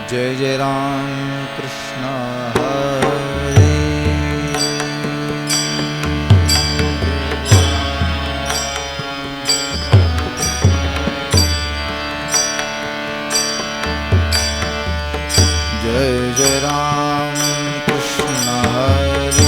जय जय राम कृष्ण हरे। जय जय राम कृष्ण हरे।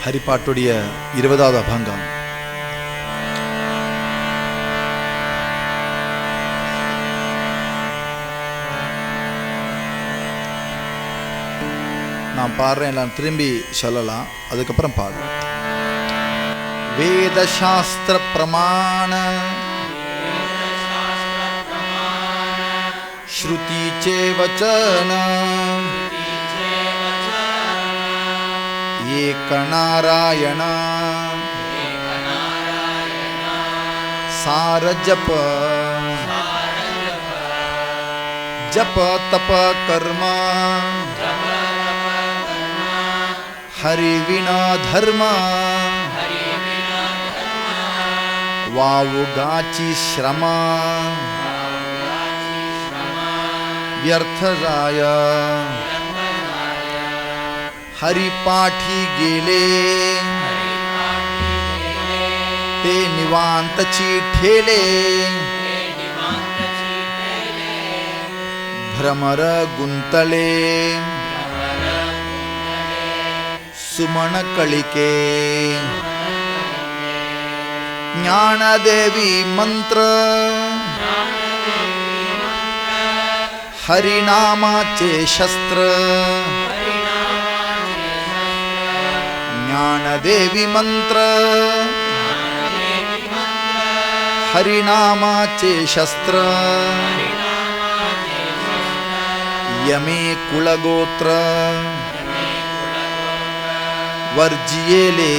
ஹரிப்பாட்டுடைய 20வது அபங்கம். நான் பாடுறேன், எல்லாம் திரும்பி சொல்லலாம், அதுக்கப்புறம் பாடு. வேத சாஸ்திர பிரமாண ஸ்ருதி चे वचन एक नारायण सार जप जप तप कर्म हरि विना धर्म वावुगाची श्रम व्यर्थ जाय हरिपाठी गेले ते निवांतची ठेले भ्रमर गुंतले सुमन कळिके ज्ञानदेवी मंत्र हरिनामाचे शस्त्र ज्ञानदेवी मंत्र हरिनामाचे शस्त्र यमे कुलगोत्र वर्जियेले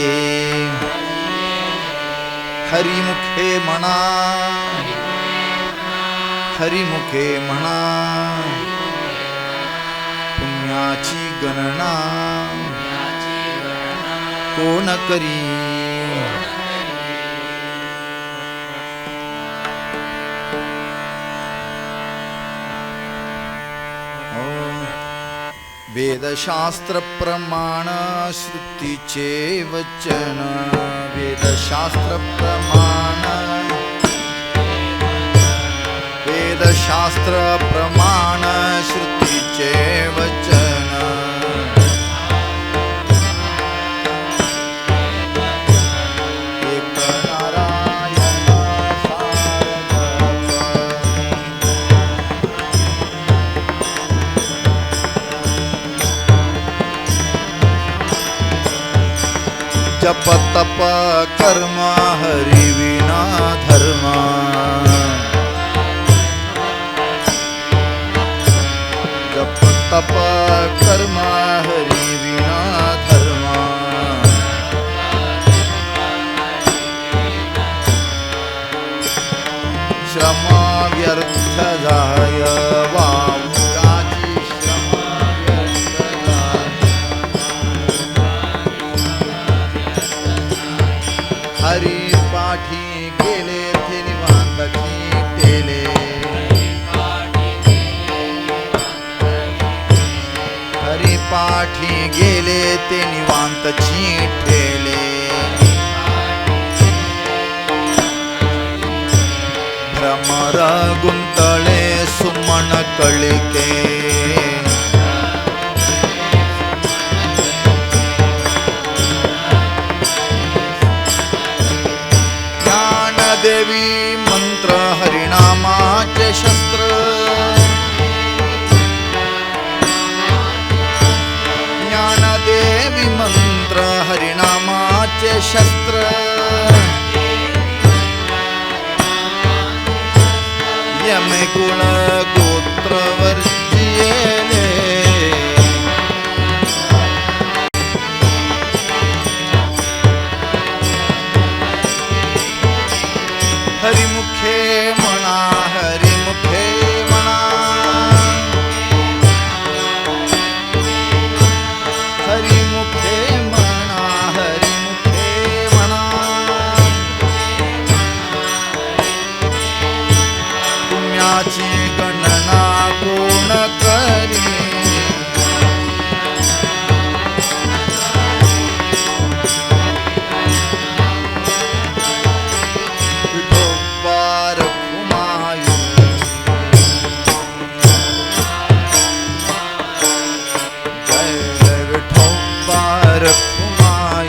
हरिमुखे म्हणा हरिमुखे म्हणा पुण्याची गणना कोण करी वेदशास्त्र प्रमाण श्रुतीचे वचन वेदशास्त्र प्रमाण वेदशास्त्र प्रमाण श्रुतीचे वचन एक नारायण जप तप कर्म हरि विना धर्म जप तप कर्म हरि विना धर्म श्रम व्यर्थ जाय वावुगाची श्रम व्यर्थ जाय हरि पाठी गेले ते निवांतची ठेले हरि पाठी गेले ते निवांतची ठेले भ्रमर गुंतळे सुमन कळिके देवी मंत्र हरिनामाचे शस्त्र ज्ञानदेवी मंत्र हरिनामाचे शस्त्र यमे कुळ गोत्र वर्जियेले हरिमुखे म्हणा हरिमुखे म्हणा हरिमुखे म्हणा हरिमुखे म्हणा पुण्याची गणना कोण करी रखुमाई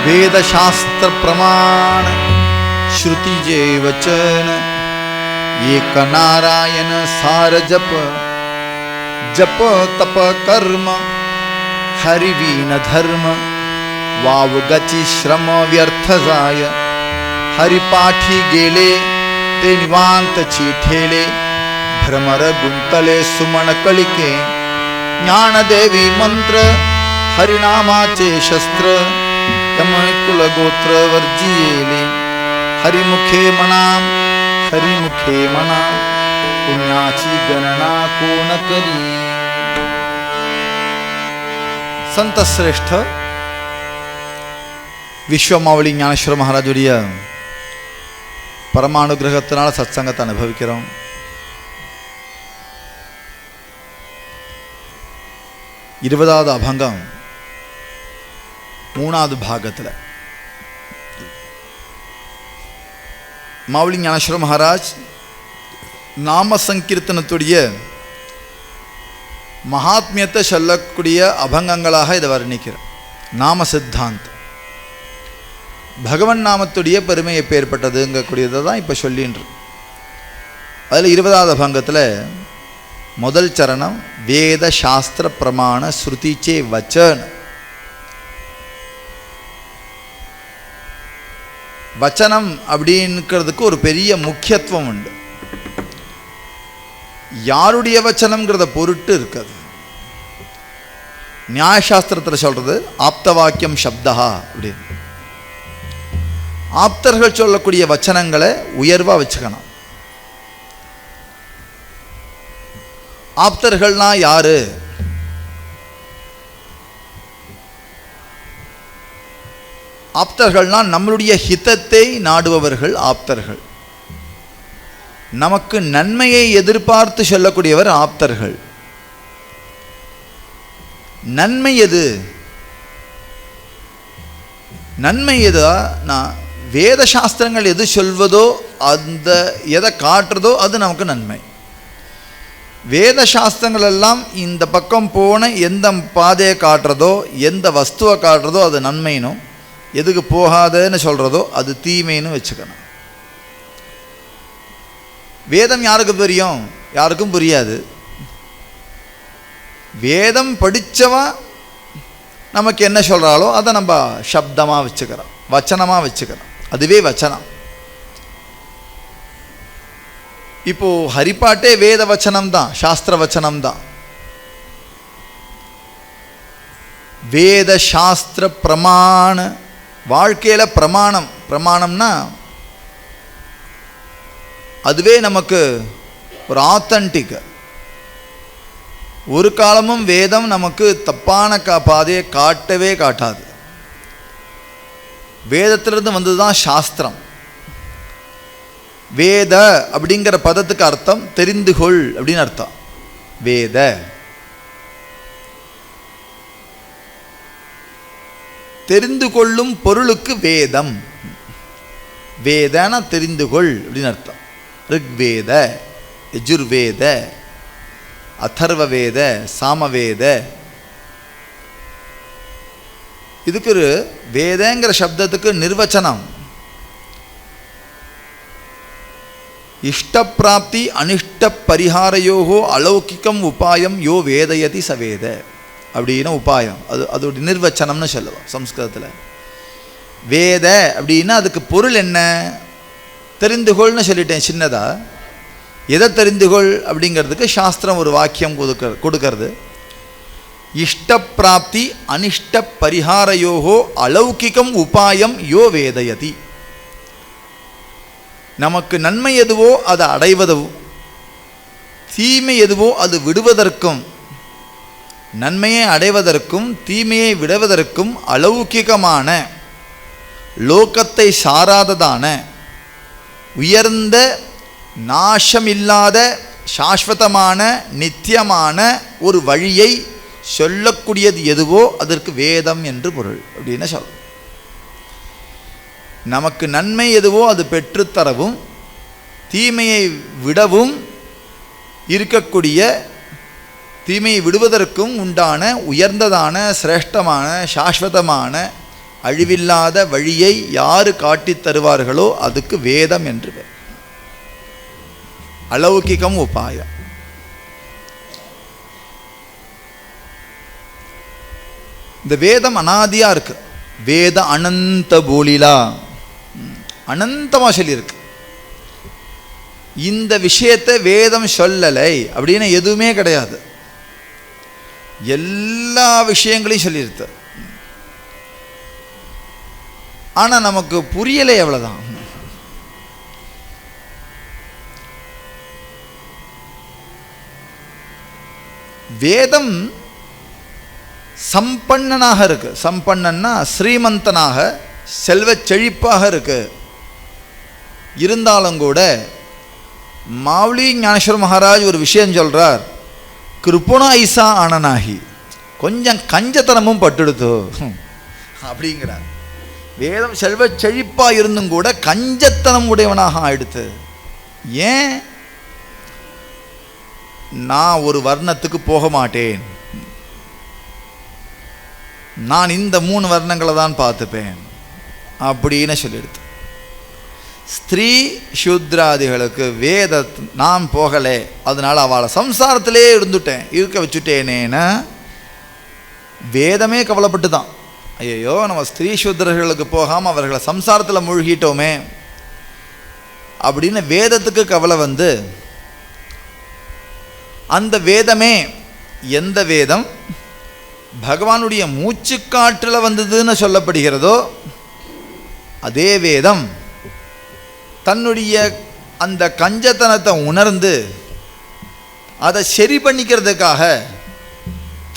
वेद शास्त्र प्रमाण श्रुति जे वचन एक नारायण सार जप जप तप कर्म हरिवीन धर्म वाव गची श्रम व्यर्थ जाय हरिपाठी गेले ते निवांत चिठेले भ्रमर गुंतले सुमन कलिके ज्ञानदेवी मंत्र हरिनामाचे शस्त्र यमय कुल गोत्र वर्जियेले हरिमुखे म्हणा पुण्याची गणना कोण करी. संत श्रेष्ठ விஸ்வமாவளி ஞானேஸ்வர மகாராஜுடைய பரமானுகிரகத்தினால சத்சங்கத்தை அனுபவிக்கிறோம். இருபதாவது அபங்கம் மூணாவது பாகத்தில் மாவுளி ஞானேஸ்வர மகாராஜ் நாம சங்கீர்த்தனத்துடைய மகாத்மியத்தை சொல்லக்கூடிய அபங்கங்களாக இதை வர்ணிக்கிறார். நாம சித்தாந்தம் பகவன் நாமத்துடைய பெருமை எப்பேற்பட்டதுங்கக்கூடியதை தான் இப்போ சொல்லின்று. அதில் 20வது அபங்கத்தில் முதல் சரணம் வேத சாஸ்திர பிரமாண ஸ்ருதிச்சே வச்சன். வச்சனம் அப்படின்னுக்கிறதுக்கு ஒரு பெரிய முக்கியத்துவம் உண்டு. யாருடைய வச்சனம்ங்கிறத பொருட்டு இருக்காது. நியாயசாஸ்திரத்தில் சொல்றது ஆப்த வாக்கியம் சப்தா அப்படின்னு. ஆப்தர்கள் சொல்லக்கூடிய வச்சனங்களை உயர்வா வச்சுக்கணும். ஆப்தர்கள்னா யாரு? ஆப்தர்கள்னா நம்மளுடைய ஹிதத்தை நாடுபவர்கள் ஆப்தர்கள். நமக்கு நன்மையை எதிர்பார்த்து சொல்லக்கூடியவர் ஆப்தர்கள். நன்மை எது? நன்மை எதா? நான் வேத சாஸ்திரங்கள் எது சொல்வதோ அந்த எதை காட்டுறதோ அது நமக்கு நன்மை. வேத சாஸ்திரங்கள் எல்லாம் இந்த பக்கம் போன எந்த பாதையை காட்டுறதோ எந்த வஸ்துவை காட்டுறதோ அது நன்மைனும், எதுக்கு போகாதன்னு சொல்கிறதோ அது தீமைன்னு வச்சுக்கணும். வேதம் யாருக்கு புரியும்? யாருக்கும் புரியாது. வேதம் படித்தவன் நமக்கு என்ன சொல்கிறாலோ அதை நம்ம சப்தமாக வச்சுக்கிறோம், வச்சனமாக வச்சுக்கிறோம். அதுவே வச்சனம். இப்போது ஹரிப்பாட்டே வேத வச்சனம் தான், சாஸ்திர வச்சனம் தான். வேத சாஸ்திர பிரமாண வாழ்க்கையில் பிரமாணம். பிரமாணம்னா அதுவே நமக்கு ஒரு ஆத்தன்டிக். ஒரு காலமும் வேதம் நமக்கு தப்பான பாதையை காட்டவே காட்டாது. வேதத்திலிருந்து வந்தது தான் சாஸ்திரம். வேத அப்படிங்கிற பதத்துக்கு அர்த்தம் தெரிந்து கொள் அப்படின்னு அர்த்தம். வேத தெரிந்து கொள்ளும் பொருளுக்கு வேதம். வேதனா தெரிந்து கொள் அப்படின்னு அர்த்தம். ரிக்வேத, யஜுர்வேத, அதர்வவேத, சாமவேத. இதுக்கு ஒரு வேதங்கிற சப்தத்துக்கு நிர்வச்சனம். இஷ்டப்பிராப்தி அனிஷ்ட பரிகாரையோகோ அலௌகிக்கம் உபாயம் யோ வேதயதி சவேத அப்படின்னு உபாயம். அதோட நிர்வச்சனம்னு சொல்லுவோம் சம்ஸ்கிருதத்தில். வேத அப்படின்னா அதுக்கு பொருள் என்ன? தெரிந்துகொள்னு சொல்லிட்டேன் சின்னதா. எதை தெரிந்துகொள் அப்படிங்கிறதுக்கு சாஸ்திரம் ஒரு வாக்கியம் கொடுக்கறது. இஷ்டப்பிராப்தி அனிஷ்ட பரிகாரையோகோ அலௌகிக்கம் உபாயம் யோ வேதயதி. நமக்கு நன்மை எதுவோ அதை அடைவதும், தீமை எதுவோ அது விடுவதற்கும், நன்மையை அடைவதற்கும் தீமையை விடுவதற்கும் அலௌகிகமான, லோகத்தை சாராததான, உயர்ந்த, நாசமில்லாத, சாஸ்வதமான, நித்தியமான ஒரு வழியை சொல்லக்கூடியது எதுவோ அதற்கு வேதம் என்று பொருள் அப்படின்னு சொல்லும். நமக்கு நன்மை எதுவோ அது பெற்றுத்தரவும் தீமையை விடவும் இருக்கக்கூடிய, தீமையை விடுவதற்கும் உண்டான உயர்ந்ததான, சிரேஷ்டமான, சாஸ்வதமான, அழிவில்லாத வழியை யாரு காட்டித் தருவார்களோ அதுக்கு வேதம் என்று பேர். அலௌகிகம் உபாயம். இந்த வேதம் அனாதியா இருக்கு. வேத அனந்த போலிலா, அனந்தமா சொல்லியிருக்கு. இந்த விஷயத்தை வேதம் சொல்லலை அப்படின்னு எதுவுமே கிடையாது. எல்லா விஷயங்களையும் சொல்லியிருக்கு. ஆனா நமக்கு புரியலை, எவ்வளவுதான். வேதம் சம்பன்னனாக இருக்கு. சம்பன்னா ஸ்ரீமந்தனாக, செல்வ செழிப்பாக இருக்கு. இருந்தாலும் கூட மாவுளி ஞானேஸ்வர மகாராஜ் ஒரு விஷயம் சொல்றார். கிருப்புண ஐசா ஆனனாகி, கொஞ்சம் கஞ்சத்தனமும் பட்டுடுத்தோ அப்படிங்கிறார். வேதம் செல்வ செழிப்பாக இருந்தும் கூட கஞ்சத்தனம் உடையவனாக ஆயிடுத்து. ஏன்? நான் ஒரு வர்ணத்துக்கு போக மாட்டேன், நான் இந்த 3 வர்ணங்களை தான் பார்த்துப்பேன் அப்படின்னு சொல்லிடுது. ஸ்திரீ சூத்ராதிகளுக்கு வேத நான் போகலை, அதனால் அவளை சம்சாரத்திலே இருக்க வச்சுட்டேனேன்னா வேதமே கவலைப்பட்டு தான், ஐயோ நம்ம ஸ்திரீ சூத்ரர்களுக்கு போகாமல் அவர்களை சம்சாரத்தில் மூழ்கிட்டோமே அப்படின்னு வேதத்துக்கு கவலை வந்து, அந்த வேதமே எந்த வேதம் பகவானுடைய மூச்சுக்காற்றில் வந்ததுன்னு சொல்லப்படுகிறதோ அதே வேதம் தன்னுடைய அந்த கஞ்சத்தனத்தை உணர்ந்து அதை சரி பண்ணிக்கிறதுக்காக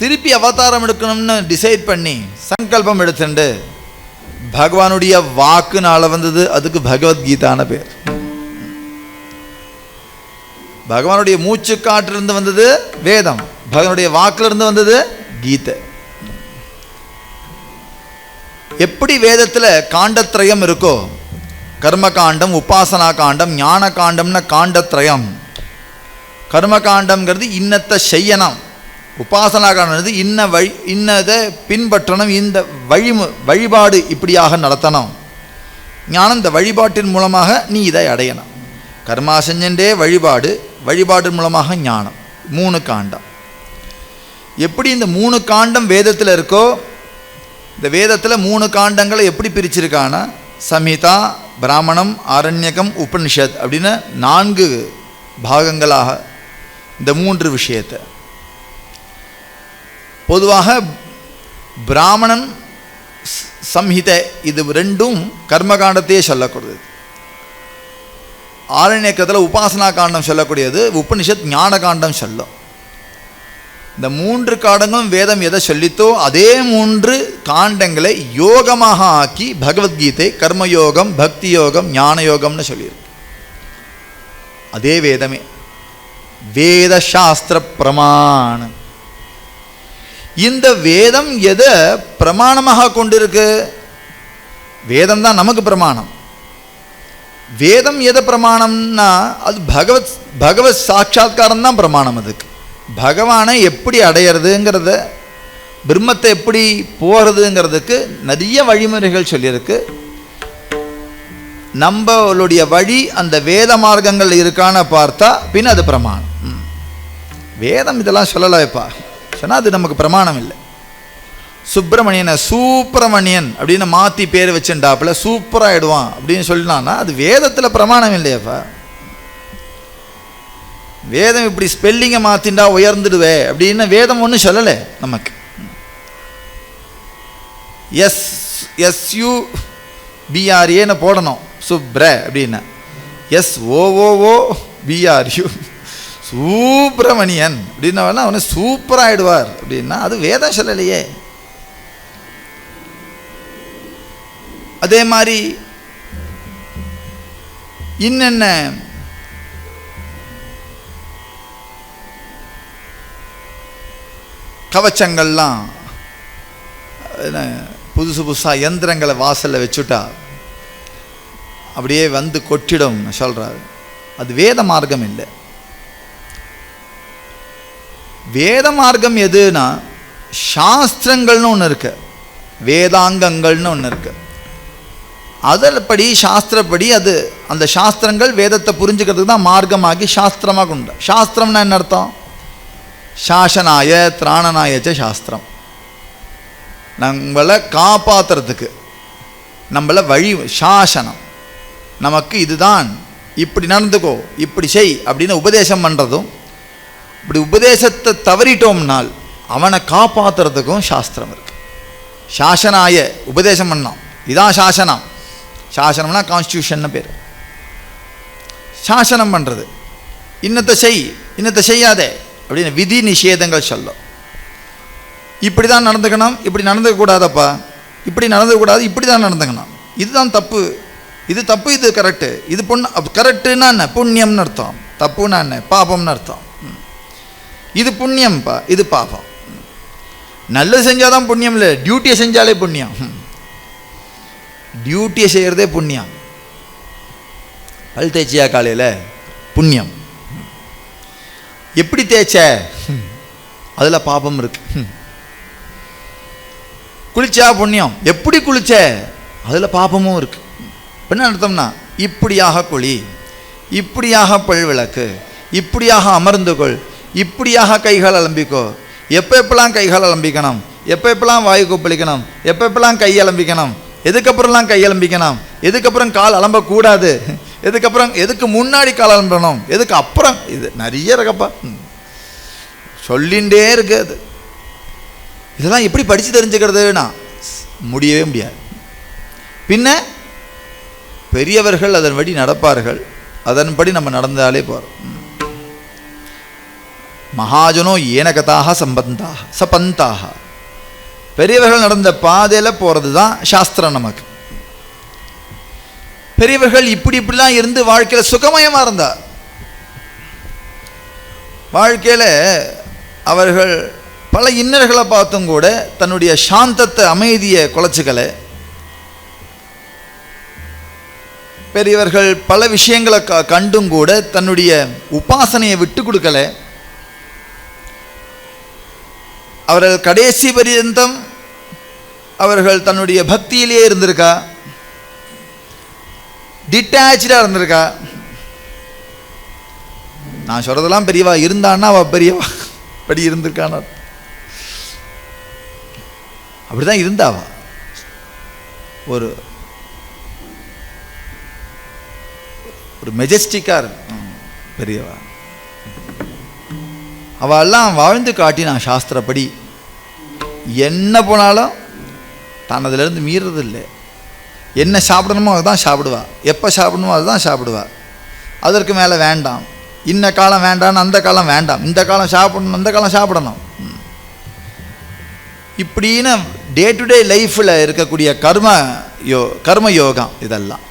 திருப்பி அவதாரம் எடுக்கணும்னு டிசைட் பண்ணி சங்கல்பம் எடுத்துண்டு பகவானுடைய வாக்குனால வந்தது. அதுக்கு பகவத்கீதான பேர். பகவானுடைய மூச்சு காற்றிலிருந்து வந்தது வேதம், பகவானுடைய வாக்கிலிருந்து வந்தது கீதை. எப்படி வேதத்தில் காண்டத்ரயம் இருக்கோ, கர்ம காண்டம், உபாசனா காண்டம், ஞான காண்டம்னு காண்டத்ரயம். கர்ம காண்டம்ங்கிறது இன்னத்தை செய்யணும், உபாசனா காண்டம் இன்னதை பின்பற்றணும், இந்த வழிபாடு இப்படியாக நடத்தணும். ஞானம் இந்த வழிபாட்டின் மூலமாக நீ இதை அடையணும். கர்மா செஞ்சே வழிபாடு மூலமாக ஞானம். 3 காண்டம். எப்படி இந்த 3 காண்டம் வேதத்தில் இருக்கோ, இந்த வேதத்தில் 3 காண்டங்களை எப்படி பிரிச்சிருக்கானா சம்ஹிதா, பிராமணம், ஆரண்யகம், உபனிஷத் அப்படின்னு 4 பாகங்களாக இந்த 3 விஷயத்தை. பொதுவாக பிராமணன் சம்ஹிதை இது 2ம் கர்மகாண்டத்தையே சொல்லக்கூடியது. ஆரண்யக்கத்தில் உபாசனா காண்டம் சொல்லக்கூடியது, உபனிஷத் ஞான காண்டம் சொல்லும். இந்த 3 காண்டங்களும் வேதம் எதை சொல்லித்தோ அதே 3 காண்டங்களை யோகமாக ஆக்கி பகவத்கீதை கர்மயோகம், பக்தி யோகம், ஞான யோகம்னு சொல்லியிருக்கு. அதே வேதமே வேத சாஸ்திர பிரமாணம். இந்த வேதம் எதை பிரமாணமாக கொண்டிருக்கு? வேதம் தான் நமக்கு பிரமாணம். வேதம் எதை பிரமாணம்னா அது பகவத் சாட்சாத்காரம் தான் பிரமாணம். அதுக்கு பகவானை எப்படி அடையிறதுங்கிறத, பிரம்மத்தை எப்படி போகிறதுங்கிறதுக்கு நிறைய வழிமுறைகள் சொல்லியிருக்கு. நம்மளுடைய வழி அந்த வேத மார்க்கங்கள் இருக்கான்னு பார்த்தா பின் அது பிரமாணம். வேதம் இதெல்லாம் சொல்லலைப்பா சொன்னால் அது நமக்கு பிரமாணம் இல்லை. சுப்பிரமணியனை சூப்பிரமணியன் அப்படின்னு மாற்றி பேர் வச்சுட்டாப்புல சூப்பராகிடுவான் அப்படின்னு சொல்லினான்னா அது வேதத்தில் பிரமாணம் இல்லையாப்பா. வேதம் இப்படி ஸ்பெல்லிங்கை மாற்றிண்டா உயர்ந்துடுவே அப்படின்னு வேதம் ஒன்றும் சொல்லலை நமக்கு. SUBRAன்னு போடணும் சுப்ர அப்படின்னா, SOOBRU சூப்பிரமணியன் அப்படின்னா அவனை சூப்பராகிடுவார் அப்படின்னா அது வேதம் சொல்லலையே. அதே மாதிரி இன்னென்ன கவச்சங்கள்லாம் புதுசாக யந்திரங்களை வாசலில் வச்சுட்டா அப்படியே வந்து கொட்டிடும் சொல்கிறாரு. அது வேத மார்க்கம் இல்லை. வேத மார்க்கம் எதுனா சாஸ்திரங்கள்னு ஒன்று இருக்கு, வேதாங்கங்கள்னு ஒன்று இருக்கு. அதன்படி சாஸ்திரப்படி அது அந்த சாஸ்திரங்கள் வேதத்தை புரிஞ்சுக்கிறதுக்கு தான் மார்க்கமாகி சாஸ்திரமாக கொண்ட. சாஸ்திரம்னா என்ன அர்த்தம்? சாசனாய திராணனாயச்ச சாஸ்திரம். நம்மளை காப்பாற்றுறதுக்கு நம்மளை வழி சாசனம், நமக்கு இதுதான் இப்படி நடந்துக்கோ இப்படி செய் அப்படின்னு உபதேசம் பண்ணுறதும், இப்படி உபதேசத்தை தவறிட்டோம்னால் அவனை காப்பாற்றுறதுக்கும் சாஸ்திரம் இருக்கு. சாசனாய உபதேசம் பண்ணோம், இதான் சாசனம். சாசனம்னா கான்ஸ்டியூஷன் பேர். சாசனம் பண்ணுறது, இன்னத்தை செய் இன்னத்தை செய்யாதே அப்படின்னு விதி நிஷேதங்கள் சொல்லும். இப்படி தான் நடந்துக்கணும், இப்படி நடந்துக்கூடாதப்பா, இப்படி நடந்துக்கூடாது, இப்படி தான் நடந்துக்கணும், இதுதான் தப்பு, இது தப்பு, இது கரெக்டு, இது கரெக்டுன்னா என்ன புண்ணியம்னு அர்த்தம், தப்புன்னா என்ன பாபம்னு அர்த்தம். இது புண்ணியம்ப்பா, இது பாபம். நல்லது செஞ்சால் தான் புண்ணியம் இல்லை, டியூட்டியை செஞ்சாலே புண்ணியம். டியூட்டியை செய்கிறதே புண்ணியம். பல் தேய்ச்சியா காலையில் புண்ணியம். எப்படி தேய்ச்ச அதில் பாபம் இருக்கு. குளிச்சா புண்ணியம், எப்படி குளிச்ச அதில் பாபமும் இருக்கு. என்ன அர்த்தம்னா, இப்படியாக குளி, இப்படியாக பல் விளக்கு, இப்படியாக அமர்ந்து கொள், இப்படியாக கைகால் அலம்பிக்கோ, எப்போ எப்பெல்லாம் கைகால் அலம்பிக்கணும், எப்போ எப்பெல்லாம் வாயு கொப்பளிக்கணும், எப்போ எப்பெல்லாம் கை அலம்பிக்கணும், எதுக்கப்புறம்லாம் கை அலம்பிக்கணும், எதுக்கப்புறம் கால் அலம்பக்கூடாது, எதுக்கப்புறம் எதுக்கு முன்னாடி கால் அலம்பணும், எதுக்கு அப்புறம், இது நிறைய இருக்கப்பா, சொல்லிகிட்டே இருக்கு. அது இதெல்லாம் எப்படி படித்து தெரிஞ்சுக்கிறதுனா முடியவே முடியாது. பின்ன பெரியவர்கள் அதன்படி நடப்பார்கள், அதன்படி நம்ம நடந்தாலே போகிறோம். மகாஜனோ ஏனகதாக சம்பந்தாக சபந்தாக, பெரியவர்கள் நடந்த பாதையில் போகிறது தான் சாஸ்திரம். நமக்கு பெரியவர்கள் இப்படிலாம் இருந்து வாழ்க்கையில் சுகமயமாக இருந்தார். வாழ்க்கையில் அவர்கள் பல இன்னல்களை பார்த்தும் கூட தன்னுடைய சாந்தத்தை, அமைதியை குலைச்சிக்கலை. பெரியவர்கள் பல விஷயங்களை கண்டும் கூட தன்னுடைய உபாசனையை விட்டு கொடுக்கல. அவர்கள் கடைசி பரியந்தம் அவர்கள் தன்னுடைய பக்தியிலேயே இருந்திருக்கா, டிட்டாச்சாக இருந்திருக்கா. நான் சொல்றதெல்லாம் பெரியவா இருந்தான்னா அவ பெரியவா படி இருந்திருக்கான, அப்படிதான் இருந்தாவா. ஒரு ஒரு மெஜஸ்டிக்காக பெரியவா. அவெல்லாம் வாழ்ந்து காட்டி நான் சாஸ்திரப்படி என்ன போனாலும் தான் அதிலேருந்து மீறது இல்லை. என்ன சாப்பிடணுமோ அதுதான் சாப்பிடுவா, எப்போ சாப்பிடணுமோ அதுதான் சாப்பிடுவா. அதற்கு மேலே வேண்டாம், இந்த காலம் வேண்டான்னு அந்த காலம் வேண்டாம், இந்த காலம் சாப்பிடணும் அந்த காலம் சாப்பிடணும். இப்படின்னு டே டு டே லைஃப்பில் இருக்கக்கூடிய கர்ம யோகம் இதெல்லாம்.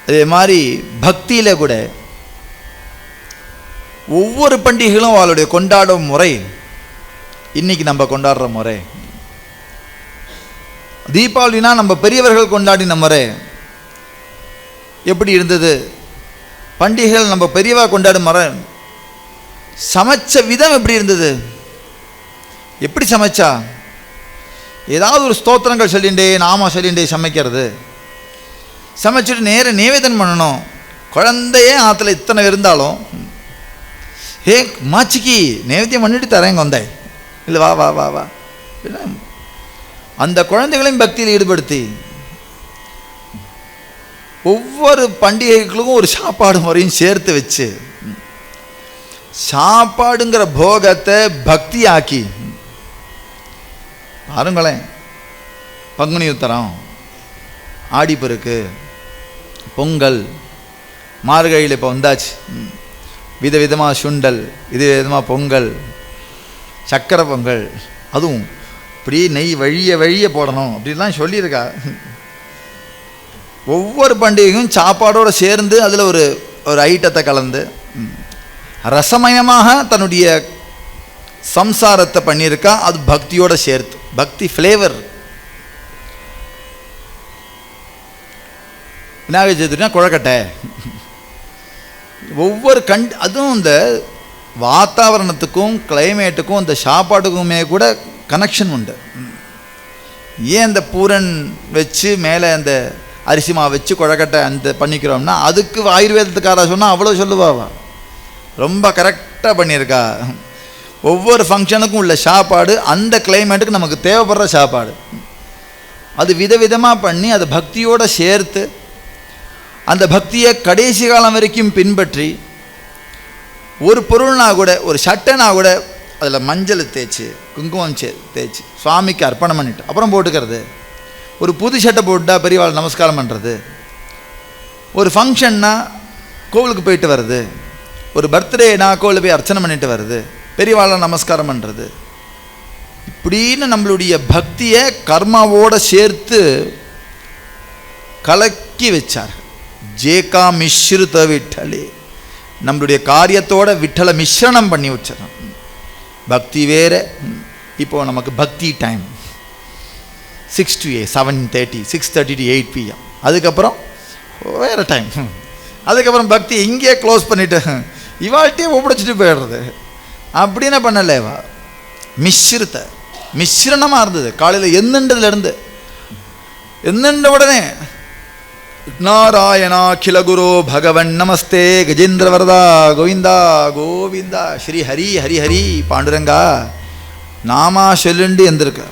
அதே மாதிரி பக்தியில் கூட ஒவ்வொரு பண்டிகைகளும் அவளுடைய கொண்டாடும் முறை இன்னைக்கு நம்ம கொண்டாடுற முறை. தீபாவளினா நம்ம பெரியவர்கள் கொண்டாடின முறை எப்படி இருந்தது, பண்டிகைகள் நம்ம பெரியவா கொண்டாடும் முறை, சமைச்ச விதம் எப்படி இருந்தது, எப்படி சமைச்சா, ஏதாவது ஒரு ஸ்தோத்திரங்கள் சொல்லிண்டே நாம சொல்லிண்டே சமைக்கிறது, சமைச்சிட்டு நேர நிவேதனம் பண்ணணும். குழந்தையே ஆற்றுல இத்தனை இருந்தாலும் ஹே மாச்சிக்கு நைவேத்தியம் பண்ணிட்டு தரேங்க வந்தாய், இல்லை வா வா வா வா, அந்த குழந்தைகளையும் பக்தியில் ஈடுபடுத்தி ஒவ்வொரு பண்டிகைகளுக்கும் ஒரு சாப்பாடு முறையும் சேர்த்து வச்சு சாப்பாடுங்கிற போகத்தை பக்தி ஆக்கி பாருங்களேன். பங்குனி உத்தரம், ஆடிப்பெருக்கு, பொங்கல், மார்கழியில் இப்போ வந்தாச்சு, விதவிதமாக சுண்டல், விதவிதமாக பொங்கல், சக்கரை பொங்கல், அதுவும் இப்படி நெய் வழிய வழிய போடணும் அப்படின்லாம் சொல்லியிருக்கா. ஒவ்வொரு பண்டிகையும் சாப்பாடோடு சேர்ந்து அதில் ஒரு ஒரு ஐட்டத்தை கலந்து ரசமயமாக தன்னுடைய சம்சாரத்தை பண்ணியிருக்கா. அது பக்தியோடு சேர்த்து, பக்தி ஃப்ளேவர். விநாயகர் சதுர்த்தினா குழக்கட்டை, ஒவ்வொரு அதுவும் இந்த வாத்தாவரணத்துக்கும் கிளைமேட்டுக்கும் இந்த சாப்பாட்டுக்குமே கூட கனெக்ஷன் உண்டு. ஏன் இந்த பூரன் வச்சு மேலே அந்த அரிசி மாவு வச்சு குழக்கட்டை அந்த பண்ணிக்கிறோம்னா அதுக்கு ஆயுர்வேதத்துக்காரா சொன்னால் அவ்வளோ சொல்லுவாவா, ரொம்ப கரெக்டாக பண்ணியிருக்கா. ஒவ்வொரு ஃபங்க்ஷனுக்கும் உள்ள சாப்பாடு அந்த கிளைமேட்டுக்கு நமக்கு தேவைப்படுற சாப்பாடு, அது விதவிதமாக பண்ணி அதை பக்தியோடு சேர்த்து அந்த பக்தியை கடைசி காலம் வரைக்கும் பின்பற்றி ஒரு பொருள்னா கூட, ஒரு சட்டைனா கூட அதில் மஞ்சள் தேய்ச்சி குங்குமம் தேய்ச்சி சுவாமிக்கு அர்ப்பணம் பண்ணிட்டு அப்புறம் போட்டுக்கிறது. ஒரு புது சட்டை போட்டால் பெரியவாள் நமஸ்காரம் பண்ணுறது, ஒரு ஃபங்க்ஷன்னா கோவிலுக்கு போயிட்டு வர்றது, ஒரு பர்த்டேனா கோவிலில் போய் அர்ச்சனை பண்ணிட்டு வர்றது, பெரியவாளை நமஸ்காரம் பண்ணுறது, இப்படின்னு நம்மளுடைய பக்தியை கர்மாவோடு சேர்த்து கலக்கி வச்சார்கள். ஜேகா மிஸ்ருத விட்டலே, நம்மளுடைய காரியத்தோட விட்டலை மிஸ்ரணம் பண்ணி வச்சிடறோம். பக்தி வேற, இப்போ நமக்கு பக்தி டைம், 6 to 8, 7:30, 6:30 to 8 PM. அதுக்கப்புறம் வேறு டைம். அதுக்கப்புறம் பக்தி இங்கேயே க்ளோஸ் பண்ணிவிட்டு இவாழ்கிட்டே ஒப்படைச்சிட்டு போயிடுறது. அப்படின்னா பண்ணலேவா? மிஸ்ரணமாக இருந்தது. காலையில் எந்தண்டதுலேருந்து எந்தண்ட உடனே நாராயணா கிலகுரு பகவன் நமஸ்தே கஜேந்திர வரதா கோவிந்தா கோவிந்தா ஸ்ரீ ஹரி ஹரி ஹரி பாண்டுரங்கா நாமா சொல்லுண்டு எந்திருக்க.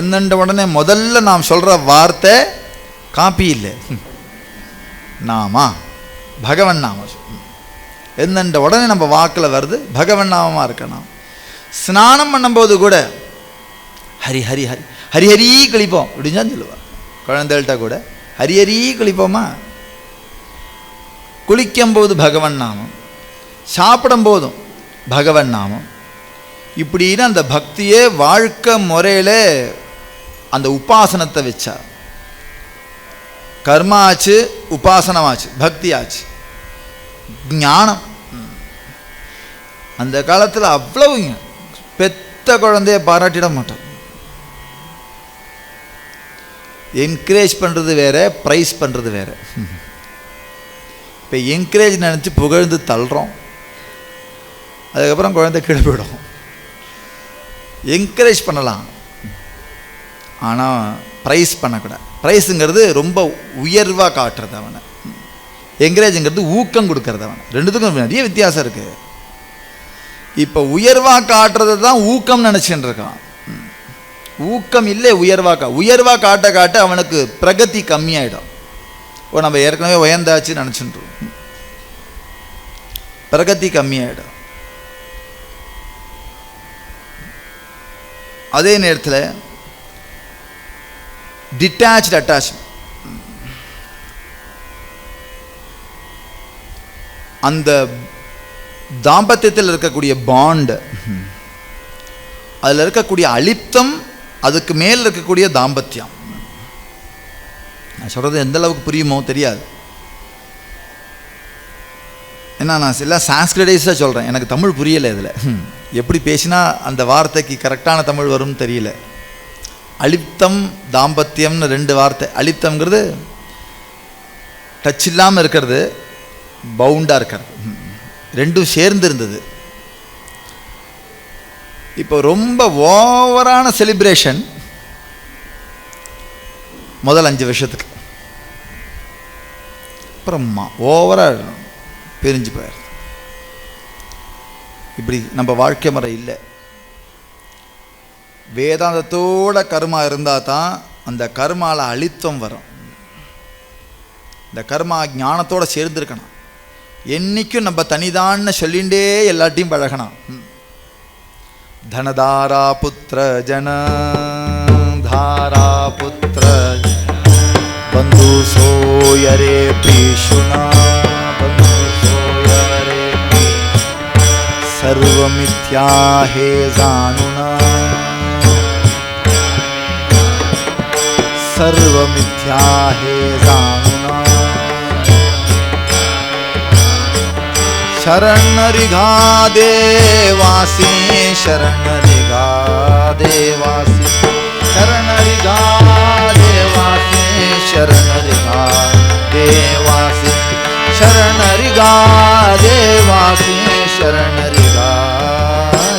எந்தண்ட உடனே முதல்ல நாம் சொல்கிற வார்த்தை காப்பி இல்லை, நாமா பகவன் நாம. எந்தண்ட உடனே நம்ம வாக்கில் வருது பகவன் நாமமாக இருக்கணும். ஸ்நானம் பண்ணும்போது கூட ஹரி ஹரி ஹரி ஹரி ஹரி கழிப்போம் அப்படின்னு தான் சொல்லுவார். குழந்தைகள்கிட்ட கூட ஹரி ஹரி கழிப்போமா. குளிக்கும்போது பகவன் நாமம், சாப்பிடும் போதும் பகவன் நாமம். இப்படின்னு அந்த பக்தியே வாழ்க்கை முறையில் அந்த உபாசனத்தை வச்சா. கர்மா ஆச்சு, உபாசனமாச்சு, பக்தி ஆச்சு, ஞானம். அந்த காலத்தில் அவ்வளவுங்க பெத்த குழந்தைய பாராட்டிட மாட்டோம். என்கரேஜ் பண்ணுறது வேறு, ப்ரைஸ் பண்ணுறது வேறு. இப்போ என்கரேஜ் நினச்சி புகழ்ந்து தள்ளுறோம், அதுக்கப்புறம் குழந்தை கீழே போயிடும். என்கரேஜ் பண்ணலாம், ஆனால் ப்ரைஸ் பண்ணக்கூடாது. ப்ரைஸுங்கிறது ரொம்ப உயர்வாக காட்டுறது அவனை, என்கரேஜுங்கிறது ஊக்கம் கொடுக்கறது அவனை. ரெண்டுத்துக்கும் நிறைய வித்தியாசம் இருக்குது. இப்போ உயர்வாக காட்டுறது தான் ஊக்கம் நினச்சின்னு இருக்கான். ஊக்கம் இல்லை, உயர்வாக காட்ட காட்ட அவனுக்கு பிரகதி கம்மியாயிடும். நம்ம ஏற்கனவே உயர்ந்தாச்சு நினச்சிட்டு பிரகதி கம்மியாயிடும். அதே நேரத்தில் டிட்டாச்டு அட்டாச்மெண்ட், அந்த தாம்பத்தியத்தில் இருக்கக்கூடிய பாண்ட், அதில் இருக்கக்கூடிய அளித்தம், அதுக்கு மேல் இருக்கக்கூடிய தாம்பத்தியம். நான் சொல்கிறது எந்த அளவுக்கு புரியுமோ தெரியாது. ஏன்னா நான் எல்லாம் சான்ஸ்கிரிட்டைஸாக சொல்கிறேன், எனக்கு தமிழ் புரியலை. இதில் எப்படி பேசினா அந்த வார்த்தைக்கு கரெக்டான தமிழ் வரும்னு தெரியல. அளித்தம் தாம்பத்தியம்னு ரெண்டு வார்த்தை. அளித்தம்ங்கிறது டச் இல்லாமல் இருக்கிறது, பவுண்டாக இருக்கிறது, ரெண்டும் சேர்ந்து இருந்தது. இப்போ ரொம்ப ஓவரான செலிப்ரேஷன் முதல் 5 வருஷத்துக்கு, அப்புறமா ஓவராக பிரிஞ்சு போயிடுது. இப்படி நம்ம வாழ்க்கை முறை இல்லை. வேதாந்தத்தோட கர்மா இருந்தால் தான் அந்த கர்மாவில் அளித்தம் வரும். இந்த கர்மா ஞானத்தோடு சேர்ந்துருக்கணும். என்றைக்கும் நம்ம தனிதான்னு சொல்லிகிட்டே எல்லாத்தையும் பழகணும். தனதாரா புத்திர ஜன தாரா புத்திர பந்து சோயரே பீஷுனா பந்து சோயரே சர்வமித்யா ஹே ஜானுனா சர்வமித்யா ஹே ஜானுனா शरणरिघा देवासी शरणरिघा देवासी शरणरिघा देवासी शरणरिघा देवासी शरणरिघा देवासी शरणरिघा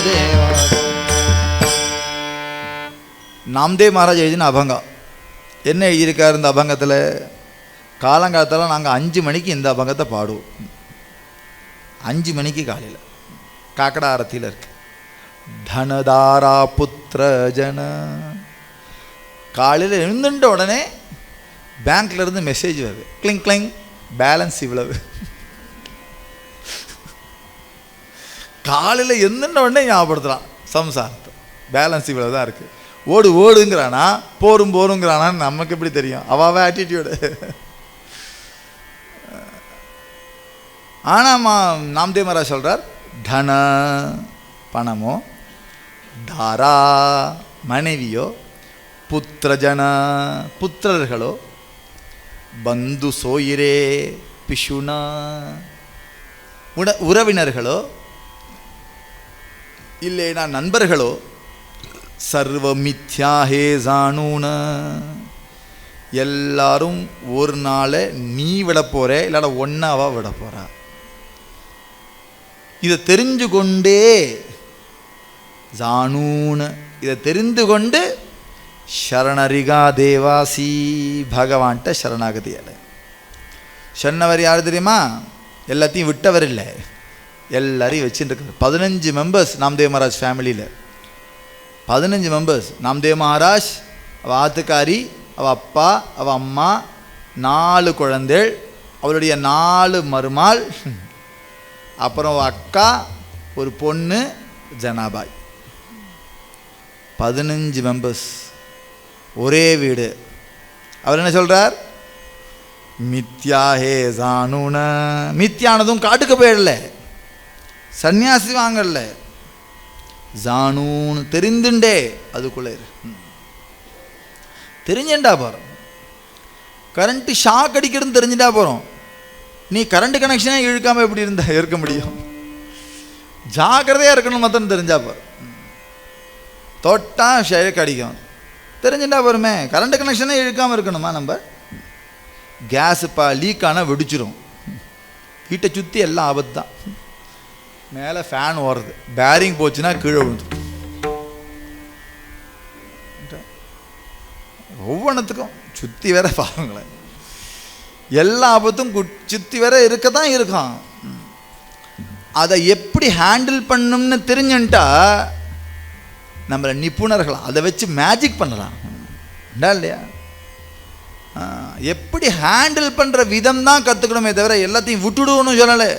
देवासी. நாம்தேவ் மகாராஜ் எழுதின அபங்கம் என்ன எழுதியிருக்காரு? இந்த அபங்கத்தில் காலங்காலத்தில் நாங்கள் 5 மணிக்கு இந்த அபங்கத்தை பாடுவோம். 5 மணிக்கு காலையில் காக்கடா ஆரத்தியில் இருக்கு. தனதாரா புத்திர ஜன. காலையில் எழுந்துட்ட உடனே பேங்க்ல இருந்து மெசேஜ் வருது, கிளிங் கிளிங், பேலன்ஸ் இவ்வளவு. காலையில் எழுந்துட்ட உடனே ஞாபகப்படுத்துகிறான் சம்சாரத்தை, பேலன்ஸ் இவ்வளவு தான் இருக்குது. ஓடு ஓடுங்கிறானா, போரும் போருங்கிறானான்னு நமக்கு எப்படி தெரியும்? அவாவே ஆட்டிடியூடு. ஆனால் நாம்தேவ் மகாராஜ் சொல்கிறார், தன பணமோ, தாரா மனைவியோ, புத்திரஜன புத்திரர்களோ, பந்து சோயிரே பிஷுனா உறவினர்களோ, இல்லைனா நண்பர்களோ, சர்வ மித்யா ஹே ஜானூன. எல்லாரும் ஒரு நாளை நீ விட போற, இல்லாட ஒன்னாவா விட போற. இதை தெரிஞ்சு கொண்டே ஜானூன, இதை தெரிந்து கொண்டு சரணரிகா தேவாசி பகவான்கிட்ட சரணாகதி அடை. சொன்னவர் யார் தெரியுமா? எல்லாத்தையும் விட்டவர் இல்லை, எல்லாரையும் வச்சுட்டு 15 மெம்பர்ஸ் நாம்தேவ் மகாராஜ் ஃபேமிலியில். 15 மெம்பர்ஸ். நாம்தேவ் மகாராஜ், அவள் ஆத்துக்காரி, அவள் அப்பா, அவள் அம்மா, 4 குழந்தைகள், அவளுடைய 4 மருமாள், அப்புறம் அக்கா, ஒரு பொண்ணு ஜனாபாய். 15 மெம்பர்ஸ், ஒரே வீடு. அவர் என்ன சொல்கிறார்? மித்யா ஹே ஜானூன. மித்யானதும் காட்டுக்கு போயிடல, சன்னியாசி வாங்கல, ஜானூன்னு தெரிந்துண்டே அதுக்குள்ளே இரு. தெரிஞ்சுட்டா போகிறோம். கரண்ட்டு ஷாக் அடிக்கிறதுன்னு தெரிஞ்சுட்டா போகிறோம். நீ கரண்ட் கனெக்ஷனே இழுக்காமல் எப்படி இருக்க முடியும்? ஜாக்கிரதையாக இருக்கணும் மாத்திரம் தெரிஞ்சா போகிறோம். தொட்டா ஷேக் அடிக்கும், தெரிஞ்சுட்டா போகிறோமே. கரண்ட் கனெக்ஷனே இழுக்காமல் இருக்கணுமா? நம்ம கேஸ் இப்போ லீக் ஆனால் வெடிச்சிரும். வீட்டை சுற்றி எல்லாம் ஆபத்து தான். மேலே ஃபேன் ஓடுறது, பேரிங் போச்சுன்னா கீழே விழுந்து. ஒவ்வொன்றுத்துக்கும் சுற்றி வேற பாருங்களேன், எல்லா ஆபத்தும் சுற்றி வேற இருக்க தான் இருக்கான். அதை எப்படி ஹேண்டில் பண்ணணும்னு தெரிஞ்சுட்டா நம்மளை நிபுணர்களாம், அதை வச்சு மேஜிக் பண்ணலாம் இல்லையா? எப்படி ஹேண்டில் பண்ணுற விதம் தான் கற்றுக்கணுமே தவிர எல்லாத்தையும் விட்டுடுவோன்னு சொல்லலை.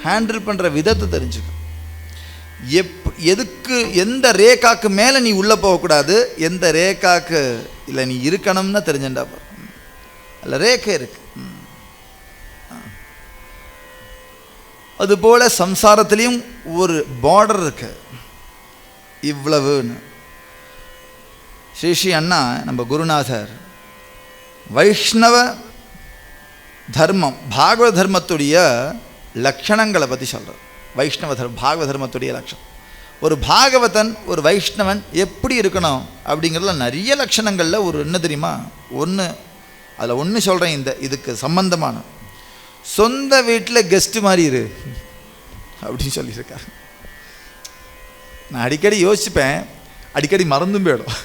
ஹேண்டில் பண்ணுற விதத்தை தெரிஞ்சுக்க. எதுக்கு எந்த ரேகாக்கு மேலே நீ உள்ளே போகக்கூடாது, எந்த ரேகாக்கு இல்லை நீ இருக்கணும்னு தெரிஞ்சுட்டா போகிறோம். அதில் ரேகை இருக்கு. அதுபோல் சம்சாரத்துலேயும் ஒரு பார்டர் இருக்கு, இவ்வளவுன்னு. ஸ்ரீ அண்ணா நம்ம குருநாதர் வைஷ்ணவ தர்மம், பாகவத தர்மத்துடைய லக்ஷணங்களை பற்றி சொல்கிறார். வைஷ்ணவ பாகவத தர்மத்துடைய லட்சணம். ஒரு பாகவதன், ஒரு வைஷ்ணவன் எப்படி இருக்கணும் அப்படிங்கிறதுல நிறைய லட்சணங்களில் ஒரு என்ன தெரியுமா? அதில் ஒன்று சொல்கிறேன், இதுக்கு சம்பந்தமான. சொந்த வீட்டில் கெஸ்ட்டு மாதிரி இரு அப்படின்னு சொல்லியிருக்காரு. நான் அடிக்கடி யோசிப்பேன், அடிக்கடி மறந்தும் போயிடும்.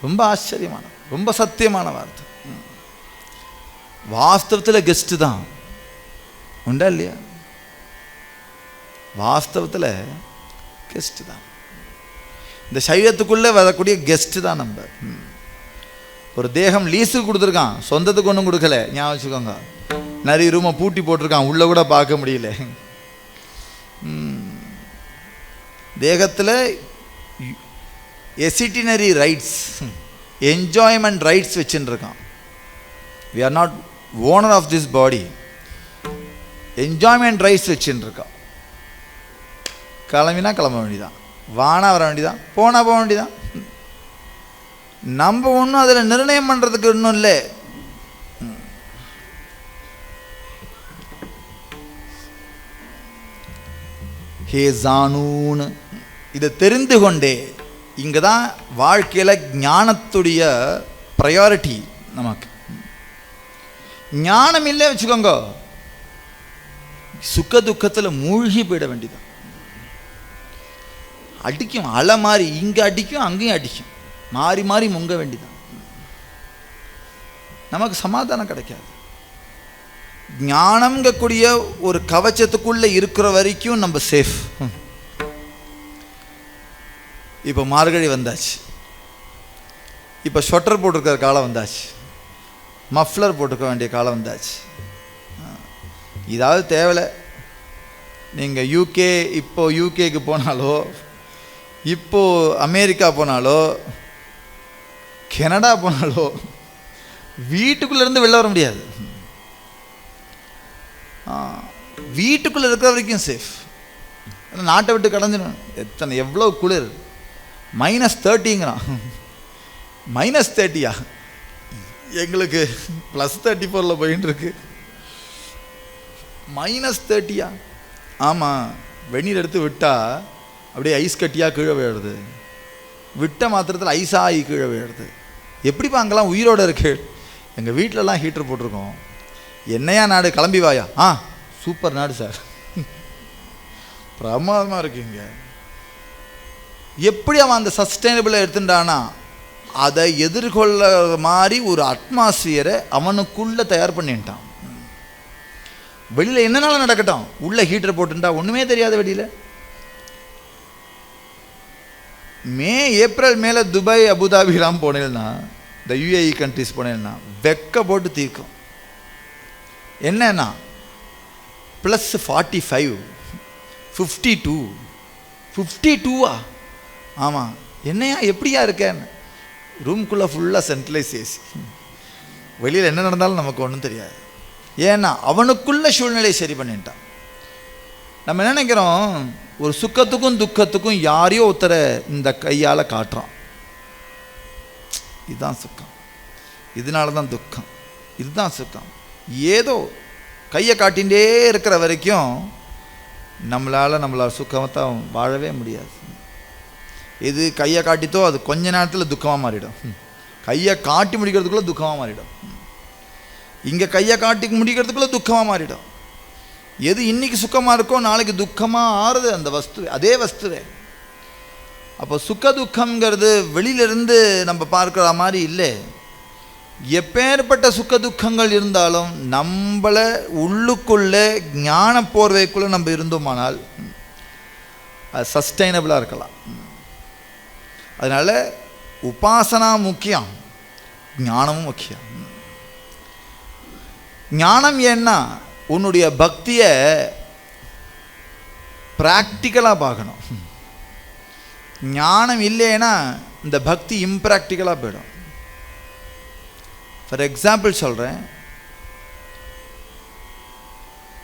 ரொம்ப ஆச்சரியமான, ரொம்ப சத்தியமான வார்த்தை. வாஸ்தவத்தில் கெஸ்ட்டு தான் உண்டா இல்லையா? வாஸ்தவத்தில் கெஸ்ட்டு தான். இந்த சரீரத்துக்குள்ளே வரக்கூடிய கெஸ்ட்டு தான் நம்ம. ஒரு தேகம் லீஸுக்கு கொடுத்துருக்கான், சொந்தத்துக்கு ஒன்றும் கொடுக்கல. ஞாபகம் வச்சுக்கோங்க. நிறைய ரூமை பூட்டி போட்டிருக்கான், உள்ளே கூட பார்க்க முடியல. தேகத்தில் எசிட்டினரி ரைட்ஸ், என்ஜாய்மெண்ட் ரைட்ஸ் வச்சுன்னு இருக்கான். We are not owner of this body. Enjoyment rights வச்சுன்னு இருக்கான். கிளம்பினா கிளம்ப வேண்டியதான், வானா வர வேண்டியதான், போனால் போக வேண்டியதான். நம்ம ஒன்றும் அதில் நிர்ணயம் பண்ணுறதுக்கு இன்னும் இல்லை. ஹே ஜானூன்னு இதை தெரிந்து கொண்டே, இங்கே தான் வாழ்க்கையில் ஞானத்துடைய ப்ரையாரிட்டி. நமக்கு ஞானம் இல்லை வச்சுக்கோங்க, சுக்க துக்கத்தில் மூழ்கி போயிட வேண்டியதான். அடிக்கும் அலை மாதிரி, இங்கே அடிக்கும் அங்கேயும் அடிக்கும், மாறி மாறி முங்க வேண்டியதான். நமக்கு சமாதானம் கிடைக்காது. ஞானம்ங்கக்கூடிய ஒரு கவச்சத்துக்குள்ளே இருக்கிற வரைக்கும் நம்ம சேஃப். இப்போ மார்கழி வந்தாச்சு, இப்போ ஸ்வெட்டர் போட்டிருக்கிற காலம் வந்தாச்சு, மஃப்ளர் போட்டுக்க வேண்டிய காலம் வந்தாச்சு. இதாவது தேவையில்லை. நீங்கள் யூகேக்கு போனாலோ, இப்போது அமெரிக்கா போனாலோ, கனடா போனாலோ வீட்டுக்குள்ளேருந்து வெளில வர முடியாது. வீட்டுக்குள்ளே இருக்கிற வரைக்கும் சேஃப். நாட்டை விட்டு கடந்துடும். எவ்வளோ குளிர், -30ங்கிறான். -30யா? எங்களுக்கு +34 போயின்னு இருக்கு. -30யா? ஆமாம், வெந்நீர் எடுத்து விட்டால் அப்படியே ஐஸ் கட்டியாக கீழே விழுறது, விட்ட மாத்திரத்தில் ஐஸாகி கீழே விழுறது. எப்படிப்பா அங்கெல்லாம் உயிரோடு இருக்கு? எங்கள் வீட்டிலலாம் ஹீட்டர் போட்டிருக்கோம். என்னையா நாடு, கிளம்பி வாயா. சூப்பர் நாடு சார், பிரமாதமாக இருக்குங்க. எப்படி அவன் அந்த சஸ்டைனபிளை எடுத்துட்டானா, அதை எதிர்கொள்ள மாதிரி ஒரு அட்மாஸ்பியரை அவனுக்குள்ளே தயார் பண்ணிட்டான். வெளியில் என்னனாலும் நடக்கட்டும், உள்ள ஹீட்டர் போட்டுட்டா ஒன்றுமே தெரியாத. வெளியில் மே ஏப்ரல் மேலே துபாய் அபுதாபிலாம் போனேன்னா, இந்த யுஏஇ கண்ட்ரிஸ் போனேன்னா வெக்க போட்டு தீர்க்கும். என்னன்னா +45, 52, 52வா? ஆமாம். என்னையா எப்படியா இருக்கேன்னு. ரூம்குள்ளே ஃபுல்லாக சென்ட்ரலைஸ் ஏசி, வெளியில் என்ன நடந்தாலும் நமக்கு ஒன்றும் தெரியாது. ஏன்னா அவனுக்குள்ள சூழ்நிலையை சரி பண்ணிட்டான். நம்ம என்ன நினைக்கிறோம், ஒரு சுக்கத்துக்கும் துக்கத்துக்கும் யாரையோ ஒருத்தரை இந்த கையால் காட்டுறான். இதுதான் சுக்கம், இதனால தான் துக்கம், இதுதான் சுக்கம். ஏதோ கையை காட்டிகிட்டே இருக்கிற வரைக்கும் நம்மளால் சுக்கத்தை வாழவே முடியாது. எது கையை காட்டித்தோ அது கொஞ்ச நேரத்தில் துக்கமாக மாறிடும். கையை காட்டி முடிக்கிறதுக்குள்ளே துக்கமாக மாறிடும். இங்கே கையை காட்டி முடிக்கிறதுக்குள்ளே துக்கமாக மாறிடும். எது இன்னைக்கு சுக்கமாக இருக்கோ நாளைக்கு துக்கமாக ஆறுது அந்த வஸ்து, அதே வஸ்துவே. அப்போ சுக்க துக்கங்கிறது வெளியிலிருந்து நம்ம பார்க்குற மாதிரி இல்லை. எப்பேற்பட்ட சுக்க துக்கங்கள் இருந்தாலும் நம்மளை உள்ளுக்குள்ளே ஞான போர்வைக்குள்ளே நம்ம இருந்தோமானால் அது சஸ்டைனபிளாக இருக்கலாம். அதனால் உபாசனா முக்கியம், ஞானமும் முக்கியம். ஞானம் ஏன்னா உன்னுடைய பக்தியை ப்ராக்டிக்கலாக பார்க்கணும். ஞானம் இல்லைன்னா இந்த பக்தி இம்ப்ராக்டிக்கலாக போயிடும். ஃபார் எக்ஸாம்பிள் சொல்கிறேன்,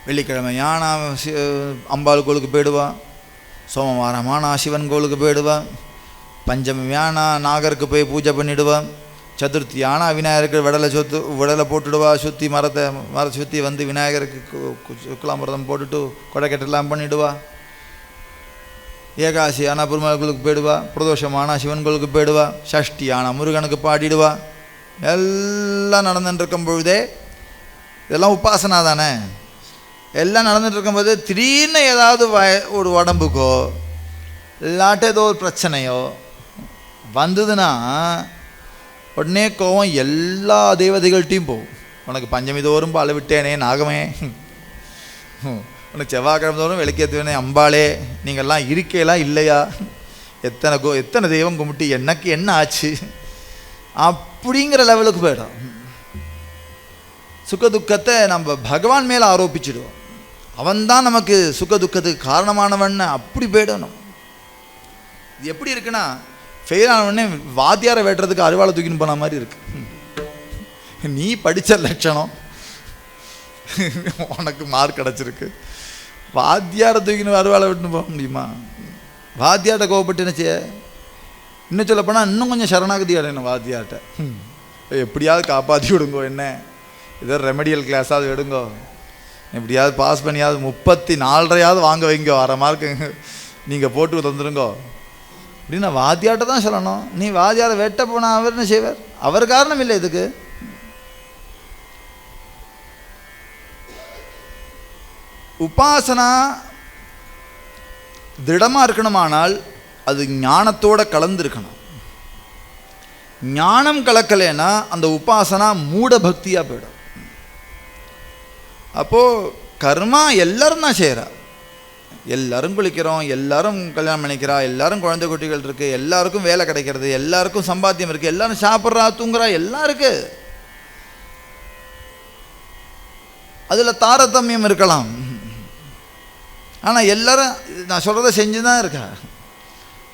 வெள்ளிக்கிழமை யானா அம்பாள் கோளுக்கு போயிடுவா, சோமவாரம் ஆனா சிவன் கோளுக்கு போயிடுவா, பஞ்சமி யானா நாகருக்கு போய் பூஜை பண்ணிவிடுவான், சதுர்த்தி ஆனா விநாயகருக்கு விடலை போட்டுடுவா, சுற்றி மரத்தை சுற்றி வந்து விநாயகருக்கு சுக்லாமிரதம் போட்டுட்டு கொடைக்கட்டெல்லாம் பண்ணிவிடுவா, ஏகாசி ஆனால் பெருமாள் கோளுக்கு போயிடுவா, பிரதோஷம் ஆனால் சிவன் கோளுக்கு போயிடுவா, சஷ்டி ஆனால் முருகனுக்கு பாடிடுவா. எல்லாம் நடந்துட்டுருக்கும் பொழுதே, இதெல்லாம் உபாசனா தானே, எல்லாம் நடந்துட்டு இருக்கும்போது திடீர்னு ஏதாவது ஒரு உடம்புக்கோ இல்லாட்ட ஏதோ ஒரு பிரச்சனையோ வந்ததுன்னா உடனே கோவம் எல்லா தேவதைகள்கிட்டையும் போகும். உனக்கு பஞ்சமி தோறும் பால் விட்டேனே நாகமே, உனக்கு செவ்வாய்க்கிழமை தோறும் விளக்கேற்றுவேனே அம்பாளே, நீங்கள்லாம் இருக்கையெல்லாம் இல்லையா, எத்தனை தெய்வம் கும்பிட்டு எனக்கு என்ன ஆச்சு அப்படிங்கிற லெவலுக்கு போயிடும். சுக்க துக்கத்தை நம்ம பகவான் மேலே ஆரோபிச்சிடுவோம். அவன்தான் நமக்கு சுக்க துக்கத்துக்கு காரணமானவன் அப்படி போயிடணும். இது எப்படி இருக்குன்னா, ஃபெயில் ஆனவொடனே வாத்தியாரை வெட்டுறதுக்கு அருவாளை தூக்கின்னு போன மாதிரி இருக்கு. நீ படித்த லட்சணம், உனக்கு மார்க் கிடச்சிருக்கு, வாத்தியாரை தூக்கின்னு அருவாளை வெட்டுன்னு போக முடியுமா? வாத்தியார்ட்ட கோவப்பட்டு என்ன செய்ய? இன்னும் சொல்லப்போனால் இன்னும் கொஞ்சம் சரணாகதி அடையணும் வாத்தியார்ட்ட. எப்படியாவது காப்பாற்றி விடுங்கோ, என்ன ஏதோ ரெமடியல் கிளாஸாவது எடுங்கோ, எப்படியாவது பாஸ் பண்ணியாவது 34.5 வாங்க வைங்கோ, 1/2 மார்க்கு நீங்கள் போட்டு தந்துடுங்கோ அப்படின்னு வாத்தியார்ட்ட தான் சொல்லணும். நீ வாத்தியாரை வெட்ட போனால் அவர் என்ன செய்வார்? அவர் காரணம் இல்லை இதுக்கு. உபாசனா திடமாக இருக்கணுமானால் அது ஞானத்தோடு கலந்துருக்கணும். ஞானம் கலக்கலைன்னா அந்த உபாசனா மூட பக்தியாக போயிடும். அப்போது கர்மா எல்லாரும் தான் செய்கிறா, எல்லாரும் குளிக்கிறோம், எல்லாரும் கல்யாணம் பண்ணிக்கிறா, எல்லாரும் குழந்தை குட்டிகள் இருக்குது, எல்லாருக்கும் வேலை கிடைக்கிறது, எல்லாருக்கும் சம்பாத்தியம் இருக்குது, எல்லாரும் சாப்பிட்றா தூங்குறா, எல்லாம் இருக்குது. அதில் தாரதமியம் இருக்கலாம், ஆனால் எல்லாரும் நான் சொல்கிறத செஞ்சு தான் இருக்கா.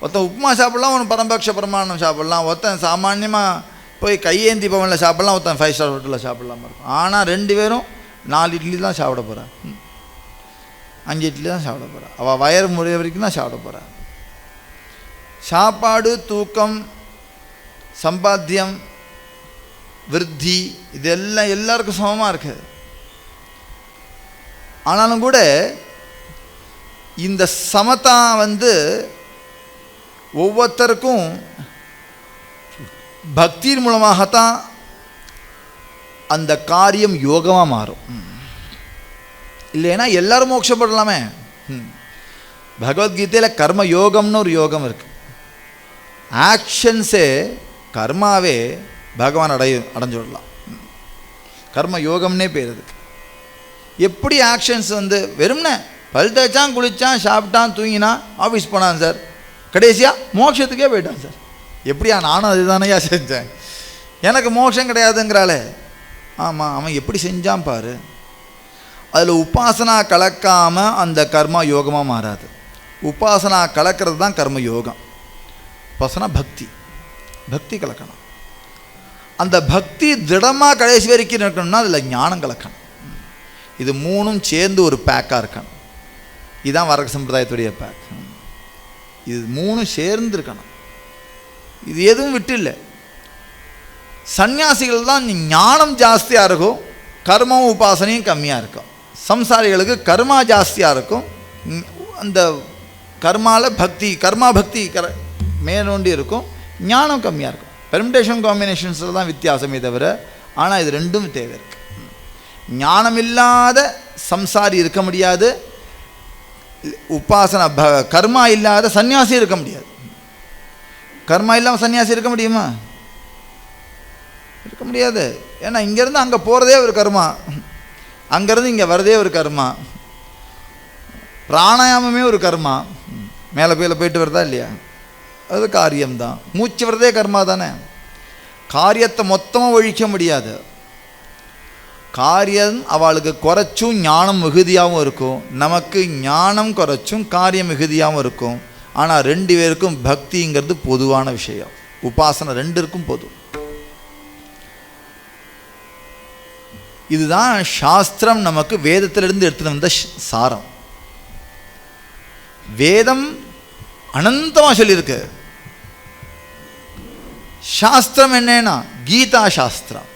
ஒருத்தன் உப்புமா சாப்பிட்லாம், ஒன்று பரம்பக்ஷ பிரமாணம் சாப்பிட்லாம், ஒருத்தன் சாமான்யமாக போய் கையேந்தி பவனில் சாப்பிட்லாம், ஒருத்தன் 5 ஸ்டார் ஹோட்டலில் சாப்பிட்லாமா இருக்கும். ஆனால் 2 பேரும் 4 இட்லி தான் சாப்பிட போகிறான், 5 இட்லி தான் சாப்பிட போகிறான். அவள் வயறு முறை வரைக்கும் தான் சாப்பிட போகிறான். சாப்பாடு, தூக்கம், சம்பாத்தியம், விருத்தி, இதெல்லாம் எல்லாருக்கும் சமமாக இருக்குது. ஆனாலும் கூட இந்த சமதா ஒவ்வொருத்தருக்கும் பக்தியின் மூலமாகத்தான் அந்த காரியம் யோகமாக மாறும். இல்லைன்னா எல்லாரும் மோட்சப்படலாமே. பகவத்கீதையில் கர்ம யோகம்னு ஒரு யோகம் இருக்கு. ஆக்ஷன்ஸே கர்மாவே பகவான் அடைஞ்சு விடலாம். கர்ம யோகம்னே பேர் இருக்கு. எப்படி ஆக்ஷன்ஸ் வெறும்னே பல் தேய்ச்சான், குளித்தான், சாப்பிட்டான், தூங்கினான், ஆஃபீஸ் போனான் சார், கடைசியாக மோட்சத்துக்கே போயிட்டான் சார். எப்படியா? நானும் அதுதானையா செஞ்சேன், எனக்கு மோட்சம் கிடையாதுங்கிறாளே. ஆமாம், அவன் எப்படி செஞ்சான் பாரு. அதில் உபாசனா கலக்காமல் அந்த கர்மா யோகமாக மாறாது. உபாசனா கலக்கிறது தான் கர்ம யோகம். உபாசனா பக்தி, பக்தி கலக்கணும். அந்த பக்தி திடமாக கடைசி வரைக்கும் இருக்கணும்னா அதில் ஞானம் கலக்கணும். இது மூணும் சேர்ந்து ஒரு பேக்காக இருக்கணும். இதுதான் வரக சம்பிரதாயத்துடைய பேக். இது மூணும் சேர்ந்து இருக்கணும். இது எதுவும் விட்டு இல்லை. சன்னியாசிகள் தான் ஞானம் ஜாஸ்தியாக இருக்கும், கர்மம் உபாசனையும் கம்மியாக இருக்கும். சம்சாரிகளுக்கு கர்மா ஜாஸ்தியாக இருக்கும், அந்த கர்மாவில் பக்தி, கர்மா பக்தி மேலோண்டி இருக்கும், ஞானம் கம்மியாக இருக்கும். பெர்மிடேஷன் காம்பினேஷன்ஸில் தான் வித்தியாசமே தவிர, ஆனால் இது ரெண்டும் தேவை இருக்கு. ஞானம் இல்லாத சம்சாரி இருக்க முடியாது, உபாசனா கர்மா இல்லாத சன்னியாசி இருக்க முடியாது. கர்மா இல்லாமல் சன்னியாசி இருக்க முடியுமா? இருக்க முடியாது. ஏன்னா இங்கேருந்து அங்கே போகிறதே ஒரு கர்மா, அங்கேருந்து இங்கே வரதே ஒரு கர்மா, பிராணாயாமமே ஒரு கர்மா. மேலே போயிட்டு வருதா இல்லையா? அது காரியம்தான். மூச்சு வரதே கர்மா தானே. காரியத்தை மொத்தமாக ஒழிக்க முடியாது. காரியம் அவளுக்கு குறைச்சும் ஞானம் மிகுதியாகவும் இருக்கும், நமக்கு ஞானம் குறைச்சும் காரியம் மிகுதியாகவும் இருக்கும். ஆனால் ரெண்டு பேருக்கும் பக்திங்கிறது பொதுவான விஷயம். உபாசனை ரெண்டுக்கும் பொது. இதுதான் சாஸ்திரம் நமக்கு வேதத்திலிருந்து எடுத்துட்டு வந்த சாரம். வேதம் அனந்தமாக சொல்லியிருக்கு. சாஸ்திரம் என்னன்னா கீதா சாஸ்திரம்.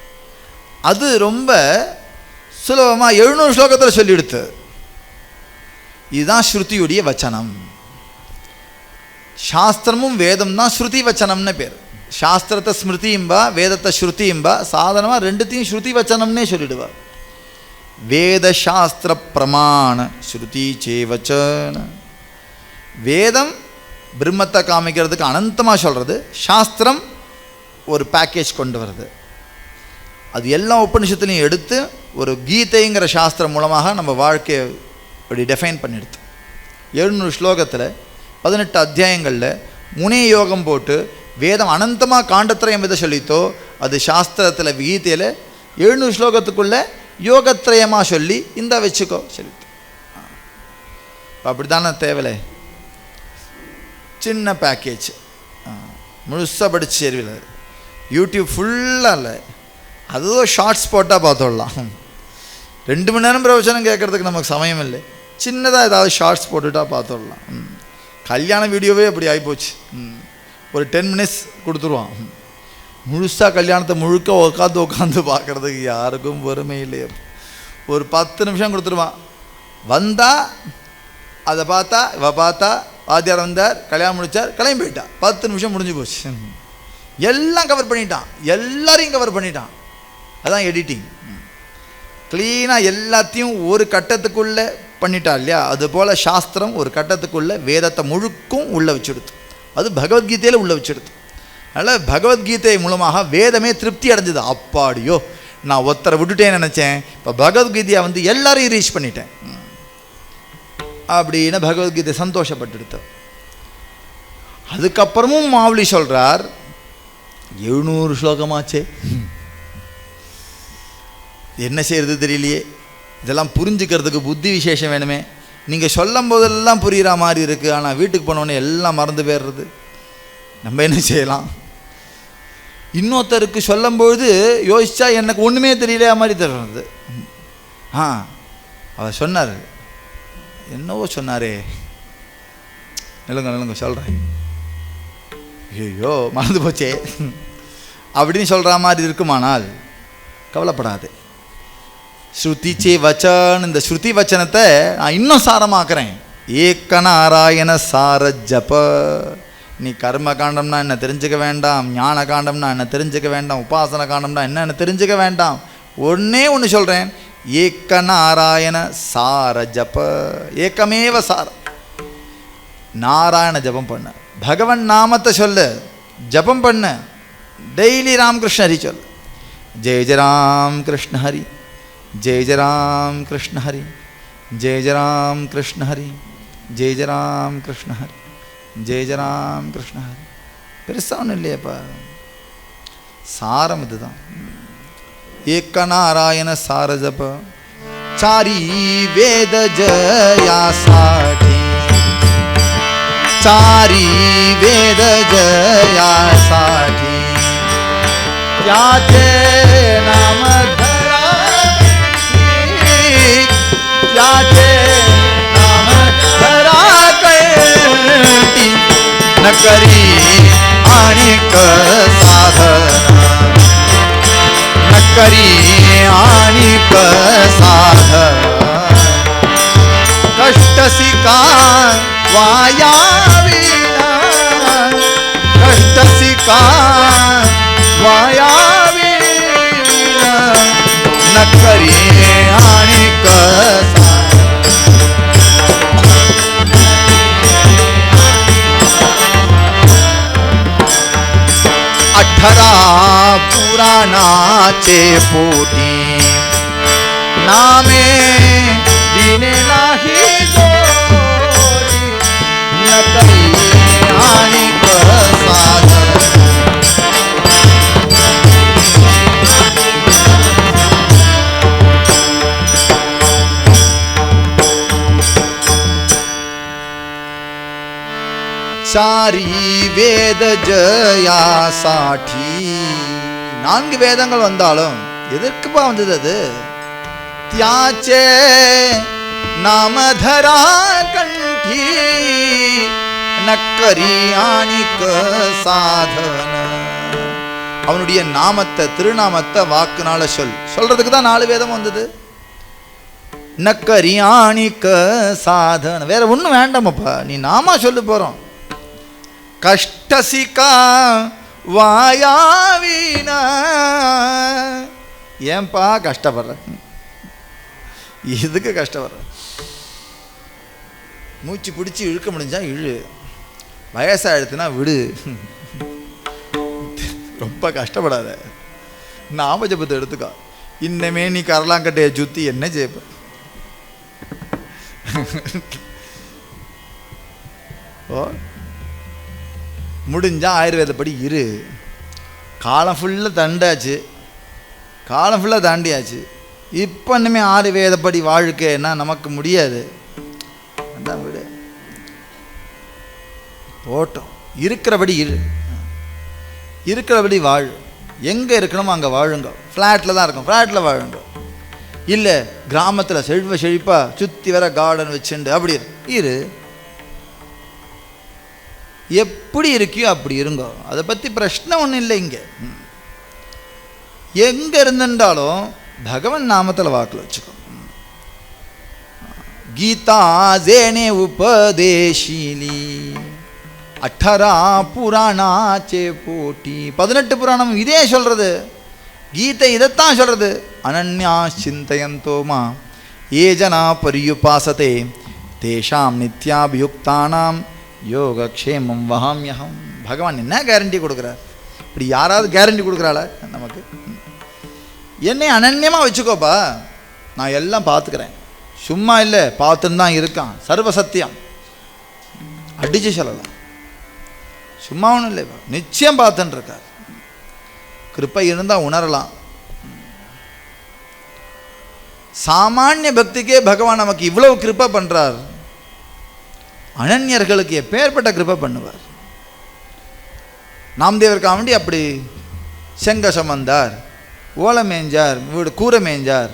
அது ரொம்ப சுலபமாக 700 ஸ்லோகத்தில் சொல்லிடுத்து. இதுதான் ஸ்ருதியுடைய வச்சனம். சாஸ்திரமும் வேதம் தான் ஸ்ருதி வச்சனம்னு பேர். சாஸ்திரத்தை ஸ்மிருதியும்பா, வேதத்தை ஸ்ருதியும்பா. சாதாரணமாக ரெண்டுத்தையும் ஸ்ருதி வச்சனம்னே சொல்லிடுவார். வேத சாஸ்திர பிரமாண ஸ்ருதி சேவச்சன. வேதம் பிரம்மத்தை காமிக்கிறதுக்கு அனந்தமாக சொல்கிறது, சாஸ்திரம் ஒரு பேக்கேஜ் கொண்டு வருது. அது எல்லா உபநிஷத்துலையும் எடுத்து ஒரு கீதைங்கிற சாஸ்திரம் மூலமாக நம்ம வாழ்க்கையை இப்படி டிஃபைன் பண்ணிடுது. 700 ஸ்லோகத்தில் 18 அத்தியாயங்களில் முனே யோகம் போட்டு வேதம் அனந்தமாக காண்டத்திரயம் எதை சொல்லித்தோ அது சாஸ்திரத்தில் கீதையில் 700 ஸ்லோகத்துக்குள்ளே யோகத்திரயமாக சொல்லி இந்த வச்சுக்கோ சொல்லித்து. அப்படி தானே தேவலை. சின்ன பேக்கேஜ் முழுசாக படித்து சேருவில். யூடியூப் ஃபுல்லாக இல்லை, அதுவும் ஷார்ட்ஸ் போட்டால் பார்த்துடலாம். 2 மணி நேரம் பிரவச்சனம் கேட்குறதுக்கு நமக்கு சமயம் இல்லை. சின்னதாக ஏதாவது ஷார்ட்ஸ் போட்டுட்டா பார்த்துடலாம். கல்யாண வீடியோவே அப்படி ஆகிப்போச்சு. ஒரு 10 மினிட்ஸ் கொடுத்துருவான். முழுசாக கல்யாணத்தை முழுக்க உட்காந்து பார்க்குறதுக்கு யாருக்கும் பொறுமை இல்லையே. ஒரு 10 நிமிஷம் கொடுத்துருவான். வந்தால் அதை பார்த்தா, இவ பார்த்தா, வாத்தியார் வந்தார், கல்யாணம் முடித்தார், கிளம்பி போயிட்டா. 10 நிமிஷம் முடிஞ்சு போச்சு. எல்லாம் கவர் பண்ணிட்டான், எல்லாரையும் கவர் பண்ணிட்டான். அதான் எடிட்டிங். க்ளீனாக எல்லாத்தையும் ஒரு கட்டத்துக்குள்ளே பண்ணிட்டா இல்லையா? அதுபோல் சாஸ்திரம் ஒரு கட்டத்துக்குள்ளே வேதத்தை முழுக்கும் உள்ளே வச்சுடுது. அது பகவத்கீதையில் உள்ளே வச்சுடுது. அதனால் பகவத்கீதை மூலமாக வேதமே திருப்தி அடைஞ்சது. அப்பாடியோ, நான் ஒருத்தரை விட்டுட்டேன்னு நினச்சேன், இப்போ பகவத்கீதையை எல்லாரையும் ரீச் பண்ணிட்டேன் அப்படின்னு பகவத்கீதை சந்தோஷப்பட்டுடுத்து. அதுக்கப்புறமும் மாவுளி சொல்கிறார், 700 ஸ்லோகமாச்சே, என்ன செய்கிறது தெரியலையே, இதெல்லாம் புரிஞ்சுக்கிறதுக்கு புத்தி விசேஷம் வேணுமே. நீங்கள் சொல்லும் போதெல்லாம் புரிகிற மாதிரி இருக்குது, ஆனால் வீட்டுக்கு போனோடனே எல்லாம் மறந்து போயிடுறது. நம்ம என்ன செய்யலாம்? இன்னொருத்தருக்கு சொல்லும்பொழுது யோசித்தா எனக்கு ஒன்றுமே தெரியலையா மாதிரி தருறது. அவர் சொன்னார், என்னவோ சொன்னாரே, நிலுங்க சொல்கிறேன், ஐயோ மறந்து போச்சே அப்படின்னு சொல்கிற மாதிரி இருக்குமானால் கவலைப்படாது. ஸ்ருதி சே வச்சன், இந்த ஸ்ருதி வச்சனத்தை நான் இன்னும் சாரமாக்குறேன். ஏக்க நாராயண சார ஜப. நீ கர்ம காண்டம்னா என்ன தெரிஞ்சுக்க வேண்டாம், ஞான காண்டம்னா என்ன தெரிஞ்சுக்க வேண்டாம், உபாசன காண்டம்னா என்னன்னு தெரிஞ்சுக்க வேண்டாம். ஒன்றே ஒன்று சொல்கிறேன், ஏக்க நாராயண சார ஜப, ஏக்கமேவ சார, நாராயண ஜபம் பண்ண, பகவன் நாமத்தை சொல்லு, ஜபம் பண்ண, டெய்லி ராமகிருஷ்ண ஹரி சொல்லு. ஜெய ஜெய ராம் கிருஷ்ண ஹரி, ஜெய ஜெய ராம் கிருஷ்ண ஹரி, ஜெய ஜெய ராம் கிருஷ்ண ஹரி, ஜெய ஜெய ராம் கிருஷ்ண ஹரி, ஜெய ஜெய ராம் கிருஷ்ண ஹரி. பெருசாக ஒன்றும் இல்லையப்பா, சாரம் இதுதான். ஏக்க நாராயண சார ஜப, சாரி வேத ஜயா சாடி, चारी वेद जया साठी, त्याचे नाम धरा, त्याचे नाम धरा कंठी, न करी आणिक साधना, न करी आणिक साधना, कष्ट सिका वाया विना, कष्ट सिका वाया विना, न करी आणिक अठरा पुराणाचे पोटी, नामे दिने नाही जोडी, न करी आणिक साधना, சாரி வேத ஜயாசாட்டி. 4 வேதங்கள் வந்தாலும் எதற்குப்பா வந்தது அது? தியாச்சே நாமதரா கண்டி, நக்கரி ஆணிக்க சாதன. அவனுடைய நாமத்தை, திருநாமத்தை வாக்குனால சொல்றதுக்கு தான் 4 வேதம் வந்தது. நக்கரி ஆணிக்க சாதன, வேற ஒன்றும் வேண்டாமப்பா, நீ நாமா சொல்லு போறோம். கஷ்டசிகா வாயாவினா, ஏன்பா கஷ்டப்படுற, எதுக்கு கஷ்டப்படுற? மூச்சு பிடிச்சி இழுக்க முடிஞ்சா இழு, வயசாகிடுதுன்னா விடு, ரொம்ப கஷ்டப்படாத. நாம ஜபத்தை எடுத்துக்கா. இன்னமே நீ கரலாங்கட்டையை சுற்றி என்ன செய்ப்ப? ஓ, முடிஞ்சா ஆயுர்வேதப்படி இரு. காலம் ஃபுல்லாக தண்டாச்சு, காலம் ஃபுல்லாக தாண்டியாச்சு. இப்போ இன்னுமே ஆயுர்வேதப்படி வாழ்க்கைன்னா நமக்கு முடியாது. அதான் விடு, போட்டோம். இருக்கிறபடி இரு, இருக்கிறபடி வாழு. எங்கே இருக்கணுமோ அங்கே வாழுங்க. ஃப்ளாட்டில் தான் இருக்கும், ஃப்ளாட்டில் வாழுங்க. இல்லை கிராமத்தில் செழிப்பாக சுற்றி வர கார்டன் வச்சுண்டு அப்படி இரு. எப்படி இருக்கியோ அப்படி இருங்க, அதை பற்றி பிரச்சனை ஒன்றும் இல்லை. இங்கே எங்கே இருந்துட்டாலும் பகவன் நாமத்தில் வாக்கில் வச்சுக்கோ. கீதா ஜேனே உபதேஷிலி, 18 புராணாச்சே போட்டி. 18 புராணம் இதே சொல்கிறது, கீதை இதைத்தான் சொல்கிறது. அனன்யா சிந்தயந்தோமா ஏ ஜனா பரியுபாசதே தேஷாம் நித்யாபியுக்தானாம் யோகக்ஷேமம் வஹாம்யஹம். பகவான் என்ன கேரண்டி கொடுக்குறார்? இப்படி யாராவது கேரண்டி கொடுக்குறாள நமக்கு? என்னை அனன்யமாக வச்சுக்கோப்பா, நான் எல்லாம் பார்த்துக்கிறேன். சும்மா இல்லை, பார்த்துன்னு தான் இருக்கான். சர்வசத்தியம் அடிச்சு சொல்லலாம், சும்மா ஒன்றும் இல்லை, நிச்சயம் பார்த்துன்னு இருக்கார். கிருப்பை இருந்தால் உணரலாம். சாமானிய பக்திக்கே பகவான் நமக்கு இவ்வளவு கிருப்பை பண்ணுறார். அனன்யர்களுக்கு எப்பேற்பட்ட கிருப்பை பண்ணுவார். நாம்தேவருக்காக வேண்டி அப்படி செங்கசம் வந்தார், ஓலை மேய்ஞ்சார், வீடு கூரை மேய்ஞ்சார்.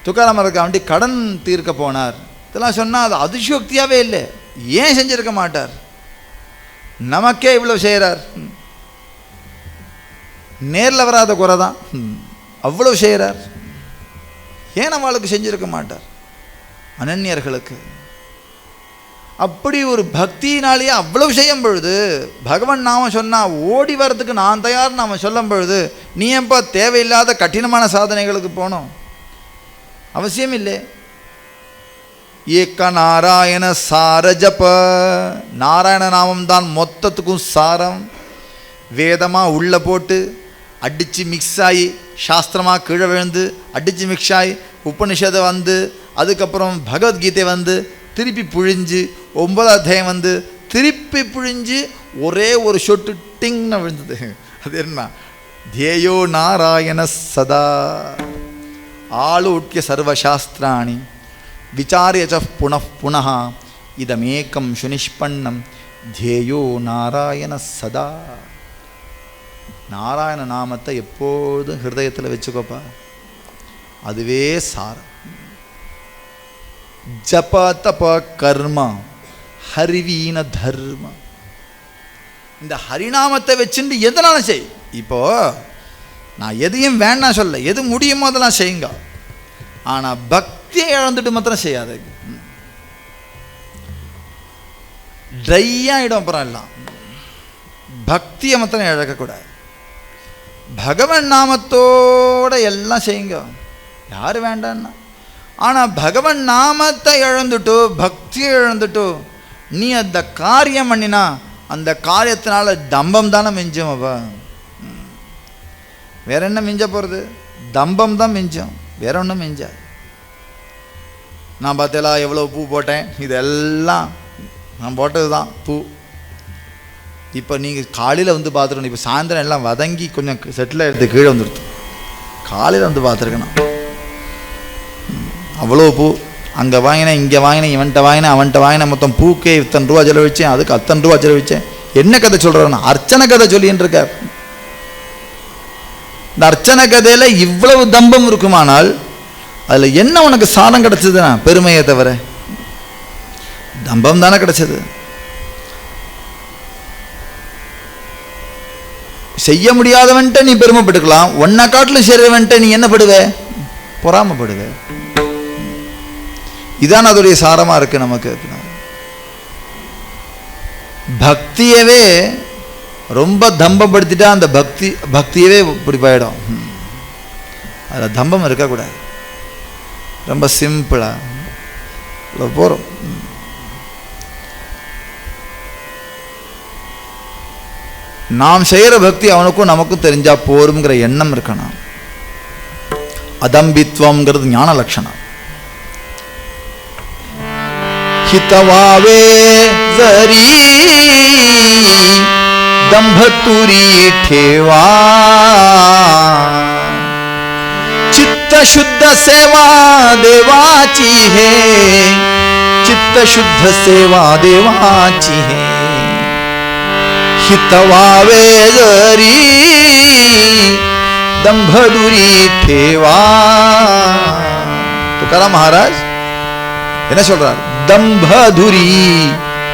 துக்காராமருக்காக வேண்டி கடன் தீர்க்க போனார். இதெல்லாம் சொன்னால் அது அதிசயோக்தியாகவே இல்லை. ஏன் செஞ்சிருக்க மாட்டார்? நமக்கே இவ்வளோ செய்கிறார். நேரில் வராத குறை தான், அவ்வளோ செய்கிறார். ஏன் நம்மளுக்கு செஞ்சிருக்க மாட்டார்? அனன்யர்களுக்கு. அப்படி ஒரு பக்தியினாலேயே அவ்வளவு செய்யும் பொழுது பகவான் நாம சொன்னால் ஓடி வர்றதுக்கு நான் தயார் நாம சொல்லும் பொழுது நீ எப்போ தேவையில்லாத கடினமான சாதனைகளுக்கு போனோம்? அவசியம் இல்லை. ஏக்க நாராயண சார ஜப. நாராயண நாமம் தான் மொத்தத்துக்கும் சாரம். வேதமாக உள்ளே போட்டு அடித்து மிக்ஸ் ஆகி, சாஸ்திரமாக கீழே விழுந்து அடித்து மிக்ஸ் ஆகி, உபனிஷதை வந்து, அதுக்கப்புறம் பகவத்கீதை வந்து திருப்பி புழிஞ்சு, 9வது அத்தியாயம் வந்து திருப்பி புழிஞ்சு ஒரே ஒரு சொட்டு டிங்னு விழுந்தது. அது என்ன? தேயோ நாராயண சதா ஆலோக்கிய சர்வசாஸ்திராணி விசாரியச்ச புனః புனः இதமேக்கம் சுனிஷ்பன்னம் தேயோ நாராயண சதா. நாராயண நாமத்தை எப்போதும் ஹிருதயத்தில் வச்சுக்கோப்பா, அதுவே சாரம். ஜப தப கர்ம ஹரிவீன தர்ம. இந்த ஹரிநாமத்தை வச்சுட்டு எதனாலும் செய். இப்போ நான் எதையும் வேண்டாம் சொல்ல, எது முடியுமோ அதெல்லாம் செய்யுங்க. ஆனால் பக்தியை இழந்துட்டு மாத்திரம் செய்யாத. ட்ரையாகிடும் அப்புறம் எல்லாம். பக்தியை மாத்திரம் இழக்கக்கூடாது. பகவன் நாமத்தோட எல்லாம் செய்யுங்க, யார் வேண்டான்னா. ஆனால் பகவன் நாமத்தை இழந்துட்டோ பக்தியை இழந்துட்டோ நீ அந்த காரியம் பண்ணினா அந்த காரியத்தினால தம்பம் தானே மிஞ்சும். அப்போ வேற என்ன மிஞ்ச போகிறது? தம்பம் தான் மிஞ்சும், வேற ஒன்றும் மிஞ்சாது. நான் பார்த்தேலா எவ்வளோ பூ போட்டேன், இதெல்லாம் நான் போட்டது தான் பூ. இப்போ நீங்கள் காலையில் வந்து பார்த்துருக்கணும். இப்போ சாயந்தரம் எல்லாம் வதங்கி கொஞ்சம் செட்டில் எடுத்து கீழே வந்துடுது. காலையில் வந்து பார்த்துருக்கணும். அவ்வளோ பூ அங்கே வாங்கினேன், இங்கே வாங்கினேன், இவன்கிட்ட வாங்கினேன், அவன்கிட்ட வாங்கினேன், மொத்தம் பூக்கே இத்தனை ரூபா செலவழித்தேன், அதுக்கு அத்தனை ரூபா செலவழித்தேன். என்ன கதை சொல்கிறேன்னா அர்ச்சனை கதை சொல்லின்னு இருக்கார். இந்த அர்ச்சனை கதையில் இவ்வளவு தம்பம் இருக்குமானால் அதில் என்ன உனக்கு சாதம் கிடச்சதுன்னா பெருமையை தவிர தம்பம் தானே கிடச்சது. செய்ய முடியாதவன்ட்ட நீ பெருமைப்பட்டுக்கலாம், ஒன்ன காட்டிலும் செய்றவன்ட்ட நீ என்ன படுவே? பொறாமப்படுவே. இதான் அதோடைய சாரமா இருக்கு நமக்கு. பக்தியவே ரொம்ப தம்பப்படுத்திட்டா அந்த பக்தியவே இப்படி போயிடும். அதில் தம்பம் இருக்கக்கூடாது. ரொம்ப சிம்பிளா போறோம். நாம் செய்கிற பக்தி அவனுக்கும் நமக்கும் தெரிஞ்சா போருங்கிற எண்ணம் இருக்கணும். அதம்பித்வம்ங்கிறது ஞான லட்சணம். हितवावे जरी दंभतुरी ठेवा चित्त शुद्ध सेवा देवाची है चित्त शुद्ध सेवा देवाची है हितवावे जरी दंभदुरी ठेवा. तुकाराम महाराज என்ன சொல்றார்? தம்பதுரி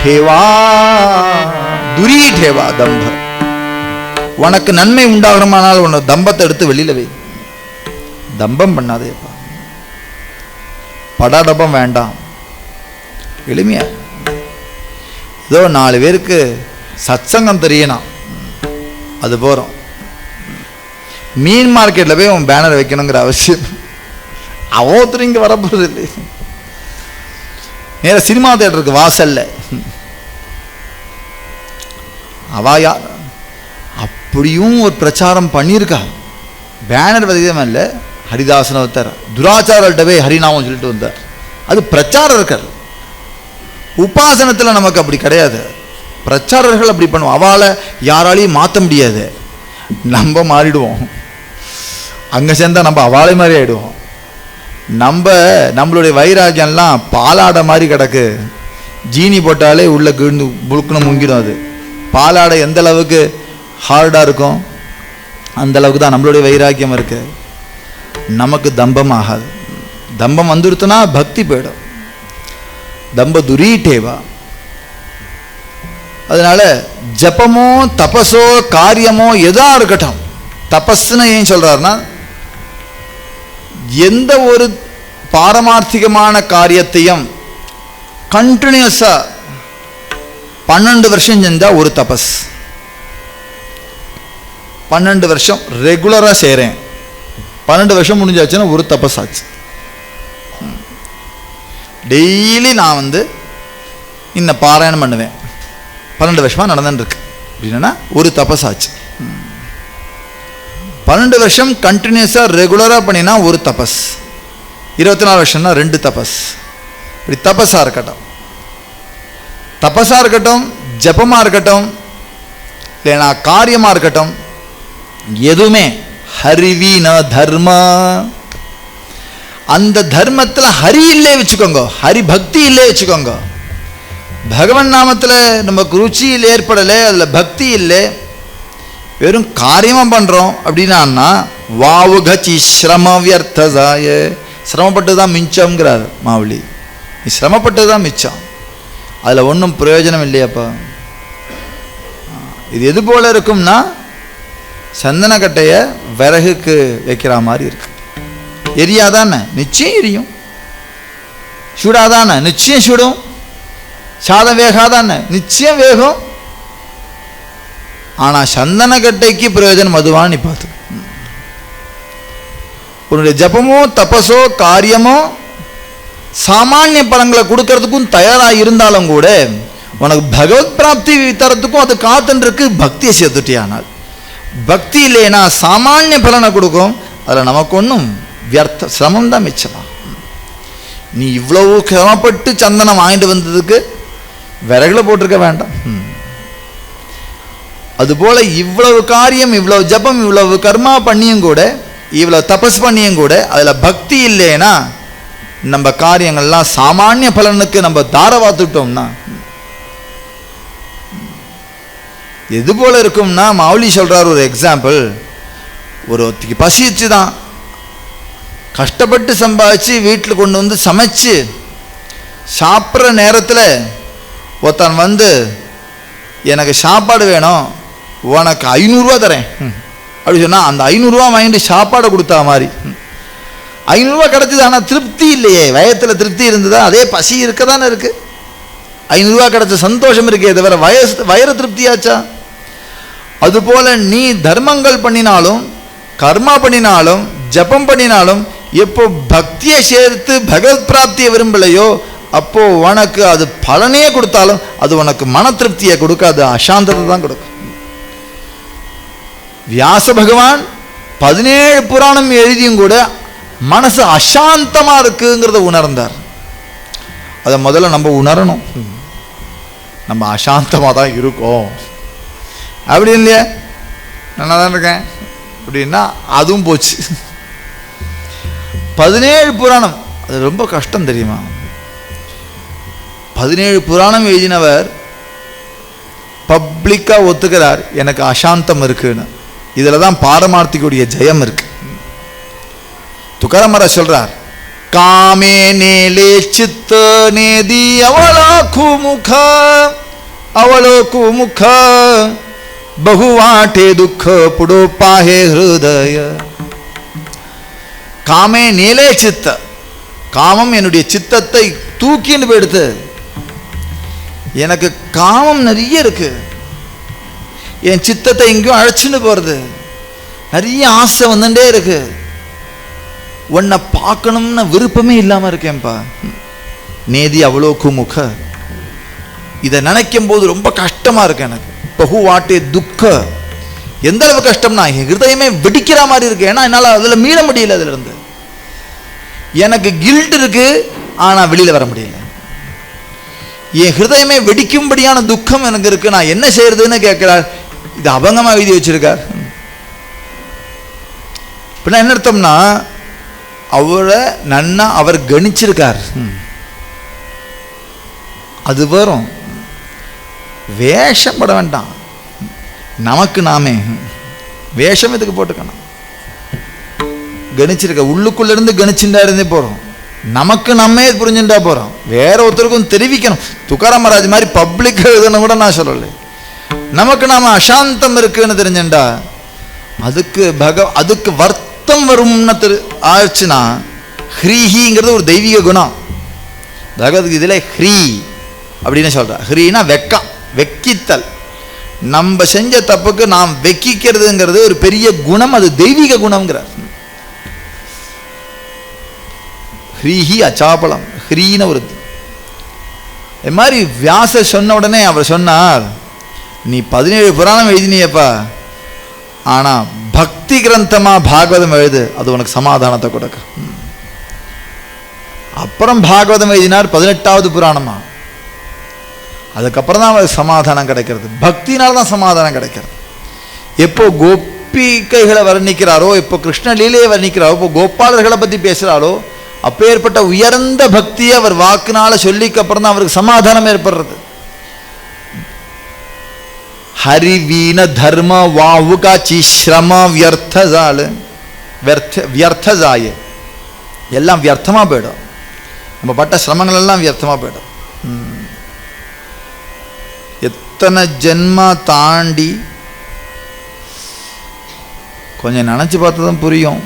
ठेवा துரி ठेवा தம்ப. உனக்கு நன்மை உண்டாகணுமானால் உன்னை தம்பத்தை எடுத்து வெளியில வை. தம்பம் பண்ணாதேப்பா. படாடபம் வேண்டாம். எளிமையா ஏதோ 4 பேருக்கு சத்சங்கம் தெரியணும், அது போறோம். மீன் மார்க்கெட்டில் போய் உன் பேனர் வைக்கணுங்கிற அவசியம் ஒருத்தர் இங்கே வரப்போறது இல்லை. நேர சினிமா தியேட்டருக்கு வாசல்ல அவாயா அப்படியும் ஒரு பிரச்சாரம் பண்ணியிருக்கா. பேனர் வதிதம் இல்லை, ஹரிதாசன் ஒருத்தர் துராச்சாரர்கிட்ட போய் ஹரிநாமம் சொல்லிட்டு வந்தார். அது பிரச்சாரர்கள். உபாசனத்தில் நமக்கு அப்படி கிடையாது. பிரச்சாரர்கள் அப்படி பண்ணுவோம். அவளை யாராலையும் மாற்ற முடியாது. நம்ம மாறிடுவோம். அங்கே சேர்ந்தால் நம்ம அவாளை மாதிரி ஆகிடுவோம். நம்மளுடைய வைராக்கியம்லாம் பாலாடை மாதிரி கிடக்கு. ஜீனி போட்டாலே உள்ள கிழ்ந்து புழுக்குன்னு முங்கிடும். அது பாலாடை எந்த அளவுக்கு ஹார்டாக இருக்கும் அந்த அளவுக்கு தான் நம்மளுடைய வைராக்கியம் இருக்கு. நமக்கு தம்பம் ஆகாது. தம்பம் வந்துடுத்துனா பக்தி போயிடும். தம்ப துரி ठेवा. அதனால ஜபமோ தபஸோ காரியமோ எதா இருக்கட்டும், தபஸ்ன்னு ஏன் சொல்றாருன்னா எந்த ஒரு பாரமார்த்திகமான காரியத்தையும் கண்டினியூஸா 12 வருஷம் செஞ்சா ஒரு தபஸ். 12 வருஷம் ரெகுலராக செய்கிறேன், 12 வருஷம் முடிஞ்சாச்சுன்னா ஒரு தபஸ் ஆச்சு. டெய்லி நான் இன்ன பாராயணம் பண்ணுவேன், 12 வருஷமாக நடந்துருக்கு அப்படின்னா ஒரு தபஸ் ஆச்சு. 12 வருஷம் கண்டினியூஸாக ரெகுலராக பண்ணினா ஒரு தபஸ், 24 வருஷம்னா 2 தபஸ். இப்படி தபஸாக இருக்கட்டும், தபஸாக இருக்கட்டும், ஜபமாக இருக்கட்டும், இல்லைனா காரியமாக இருக்கட்டும், எதுவுமே ஹரிவீன தர்ம, அந்த தர்மத்தில் ஹரி இல்லே வச்சுக்கோங்க, ஹரி பக்தி இல்லே வச்சுக்கோங்க. பகவன் நாமத்தில் நமக்கு ருச்சியில் ஏற்படலை, அதில் பக்தி இல்லை, வெறும் காரியமாக பண்ணுறோம் அப்படின்னா வாவு கச்சி சிரம வியர்த்ததாய, சிரமப்பட்டு தான் மிச்சம்ங்கிறார் மாவுளி. நீ சிரமப்பட்டு தான் மிச்சம், அதில் ஒன்றும் பிரயோஜனம் இல்லையாப்பா. இது எது போல் இருக்கும்னா சந்தனக்கட்டையை விறகுக்கு வைக்கிற மாதிரி இருக்கு. எரியாதானே? நிச்சயம் எரியும். சுடாதானே? நிச்சயம் சுடும். சாதம் வேகாதானே? நிச்சயம் வேகும். ஆனால் சந்தனக்கட்டைக்கு பிரயோஜனம் அதுவான்னு நீ பார்த்து. உன்னுடைய ஜபமோ தபஸோ காரியமோ சாமானிய பலன்களை கொடுக்கறதுக்கும் தயாராக இருந்தாலும் கூட உனக்கு பகவத் பிராப்தி தரத்துக்கும் அது காத்துருக்கு. பக்தியை சேர்த்துட்டியானால், பக்தி இல்லைன்னா சாமானிய பலனை கொடுக்கும், அதில் நமக்கு ஒன்றும் வியர்த்த சிரமம் தான் மிச்சமா. நீ இவ்வளவு சிரமப்பட்டு சந்தனம் வாங்கிட்டு வந்ததுக்கு விறகுல போட்டிருக்க வேண்டாம். அதுபோல இவ்வளவு காரியம், இவ்வளவு ஜபம், இவ்வளவு கர்மா பண்ணியும் கூட, இவ்வளவு தபஸ் பண்ணியும் கூட அதில் பக்தி இல்லைன்னா நம்ம காரியங்கள்லாம் சாமானிய பலனுக்கு நம்ம தாரவாத்துட்டோம்னா எது போல இருக்கும்னா, மாவுளி சொல்றார் ஒரு எக்ஸாம்பிள். ஒருத்திக்கு பசிச்சு தான் கஷ்டப்பட்டு சம்பாதிச்சு வீட்டில் கொண்டு சமைச்சு சாப்பிட்ற நேரத்தில் ஒருத்தன் எனக்கு சாப்பாடு வேணும், உனக்கு 500 ரூபா தரேன் அப்படி சொன்னால் அந்த 500 ரூபா வாங்கிட்டு சாப்பாடை கொடுத்தா மாதிரி. 500 ரூபா கிடச்சிது, ஆனால் திருப்தி இல்லையே. வயத்தில் திருப்தி இருந்ததா? அதே பசி இருக்க தானே இருக்கு. 500 ரூபா கிடச்ச சந்தோஷம் இருக்கே தவிர வயிறு திருப்தியாச்சா? அதுபோல நீ தர்மங்கள் பண்ணினாலும் கர்மா பண்ணினாலும் ஜபம் பண்ணினாலும் எப்போ பக்தியை சேர்த்து பகவத் பிராப்தியை விரும்பலையோ அப்போ உனக்கு அது பலனையே கொடுத்தாலும் அது உனக்கு மன திருப்தியை கொடுக்காது, அசாந்தத்தை தான் கொடுக்கும். வியாச பகவான் 17 புராணம் எழுதியும் கூட மனசு அசாந்தமா இருக்குங்கிறத உணர்ந்தார். அதை முதல்ல நம்ம உணரணும். நம்ம அசாந்தமாக தான் இருக்கோம் அப்படி இல்லையா, நல்லா தான் இருக்கேன் அப்படின்னா அதுவும் போச்சு. 17 புராணம் அது ரொம்ப கஷ்டம் தெரியுமா? 17 புராணம் எழுதினவர் பப்ளிக்கா ஒத்துக்கிறார் எனக்கு அசாந்தம் இருக்குன்னு. இதில் தான் பாரமார்த்திக்குடைய ஜெயம் இருக்கு. துக்காராம் சொல்றார், காமே நேலே சித்த நேதி அவளோக்கு முக பகுவாட்டே துக்க புடோ பாஹே ஹிருதய. காமே நேலே சித்த, காமம் என்னுடைய சித்தத்தை தூக்கின்னு போயிடுத்து. எனக்கு காமம் நிறைய இருக்கு, என் சித்தத்தை எங்கேயும் அழைச்சின்னு போறது, நிறைய ஆசை வந்துட்டே இருக்கு, உன்னை பார்க்கணும்னு விருப்பமே இல்லாம இருக்கேன்ப்பா. நேதி அவ்வளோக்கு முக, இதை நினைக்கும் போது ரொம்ப கஷ்டமா இருக்கு எனக்கு. பகுவாட்டே துக்க, எந்த அளவு கஷ்டம்னா என் ஹிருதயமே வெடிக்கிற மாதிரி இருக்கு. ஏன்னா என்னால் அதில் மீள முடியல. அதுல இருந்து எனக்கு கில்ட் இருக்கு, ஆனா வெளியில வர முடியல. என் ஹிருதயமே வெடிக்கும்படியான துக்கம் எனக்கு இருக்கு, நான் என்ன செய்யறதுன்னு கேட்கிறார். இது அபங்கமா எழுதி வச்சிருக்கார். இப்ப என்ன அர்த்தம்னா அவரை நன்னா அவர் கணிச்சிருக்கார். அது வரும், வேஷம் பட வேண்டாம். நமக்கு நாமே வேஷம் எதுக்கு போட்டுக்கணும்? கணிச்சிருக்க உள்ளுக்குள்ள இருந்து கணிச்சுட்டா இருந்தே போறோம். நமக்கு நம்மே புரிஞ்சுட்டா போறோம், வேற ஒருத்தருக்கும் தெரிவிக்கணும். துக்காராம் மகாராஜ் மாதிரி பப்ளிக் எழுதணும் கூட நான் சொல்லலை. நமக்கு நாம அசாந்தம் இருக்குன்னு தெரிஞ்சுட்டா அதுக்கு வருத்தம் வரும்னு ஆச்சுன்னா, ஹ்ரீஹிங்கிறது ஒரு தெய்வீக குணம். பகவத்கீதையில ஹ்ரீ அப்படின்னு சொல்றா. ஹ்ரீனா வெக்கம், வெக்கித்தல். நம்ம செஞ்ச தப்புக்கு நாம் வெக்கிக்கிறதுங்கிறது ஒரு பெரிய குணம், அது தெய்வீக குணம்ங்கிறார். ஹ்ரீஹி அச்சாபலம், ஹ்ரீன ஒரு இது மாதிரி வியாசர் சொன்ன உடனே அவர் சொன்னார், நீ 17 புராணம் எழுதினியப்பா, ஆனால் பக்தி கிரந்தமாக பாகவதம் எழுது, அது உனக்கு சமாதானத்தை கொடுக்க. அப்புறம் பாகவதம் எழுதினார் 18வது புராணமா. அதுக்கப்புறம் தான் அவருக்கு சமாதானம் கிடைக்கிறது. பக்தினால தான் சமாதானம் கிடைக்கிறது. எப்போ கோபிகைகளை வர்ணிக்கிறாரோ, இப்போ கிருஷ்ண லீலையை வர்ணிக்கிறாரோ, இப்போ கோபாலர்களை பற்றி பேசுகிறாரோ, அப்பேற்பட்ட உயர்ந்த பக்தியை அவர் வாக்குனால சொல்லிக்கு அப்புறம் தான் அவருக்கு சமாதானம் ஏற்படுறது. ஹரிவீன தர்ம வாவுகாச்சி ஸ்ரம வியர்த்தசாலு வியர்த்தசாய, எல்லாம் வியர்த்தமாக போயிடும். நம்ம பட்ட சிரமங்கள் எல்லாம் வியர்த்தமாக போயிடும். எத்தனை ஜென்மா தாண்டி கொஞ்சம் நினச்சி பார்த்ததும் புரியும்,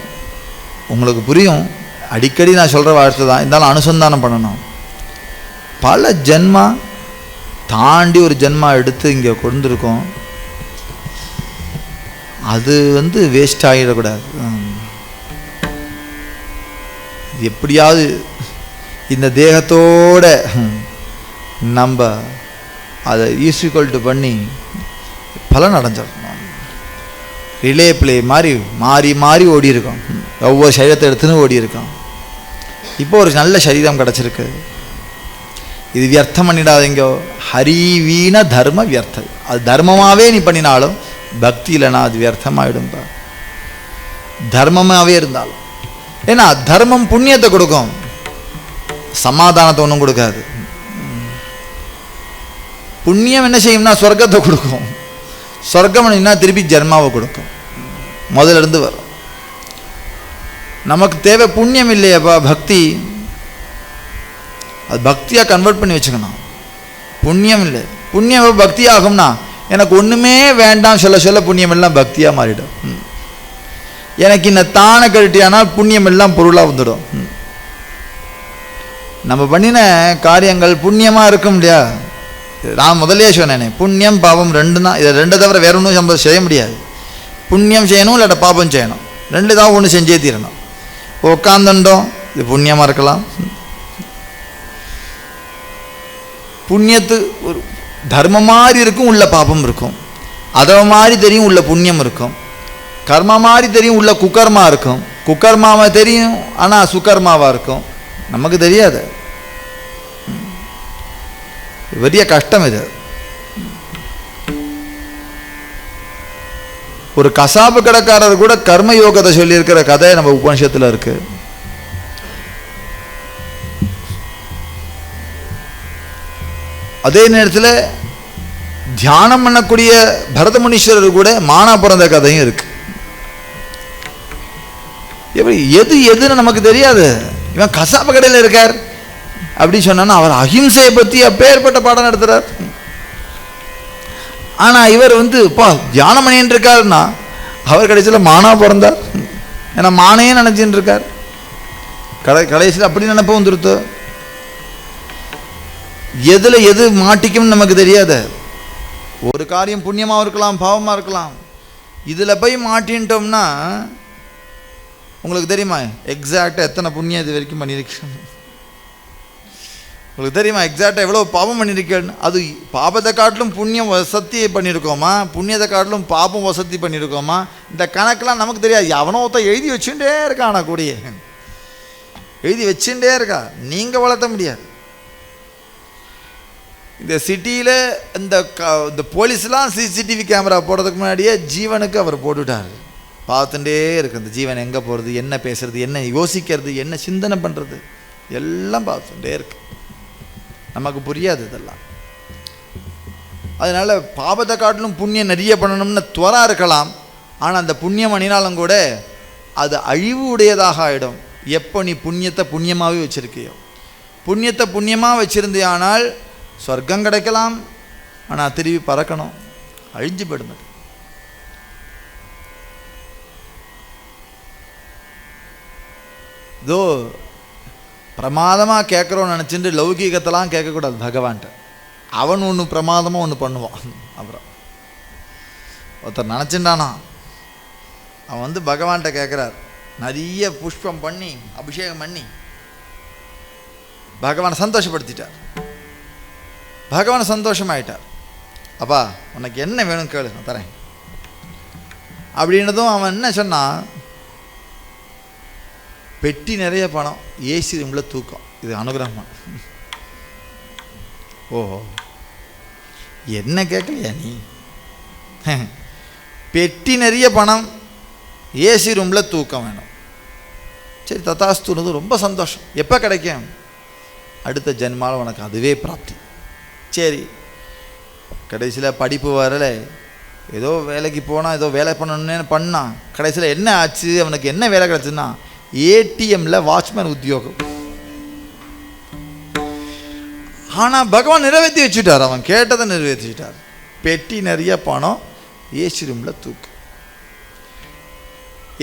உங்களுக்கு புரியும். அடிக்கடி நான் சொல்கிற வார்த்தை தான், இருந்தாலும் அனுசந்தானம் பண்ணணும். பல ஜென்மா தாண்டி ஒரு ஜென்மா எடுத்து இங்கே கொண்டிருக்கோம். அது வேஸ்ட் ஆகிடக்கூடாது. எப்படியாவது இந்த தேகத்தோட நம்ம அதை ஈஸ்வல் டு பண்ணி பலன் அடைஞ்சிடணும். ரிலே பிளே மாதிரி மாறி மாறி ஓடி இருக்கோம். ஒவ்வொரு சரீரத்தை எடுத்துன்னு ஓடி இருக்கோம். இப்போ ஒரு நல்ல சரீரம் கிடச்சிருக்கு. இது வியர்த்தம் பண்ணிடாதீங்கோ. ஹரிவீன தர்ம வியர்த்தம். அது தர்மமாகவே நீ பண்ணினாலும் பக்தி இல்லைனா அது வியர்த்தமாகிடும்பா. தர்மமாகவே இருந்தாலும். ஏன்னா தர்மம் புண்ணியத்தை கொடுக்கும், சமாதானத்தை ஒன்றும் கொடுக்காது. புண்ணியம் என்ன செய்யும்னா சொர்க்கத்தை கொடுக்கும். சொர்க்கம் என்ன திருப்பி ஜென்மாவை கொடுக்கும், முதல்ல இருந்து வரும். நமக்கு தேவை புண்ணியம் இல்லையாப்பா, பக்தி. அது பக்தியாக கன்வெர்ட் பண்ணி வச்சுக்கணும். புண்ணியம் இல்லை, புண்ணியம் பக்தி ஆகும்னா எனக்கு ஒன்றுமே வேண்டாம் சொல்ல சொல்ல புண்ணியம் எல்லாம் பக்தியாக மாறிடும். எனக்கு இந்த தானை கழட்டியானால் புண்ணியம் எல்லாம் பொருளாக வந்துடும். நம்ம பண்ணின காரியங்கள் புண்ணியமாக இருக்கும் இல்லையா? நான் முதலே சொன்னேனே, புண்ணியம் பாவம் ரெண்டு தான். இதை ரெண்டை தவிர வேற ஒன்றும் நம்ம செய்ய முடியாது. புண்ணியம் செய்யணும், இல்லாட்ட பாவம் செய்யணும். ரெண்டு தான் ஒன்று செஞ்சே தீரணும். உட்காந்துட்டோம், இது புண்ணியமாக இருக்கலாம். புண்ணியத்து ஒரு தர்மம் மாதிரி இருக்கும், உள்ள பாபம் இருக்கும். அதவ மாதிரி தெரியும், உள்ள புண்ணியம் இருக்கும். கர்மா மாதிரி தெரியும், உள்ள குக்கர்மா இருக்கும். குக்கர்மாவை தெரியும், ஆனால் சுகர்மாவாக இருக்கும். நமக்கு தெரியாது. பெரிய கஷ்டம் இது. ஒரு கசாப்பு கடைக்காரர் கூட கர்ம யோகத்தை சொல்லியிருக்கிற கதை நம்ம உபனிஷத்தில் இருக்கு. அதே நேரத்தில் தியானம் பண்ணக்கூடிய பரத முனீஸ்வரர் கூட மானா பிறந்த கதையும் இருக்கு. எப்படி எது எதுன்னு நமக்கு தெரியாது. இவன் கசாப்பு கடையில் இருக்கார் அப்படின்னு சொன்னா அவர் அஹிம்சையை பற்றி அப்பேற்பட்ட பாடம் நடத்துறார். ஆனால் இவர் தியானம் பண்ணிட்டு இருக்காருன்னா அவர் கடைசியில் மானா பிறந்தார். ஏன்னா மானையே நினைச்சின்னு இருக்கார். கடைசியில் அப்படி நினைப்ப வந்துருத்து. எதுல எது மாட்டிக்கும் நமக்கு தெரியாது. ஒரு காரியம் புண்ணியமாக இருக்கலாம், பாவமாக இருக்கலாம். இதில் போய் மாட்டின்ட்டோம்னா உங்களுக்கு தெரியுமா எக்ஸாக்டாக எத்தனை புண்ணியம் இது வரைக்கும் பண்ணியிருக்கேன்? உங்களுக்கு தெரியுமா எக்ஸாக்டாக எவ்வளோ பாவம் பண்ணியிருக்கேன்னு? அது பாபத்தை காட்டிலும் புண்ணியம் வசதி பண்ணியிருக்கோமா, புண்ணியத்தை காட்டிலும் பாபம் வசதி பண்ணியிருக்கோமா? இந்த கணக்கெலாம் நமக்கு தெரியாது. எவனோ ஒருத்தன் எழுதி வச்சுட்டே இருக்கான். ஆனால் கூடிய எழுதி வச்சுட்டே இருக்கா, நீங்கள் வளர்த்த முடியாது. இந்த சிட்டியில் இந்த போலீஸ்லாம் சிசிடிவி கேமரா போடுறதுக்கு முன்னாடியே ஜீவனுக்கு அவர் போட்டுவிட்டார். பார்த்துட்டே இருக்கு இந்த ஜீவன் எங்கே போகிறது, என்ன பேசுறது, என்ன யோசிக்கிறது, என்ன சிந்தனை பண்ணுறது, எல்லாம் பார்த்துட்டே இருக்கு. நமக்கு புரியாது இதெல்லாம். அதனால் பாபத்தை காட்டிலும் புண்ணியம் நிறைய பண்ணணும்னு துவரா இருக்கலாம். ஆனால் அந்த புண்ணியம் அணினாலும் கூட அது அழிவு உடையதாக ஆகிடும். எப்போ நீ புண்ணியத்தை புண்ணியமாகவே வச்சுருக்கியோ. புண்ணியத்தை புண்ணியமாக வச்சுருந்தியானால் சொர்க்கம் கிடைக்கலாம், ஆனால் திரும்பி பறக்கணும், அழிஞ்சு போயிடும். இதோ பிரமாதமாக கேட்குறோன்னு நினச்சிட்டு லௌகீகத்தெல்லாம் கேட்கக்கூடாது பகவான்கிட்ட. அவன் ஒன்று பிரமாதமாக ஒன்று பண்ணுவான். அப்புறம் ஒருத்தர் நினச்சிண்டானா, அவன் வந்து பகவான்கிட்ட கேட்குறார், நிறைய புஷ்பம் பண்ணி அபிஷேகம் பண்ணி பகவானை சந்தோஷப்படுத்திட்டார். பகவானை சந்தோஷமாயிட்டார். அப்பா உனக்கு என்ன வேணும் கேளு, நான் தரேன் அப்படின்னதும் அவன் என்ன சொன்னான், பெட்டி நிறைய பணம், ஏசி ரூமில் தூக்கம், இது அனுகிரகமா? ஓஹோ, என்ன கேட்கலையா நீ? பெட்டி நிறைய பணம், ஏசி ரூமில் தூக்கம் வேணும். சரி ததாஸ்துனது ரொம்ப சந்தோஷம். எப்போ கிடைக்கும்? அடுத்த ஜென்மாவில் உனக்கு அதுவே பிராப்தி. சரி, கடைசியில் படிப்பு வரல, ஏதோ வேலைக்கு போனால் ஏதோ வேலை பண்ணணுன்னு பண்ணான். கடைசியில் என்ன ஆச்சு, அவனுக்கு என்ன வேலை கிடச்சுன்னா ஏடிஎம்மில் வாட்ச்மேன் உத்தியோகம். ஆனால் பகவான் நிறைவேற்றி வச்சுட்டார், அவன் கேட்டதை நிறைவேற்றிட்டார். பெட்டி நிறைய பணம், ஏசி ரூமில் தூக்கம்.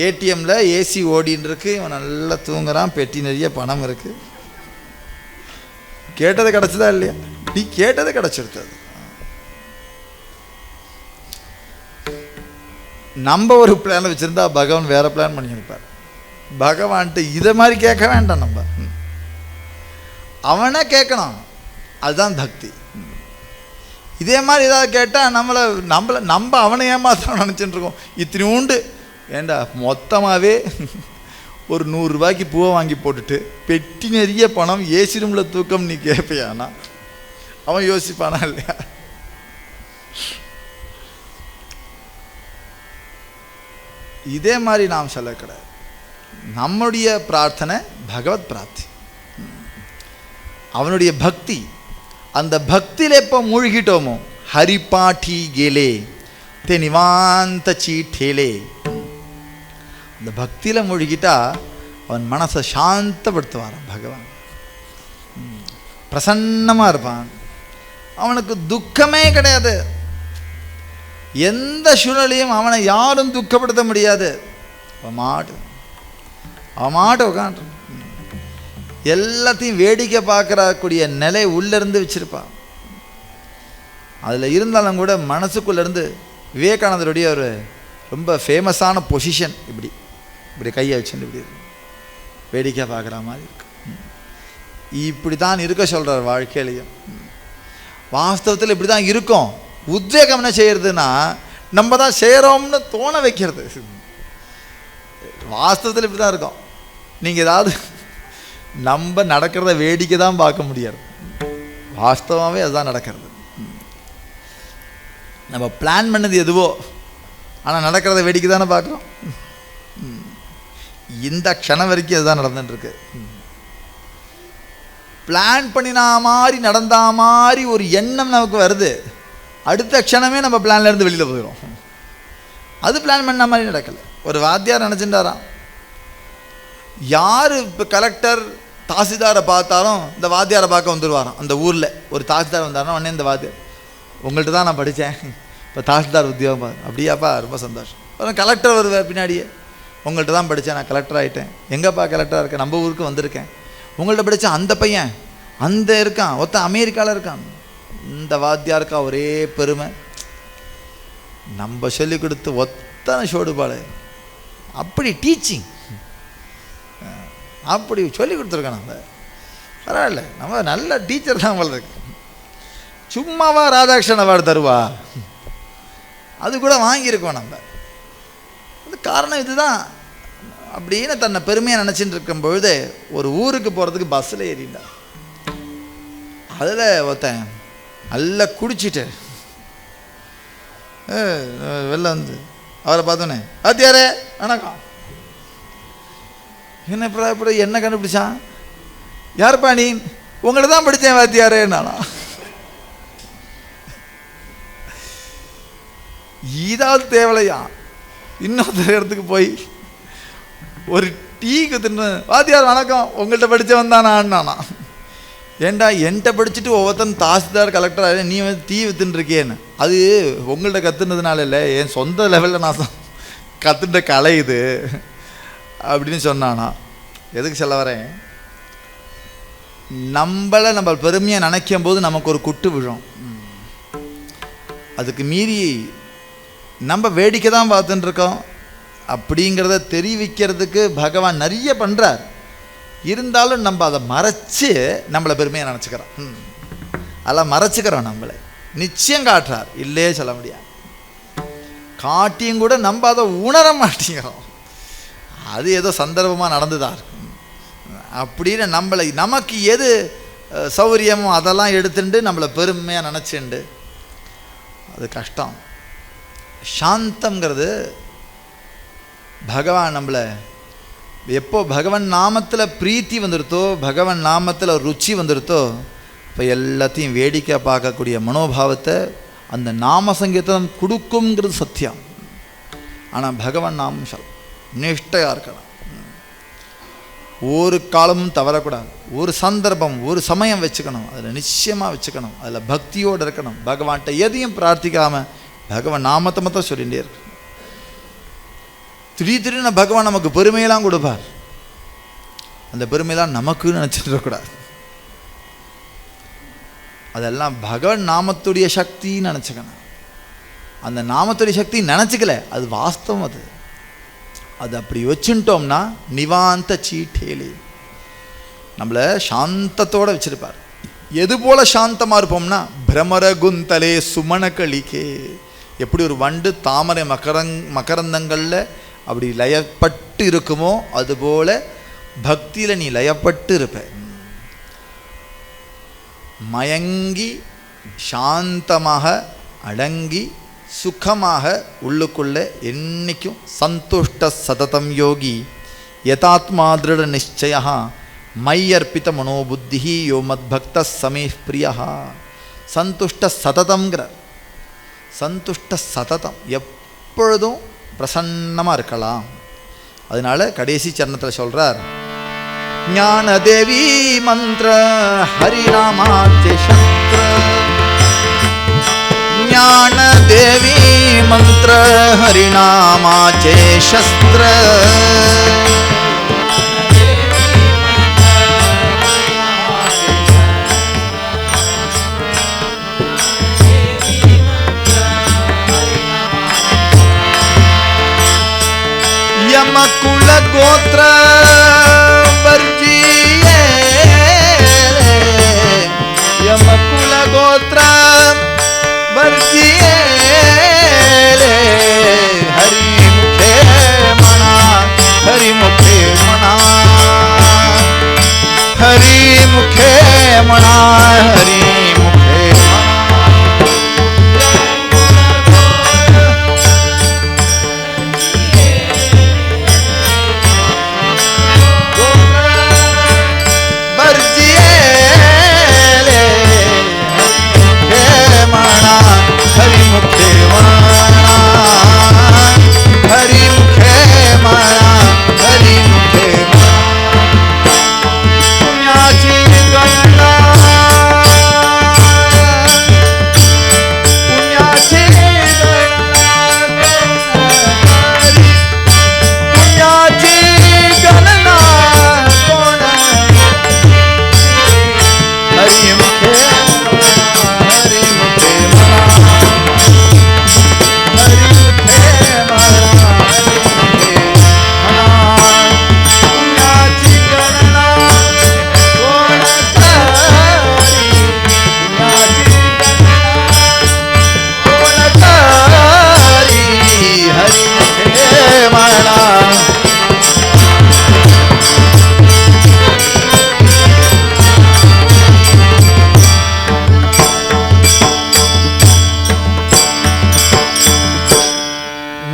ஏடிஎம்மில் ஏசி ஓடின்னு இருக்கு, இவன் நல்லா தூங்குறான், பெட்டி நிறைய பணம் இருக்கு. கேட்டது கிடச்சதா இல்லையா? நீ கேட்டது கிடச்சிருத்தது. நம்ம ஒரு பிளான் வச்சுருந்தா பகவான் வேற பிளான் பண்ணியிருப்பார். பகவான்ட்டு இதை மாதிரி கேட்க வேண்டாம், நம்ம அவனை கேட்கணும். அதுதான் பக்தி. இதே மாதிரி ஏதாவது கேட்டால் நம்ம அவனை ஏமாத்திரம் நினச்சிட்டு இருக்கோம். இத்தனை உண்டு ஏண்டா, மொத்தமாகவே ஒரு 100 ரூபாய்க்கு பூவை வாங்கி போட்டுட்டு பெட்டி நிறைய பணம், ஏசி ரூமில் தூக்கம் நீ கேட்பியானா? அவன் யோசிப்பானா இல்லையா? இதே மாதிரி நாம் சொல்ல கிடையாது. நம்முடைய பிரார்த்தனை பகவத் பிரார்த்தி, அவனுடைய பக்தி. அந்த பக்தியில் எப்போ மூழ்கிட்டோமோ, ஹரிபாட்டி கேலே தே நிவாந்த சீட்டேலே, அந்த பக்தியில் மூழ்கிட்டா அவன் மனசை சாந்தப்படுத்துவான் பகவான். பிரசன்னமாக இருப்பான், அவனுக்கு துக்கமே கிடையாது. எந்த சூழ்நிலையும் அவனை யாரும் துக்கப்படுத்த முடியாது. அவன் மாட்டு உட்காந்து எல்லாத்தையும் வேடிக்கை பார்க்கக்கூடிய நிலை உள்ளேருந்து வச்சிருப்பான். அதில் இருந்தாலும் கூட மனசுக்குள்ளேருந்து விவேகானந்தருடைய ஒரு ரொம்ப ஃபேமஸான பொசிஷன், இப்படி இப்படி கையை வச்சுட்டு இப்படி இருக்கு, வேடிக்கை பார்க்குற மாதிரி இருக்கு. இப்படி தான் இருக்க சொல்கிறார் வாழ்க்கையிலையும். வாஸ்தவத்தில் இப்படி தான் இருக்கும். உத்வேகம் என்ன செய்யறதுன்னா, நம்ம தான் செய்கிறோம்னு தோண வைக்கிறது. வாஸ்தவத்தில் இப்படி தான் இருக்கும். நீங்கள் ஏதாவது நம்ம நடக்கிறத வேடிக்கை தான் பார்க்க முடியாது, வாஸ்தவமாகவே அதுதான் நடக்கிறது. நம்ம பிளான் பண்ணது எதுவோ, ஆனால் நடக்கிறத வேடிக்கை தானே பார்க்குறோம். இந்த க்ஷணம் வரைக்கும் அதுதான் நடந்துட்டுருக்கு. பிளான் பண்ணினா மாதிரி நடந்தா மாதிரி ஒரு எண்ணம் நமக்கு வருது, அடுத்த க்ஷணமே நம்ம பிளான்லேருந்து வெளியில் போயிடும். அது பிளான் பண்ண மாதிரி நடக்கலை. ஒரு வாத்தியார் நினச்சிட்டாராம், யார் இப்போ கலெக்டர் தாசில்தாரை பார்த்தாலும் இந்த வாத்தியாரை பார்க்க வந்துடுவாராம். அந்த ஊரில் ஒரு தாசில்தார் வந்தாருன்னா உடனே இந்த வாத்தியார், உங்கள்கிட்ட தான் நான் படித்தேன், இப்போ தாசில்தார் உத்தியோகம். அப்படியாப்பா, ரொம்ப சந்தோஷம். அப்புறம் கலெக்டர் வருவார் பின்னாடியே, உங்கள்கிட்ட தான் படித்தேன், நான் கலெக்டர் ஆகிட்டேன். எங்கேப்பா கலெக்டராக இருக்கேன்? நம்ம ஊருக்கு வந்திருக்கேன். உங்கள்கிட்ட படித்தேன், அந்த பையன் அந்த இருக்கான், ஒருத்தன் அமெரிக்காவில் இருக்கான். இந்த வாத்தியாருக்கா ஒரே பெருமை, நம்ம சொல்லிக் கொடுத்து ஒத்தனை சோடுபாடு. அப்படி டீச்சிங், அப்படி சொல்லி கொடுத்துருக்கோம். நம்ம பரவாயில்ல, நம்ம நல்ல டீச்சர் தான் போல இருக்கு. சும்மாவா ராதாகிருஷ்ணன் அவார்டு தருவா? அது கூட வாங்கியிருக்கோம் நம்ம. அது காரணம் இதுதான். அப்படின்னு தன்னை பெருமையாக நினச்சிட்டு இருக்கும் பொழுது ஒரு ஊருக்கு போகிறதுக்கு பஸ்ஸில் ஏறிட்டான். அதில் ஒருத்தன் நல்லா குடிச்சிட்டு வெளில வந்து அவரை பார்த்தோன்னே, வாத்தியாரே வணக்கம். என்ன இப்படி என்ன கண்டுபிடிச்சான்? யாருப்பா நீ? உங்களை தான் படித்தேன் வாத்தியாரே. நானா இதாவது தேவலையா? இன்னொருத்தர் இடத்துக்கு போய் ஒரு டீக்கு தின்னு, வாத்தியார் வணக்கம், உங்கள்கிட்ட படித்தவன் தான் நானா? ஏண்டா என்கிட்ட படிச்சுட்டு ஒவ்வொருத்தன் தாசில்தார் கலெக்டர், நீ வந்து டீ வித்துட்டுருக்கேன்னு. அது உங்கள்கிட்ட கற்றுனதுனால இல்லை, என் சொந்த லெவலில் நான் கற்றுட்ட கலை இது அப்படின்னு சொன்னானா. எதுக்கு சொல்ல வரேன், நம்ம பெருமையாக நினைக்கும் போது நமக்கு ஒரு குட்டு விழும். அதுக்கு மீறி நம்ம வேடிக்கை தான் பார்த்துட்டு இருக்கோம் அப்படிங்கிறத தெரிவிக்கிறதுக்கு பகவான் நிறைய பண்ணுறார். இருந்தாலும் நம்ம அதை மறைச்சு நம்மளை பெருமையாக நினச்சிக்கிறோம். அதெல்லாம் மறைச்சிக்கிறோம். நம்மளை நிச்சயம் காட்டுறார், இல்லையே சொல்ல முடியாது. காட்டியும் கூட நம்ம அதை உணர மாட்டேங்கிறோம். அது ஏதோ சந்தர்ப்பமாக நடந்துதான் இருக்கும் அப்படின்னு நமக்கு எது சௌகரியமோ அதெல்லாம் எடுத்துட்டு நம்மளை பெருமையாக நினச்சிண்டு அது கஷ்டம். சாந்தம்ங்கிறது பகவான் நம்மளை எப்போ பகவான் நாமத்தில் பிரீத்தி வந்துடுத்தோ, பகவான் நாமத்தில் ருச்சி வந்துடுத்தோ, இப்போ எல்லாத்தையும் வேடிக்கை பார்க்கக்கூடிய மனோபாவத்தை அந்த நாம சங்கீதம் கொடுக்குங்கிறது சத்தியம். ஆனால் பகவான் நாமம் சொல் நிஷ்டையாக இருக்கணும். ஒரு காலமும் தவறக்கூடாது. ஒரு சந்தர்ப்பம் ஒரு சமயம் வச்சுக்கணும், அதில் நிச்சயமாக வச்சுக்கணும், அதில் பக்தியோடு இருக்கணும். பகவான்கிட்ட எதையும் பிரார்த்திக்காமல் பகவான் நாமத்தை மட்டும் சொல்லிகிட்டே இருக்கு. திடீர்னு பகவான் நமக்கு பெருமையெல்லாம் கொடுப்பார். அந்த பெருமையெல்லாம் நமக்குன்னு நினச்சிட்டு இருக்கக்கூடாது. அதெல்லாம் பகவான் நாமத்துடைய சக்தின்னு நினச்சிக்கணும். அந்த நாமத்துடைய சக்தி நினச்சிக்கல, அது வாஸ்தவம். அது அப்படி வச்சுட்டோம்னா நிவாந்த சீட்டேலே நம்மளை சாந்தத்தோடு வச்சிருப்பார். எது போல சாந்தமாக இருப்போம்னா பிரமர குந்தலே சுமணக்களிக்கே, எப்படி ஒரு வண்டு தாமரை மகரந்தங்களில் அப்படி லயப்பட்டு இருக்குமோ அதுபோல பக்தியில் நீ லயப்பட்டு இருப்ப. மயங்கி சாந்தமாக அடங்கி சுகமாக உள்ளுக்குள்ளே என்னைக்கும் சந்துஷ்ட சததம் யோகி யதாத்மா திருட நிச்சய மையர்ப்பித மனோபுத்தி யோ மத்பக்த சமே பிரியா. சந்துஷ்ட சததம்ங்கிற சந்துஷ்ட சததம் எப்பொழுதும் பிரசன்னமாக இருக்கலாம். அதனால கடைசி சரணத்தில் சொல்கிறார், ஞான தேவி மந்திர ஹரிநாமாச்சே சஸ்திர, ஞான தேவி மந்திர ஹரிநாமாச்சே சஸ்திர, யமகுல கோத்ர வர்ஜியே, யமகுல கோத்ர வர்ஜியே, ஹரி முखे மனா, ஹரி முखे மனா, ஹரி முखे மனா, ஹரி முखे மனா.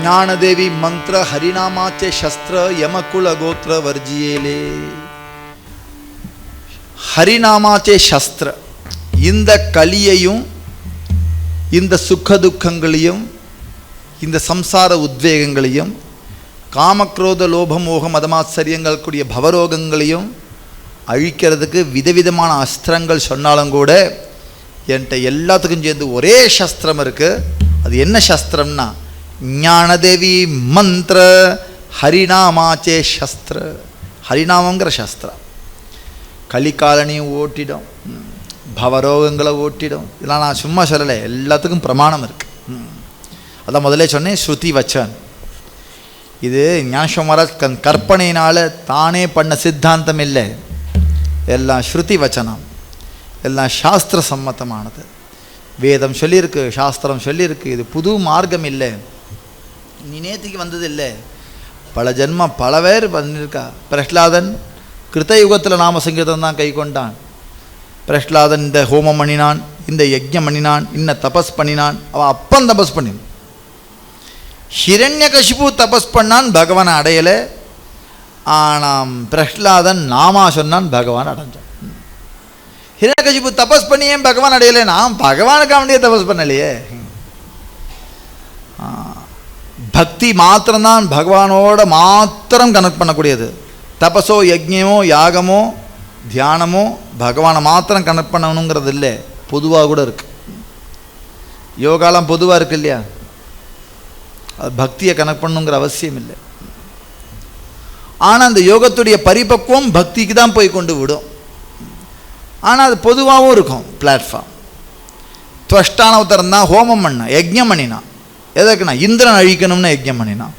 ஞானதேவி மந்திர ஹரிநாமாச்சே சஸ்திர யமகுல கோத்திர வர்ஜியேலே. ஹரிநாமாச்சே சஸ்திர, இந்த கலியையும் இந்த சுக்க துக்கங்களையும் இந்த சம்சார உத்வேகங்களையும் காமக்ரோத லோபமோக மதமாச்சரியங்கள் கூடிய பவரோகங்களையும் அழிக்கிறதுக்கு விதவிதமான அஸ்திரங்கள் சொன்னாலும் கூட என்கிட்ட எல்லாத்துக்கும் சேர்ந்து ஒரே சஸ்திரம் இருக்குது. அது என்ன சஸ்திரம்னா ஞானதேவி மந்திர ஹரிநாமாச்சே சஸ்திர. ஹரிநாமங்கிற சஸ்திரம் கலிக்காலனையும் ஓட்டிடும், பவரோகங்களை ஓட்டிடும். இதெல்லாம் நான் சும்மா சொல்லலை, எல்லாத்துக்கும் பிரமாணம் இருக்குது. அதான் முதலே சொன்னேன், ஸ்ருதி வச்சன். இது ஞானேஸ்வர மகாராஜ் கற்பனையினால் தானே பண்ண சித்தாந்தம் இல்லை, எல்லாம் ஸ்ருதி வச்சனம், எல்லாம் சாஸ்திர சம்மத்தமானது. வேதம் சொல்லியிருக்கு, சாஸ்திரம் சொல்லியிருக்கு. இது புது மார்க்கம் இல்லை, நீ நேற்றுக்கு வந்தது இல்லை, பல ஜென்மம் பல பேர் பண்ணியிருக்கா. பிரஹ்லாதன் கிருத்தயுகத்தில் நாம சங்கீதம் தான் கை கொண்டான். பிரஹ்லாதன் இந்த ஹோமம் பண்ணினான், இந்த யஜ்ஞம் பண்ணினான், இன்ன தபஸ் பண்ணினான். அவன் அப்பன் தபஸ் பண்ணினான். ஹிரண்யகசிபு தபஸ் பண்ணான், பகவானை அடையலை. ஆனால் பிரஹ்லாதன் நாமா சொன்னான், பகவான் அடைஞ்சான். ஹிரண்யகசிபு தபஸ் பண்ணி ஏன் பகவான் அடையலை? நான் பகவானுக்கு அவனையே தபஸ் பண்ணலையே. பக்தி மாத்திரம்தான் பகவானோட மாத்திரம் கனெக்ட் பண்ணக்கூடியது. தபஸோ யஜ்ஞமோ யாகமோ தியானமோ பகவானை மாத்திரம் கனெக்ட் பண்ணணுங்கிறது இல்லை, பொதுவாக கூட இருக்கு. யோகாலாம் பொதுவாக இருக்கு இல்லையா, அது பக்தியை கனெக்ட் பண்ணுங்கிற அவசியம் இல்லை. ஆனால் அந்த யோகத்துடைய பரிபக்குவம் பக்திக்கு தான் போய் கொண்டு விடும். ஆனால் அது பொதுவாகவும் இருக்கும் பிளாட்ஃபார்ம். துவஷ்டான உத்தரம் தான் ஹோமம் பண்ண யஜ்ஞம் பண்ணினான். எதற்குண்ணா? இந்திரன் அழிக்கணும்னு யஜ்ஞம் பண்ணினான்.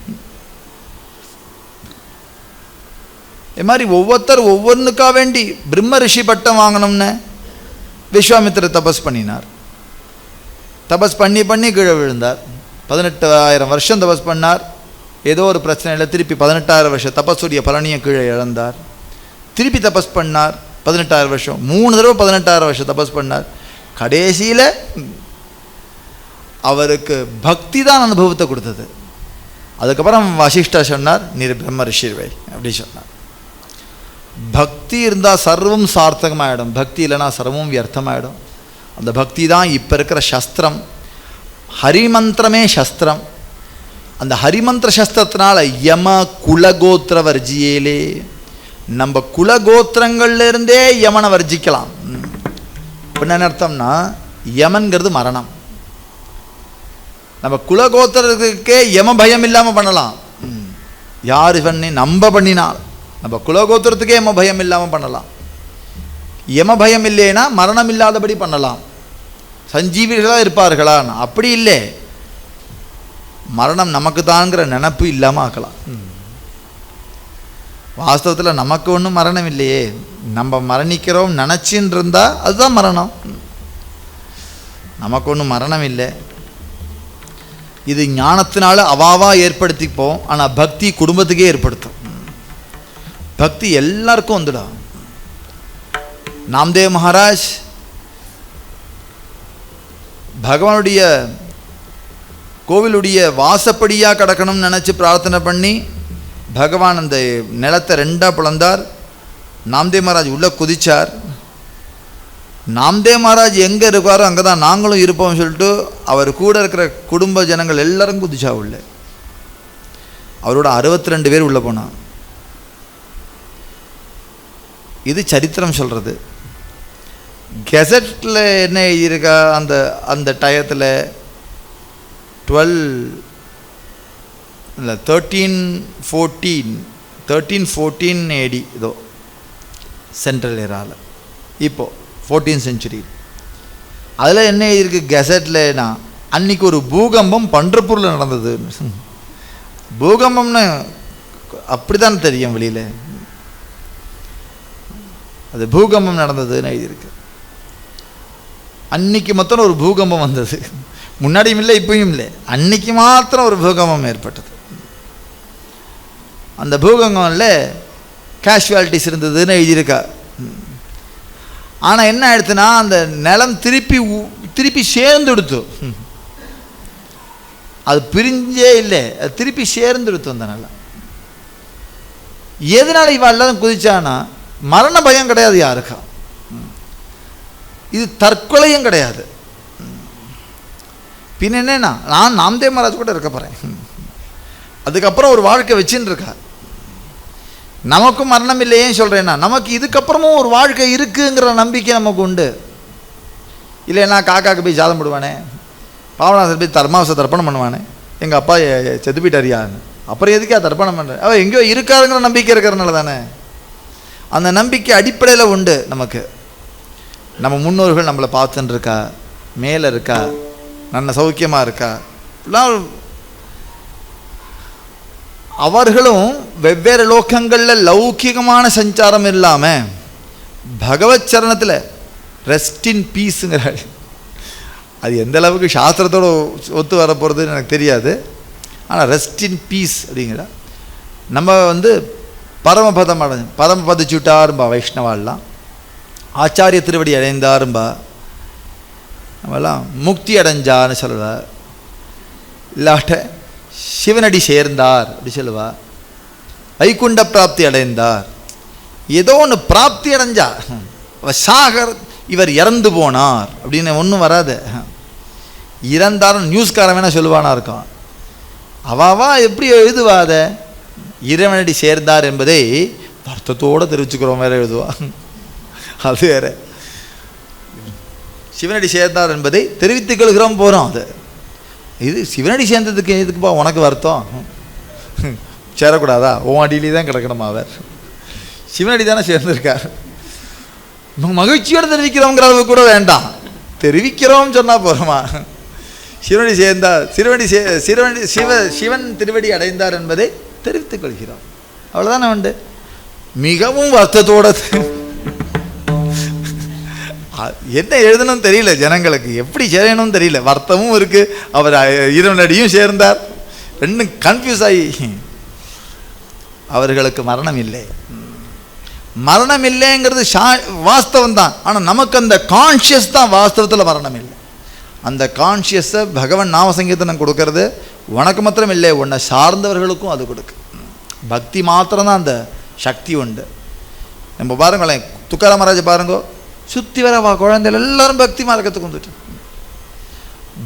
இது மாதிரி ஒவ்வொருத்தர் ஒவ்வொன்றுக்காக வேண்டி பிரம்ம ரிஷி பட்டம் வாங்கணும்னு விஸ்வாமித்திர தபஸ் பண்ணினார். தபஸ் பண்ணி பண்ணி கீழே விழுந்தார். 18,000 வருஷம் தபஸ் பண்ணார். ஏதோ ஒரு பிரச்சனையில் திருப்பி 18,000 வருஷம் தபஸுடைய பலனியை கீழே இழந்தார். திருப்பி தபஸ் பண்ணார் 18,000 வருஷம், 3 தடவை 18,000 வருஷம் தபஸ் பண்ணார். கடைசியில் அவருக்கு பக்தி தான் அனுபவத்தை கொடுத்தது. அதுக்கப்புறம் வசிஷ்டா சொன்னார், நீர் பிரம்ம ரிஷிர்வை அப்படி சொன்னார். பக்தி இருந்தால் சர்வம் சார்த்தகமாகிடும், பக்தி இல்லைனா சர்வம் வியர்த்தமாகிடும். அந்த பக்தி தான் இப்போ இருக்கிற சஸ்திரம். ஹரிமந்திரமே சஸ்திரம். அந்த ஹரிமந்திர சஸ்திரத்தினால யம குலகோத்திர வர்ஜியேலே, நம்ம குலகோத்திரங்கள்லேருந்தே யமனை வர்ஜிக்கலாம். என்ன அர்த்தம்னா, யமன்கிறது மரணம். நம்ம குலகோத்திரத்துக்கே யம பயம் இல்லாமல் பண்ணலாம். யார் பண்ணி நம்ம பண்ணினால் நம்ம குலகோத்திரத்துக்கே யம பயம் இல்லாமல் பண்ணலாம். யம பயம் இல்லைன்னா மரணம் இல்லாதபடி பண்ணலாம். சஞ்சீவிகளாக இருப்பார்களா? அப்படி இல்லை, மரணம் நமக்கு தாங்கிற நினப்பு இல்லாமல் ஆக்கலாம். வாஸ்தவத்தில் நமக்கு ஒன்றும் மரணம் இல்லையே, நம்ம மரணிக்கிறோம் நினச்சின்னு இருந்தால் அதுதான் மரணம். நமக்கு ஒன்றும் மரணம் இல்லை. இது ஞானத்தினால அவாவா ஏற்படுத்திப்போம். ஆனால் பக்தி குடும்பத்துக்கே ஏற்படுத்தும். பக்தி எல்லாருக்கும் வந்துடும். நாம்தேவ் மகாராஜ் பகவானுடைய கோவிலுடைய வாசப்படியாக கிடக்கணும்னு நினச்சி பிரார்த்தனை பண்ணி பகவான் அந்த நிலத்தை 2ஆக பிளந்தார். நாம்தேவ் மகாராஜ் உள்ளே குதிச்சார். நாம்தேவ் மகாராஜ் எங்கே இருக்காரோ அங்கே தான் நாங்களும் இருப்போம்னு சொல்லிட்டு அவர் கூட இருக்கிற குடும்ப ஜனங்கள் எல்லாரும் குதிச்சா உள்ள. அவரோட 62 பேர் உள்ளே போனான். இது சரித்திரம் சொல்கிறது. கெசட்டில் என்ன இருக்கா, அந்த அந்த டயத்தில் 1314 AD இதோ சென்ட்ரல் ஏராவில், இப்போது 14th century. அதில் என்ன இருக்குது கெசட்லனா, அன்றைக்கி ஒரு பூகம்பம் பண்டர்பூரில் நடந்தது. பூகம்பம்னு அப்படி தான் தெரியும் வெளியில், அது பூகம்பம் நடந்ததுன்னு எழுதியிருக்கு. அன்னைக்கு மொத்தம் ஒரு பூகம்பம் வந்தது. முன்னாடியும் இல்லை இப்பயும் இல்லை, அன்னைக்கு மாத்திரம் ஒரு பூகம்பம் ஏற்பட்டது. அந்த பூகம்பம்ல கேஷுவாலிட்டிஸ் இருந்ததுன்னு எழுதியிருக்கா. ஆனால் என்ன ஆயிடுச்சுன்னா, அந்த நிலம் திருப்பி சேர்ந்து எடுத்து, அது பிரிஞ்சே இல்லை, அது திருப்பி சேர்ந்து எடுத்து. அந்த நிலம் எதனால இவ எல்லாரும் குதிச்சானா, மரண பயம் கிடையாது யாருக்கா, இது தற்கொலையும் கிடையாது. பின் என்னன்னா, நான் நாம்தேவ் மகாராஜ் கூட இருக்க போகிறேன், அதுக்கப்புறம் ஒரு வாழ்க்கை வச்சுன்னு இருக்கா. நமக்கும் மரணம் இல்லையே சொல்கிறேன்னா, நமக்கு இதுக்கப்புறமும் ஒரு வாழ்க்கை இருக்குங்கிற நம்பிக்கை நமக்கு உண்டு. இல்லைன்னா காக்காக்கு போய் ஜாதம் போடுவானே, பாவனாசர் போய் தர்மாவச தர்ப்பணம் பண்ணுவானே, எங்கள் அப்பா செத்து போயிட்டாரியான்னு, அப்புறம் எதுக்கா தர்ப்பணம் பண்ணுறேன்? அவள் எங்கேயோ இருக்காருங்கிற நம்பிக்கை இருக்கிறதுனால தானே. அந்த நம்பிக்கை அடிப்படையில் உண்டு. நமக்கு நம்ம முன்னோர்கள் நம்மளை பார்த்துன்னு இருக்கா, மேலே இருக்கா, நல்ல சௌக்கியமாக இருக்கா, அவர்களும் வெவ்வேறு லோகங்களில் லௌகிகமான சஞ்சாரம் இல்லாமல் பகவத் சரணத்தில் ரெஸ்ட் இன் பீஸுங்கிறாள். அது எந்த அளவுக்கு சாஸ்திரத்தோடு ஒத்து வர போகிறதுன்னு எனக்கு தெரியாது. ஆனால் ரெஸ்ட் இன் பீஸ் அப்படிங்கிற நம்ம பரமபதம் பரமபதிச்சுட்டாரும்பா வைஷ்ணவாலாம், ஆச்சாரிய திருவடி அடைந்தாரும்பா, நம்மெல்லாம் முக்தி அடைஞ்சான்னு சொல்லுவா, இல்லாட்ட சிவனடி சேர்ந்தார் அப்படி சொல்லுவா, வைகுண்ட பிராப்தி அடைந்தார், ஏதோ ஒன்று பிராப்தி அடைஞ்சா, சாகர் இவர் இறந்து போனார் அப்படின்னு ஒன்றும் வராது. இறந்தாரும் நியூஸ்காரன் வேணால் சொல்லுவானா இருக்கும். அவாவா எப்படி எழுதுவாத இறைவனடி சேர்ந்தார் என்பதை வருத்தத்தோடு தெரிவிச்சுக்கிறோம், வேற எழுதுவா, அது வேற. சிவனடி சேர்ந்தார் என்பதை தெரிவித்துக் கொள்கிறோம் போகிறோம். அது இது சிவனடி சேர்ந்ததுக்கு எதுக்குப்பா உனக்கு வருத்தம்? சேரக்கூடாதா? உன் அடியிலே தான் கிடக்கணுமா? அவர் சிவனடி தானே சேர்ந்திருக்கார். மகிழ்ச்சியோடு தெரிவிக்கிறோங்கிற அளவு கூட வேண்டாம், தெரிவிக்கிறோம் சொன்னால் போகிறோமா? சிவனடி சேர்ந்தார், சிவன் திருவடி அடைந்தார் என்பதை தெரிவித்துக் கொள்கிறோம், அவ்வளோதானே உண்டு. மிகவும் வருத்தத்தோட என்ன எழுதணும் தெரியல ஜனங்களுக்கு, எப்படி சேரணும் தெரியல, வருத்தமும் இருக்கு, அவர் இறைவனடியும் சேர்ந்தார், ரெண்டும் கன்ஃபியூஸ் ஆகி. அவர்களுக்கு மரணம் இல்லை, மரணம் இல்லைங்கிறது வாஸ்தவம் தான். ஆனால் நமக்கு அந்த கான்ஷியஸ் தான் வாஸ்தவத்தில் மரணம் இல்லை. அந்த கான்ஷியஸை பகவான் நாம சங்கீர்த்தனம் கொடுக்கறது உனக்கு மாத்திரம் இல்லை, உன்னை சார்ந்தவர்களுக்கும் அது கொடுக்கு. பக்தி மாத்திரம்தான் அந்த சக்தி உண்டு. நம்ம பாருங்களேன், துக்காராம் மகாராஜ் பாருங்கோ, சுற்றி வர குழந்தைகள் எல்லாரும் பக்தி மார்க்கத்துக்கு வந்துட்டு,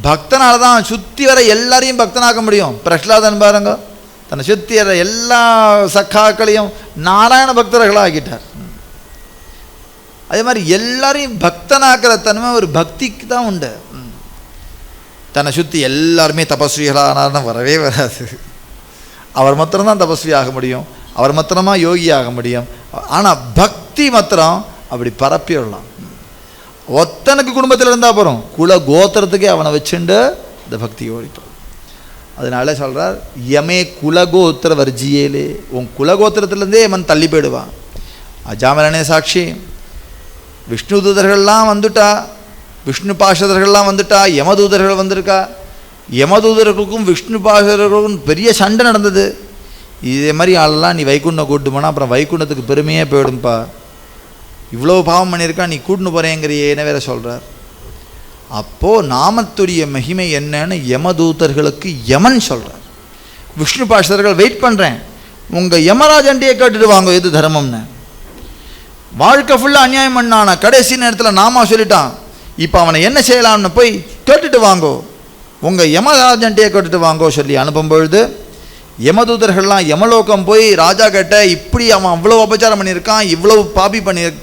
பக்தனால தான் சுற்றி வர எல்லாரையும் பக்தனாக்க முடியும். பிரஹ்லாதன் பாருங்க, தன்னை சுற்றி வர எல்லா சக்காக்களையும் நாராயண பக்தர்களாக ஆக்கிட்டார். அதே மாதிரி எல்லாரையும் பக்தனாக்கிற தன்மை ஒரு பக்திக்கு தான் உண்டு. தன்னை சுற்றி எல்லாருமே தபஸ்விகளானார்னு வரவே வராது. அவர் மாத்திரம்தான் தபஸ்வி ஆக முடியும், அவர் மாத்திரமா யோகி ஆக முடியும். ஆனால் பக்தி மாத்திரம் அப்படி பரப்பிடலாம். ஒத்தனுக்கு குடும்பத்தில் இருந்தால் போகிறோம், குல கோத்திரத்துக்கே அவனை வச்சுண்டு இந்த பக்தி ஓடிப்போம். அதனால சொல்கிறார், யமே குலகோத்திர வர்ஜியேலே, உன் குலகோத்திரத்துலேருந்தே அவன் தள்ளி போயிடுவான். அஜாமரனே சாட்சி, விஷ்ணு தூதர்கள்லாம் வந்துட்டா, விஷ்ணு பாஷதர்கள்லாம் வந்துட்டா, யமதூதர்கள் வந்திருக்கா. யமதூதர்களுக்கும் விஷ்ணு பாஷதர்களுக்கும் பெரிய சண்டை நடந்தது. இதே மாதிரி ஆளெல்லாம் நீ வைகுண்டம் கூட்டு போனால் அப்புறம் வைகுண்டத்துக்கு பெருமையே போயிடும்பா, இவ்வளோ பாவம் பண்ணியிருக்கா, நீ கூட்டுன்னு போகிறேங்கிறியேன்னு வேற சொல்கிறார். அப்போது நாமத்துடைய மகிமை என்னன்னு யமதூதர்களுக்கு யமன் சொல்கிறார். விஷ்ணு பாஷதர்கள் வெயிட் பண்ணுறேன், உங்கள் யமராஜன்டியை கேட்டுட்டு வாங்க எது தர்மம்னு. வாழ்க்கை ஃபுல்லாக அநியாயம் பண்ணான, கடைசி நேரத்தில் நாமா சொல்லிட்டான், இப்போ அவனை என்ன செய்யலாம்னு போய் கேட்டுட்டு வாங்கோ, உங்கள் யமராஜன்டியை கேட்டுட்டு வாங்கோ சொல்லி அனுப்பும் பொழுது யமதூதர்கள்லாம் யமலோகம் போய் ராஜா கேட்ட, இப்படி அவன் அவ்வளோ அபச்சாரம் பண்ணியிருக்கான், இவ்வளவு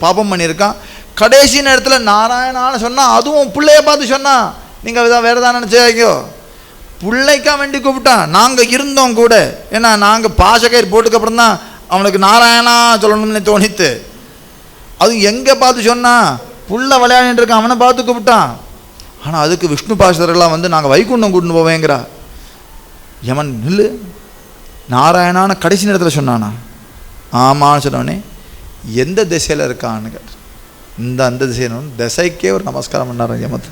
பாபம் பண்ணியிருக்கான், கடைசி நேரத்தில் நாராயணான்னு சொன்னால், அதுவும் பிள்ளைய பார்த்து சொன்னான், நீங்கள் வேறு தான் நினச்சோ, பிள்ளைக்கா வேண்டி கூப்பிட்டான். நாங்கள் இருந்தோம் கூட, ஏன்னா நாங்கள் பாசக்கயிறு போட்டுக்கப்புறம் தான் அவனுக்கு நாராயணா சொல்லணும்னு தோணித்து. அதுவும் எங்கே பார்த்து சொன்னான், புள்ள விளையாடிட்டு இருக்கான், அவனை பார்த்து கூப்பிட்டான். ஆனால் அதுக்கு விஷ்ணு பாஷதர்கள்லாம் நாங்கள் வைகுண்டம் கூட்டின்னு போவேங்கிறா. யமன் நில்லு, நாராயணான கடைசி நேரத்தில் சொன்னானா? ஆமான்னு சொன்னோடனே எந்த திசையில் இருக்கான்னு கேட்டு, அந்த திசைன்னு திசைக்கே ஒரு நமஸ்காரம் பண்ணார் யமத்து.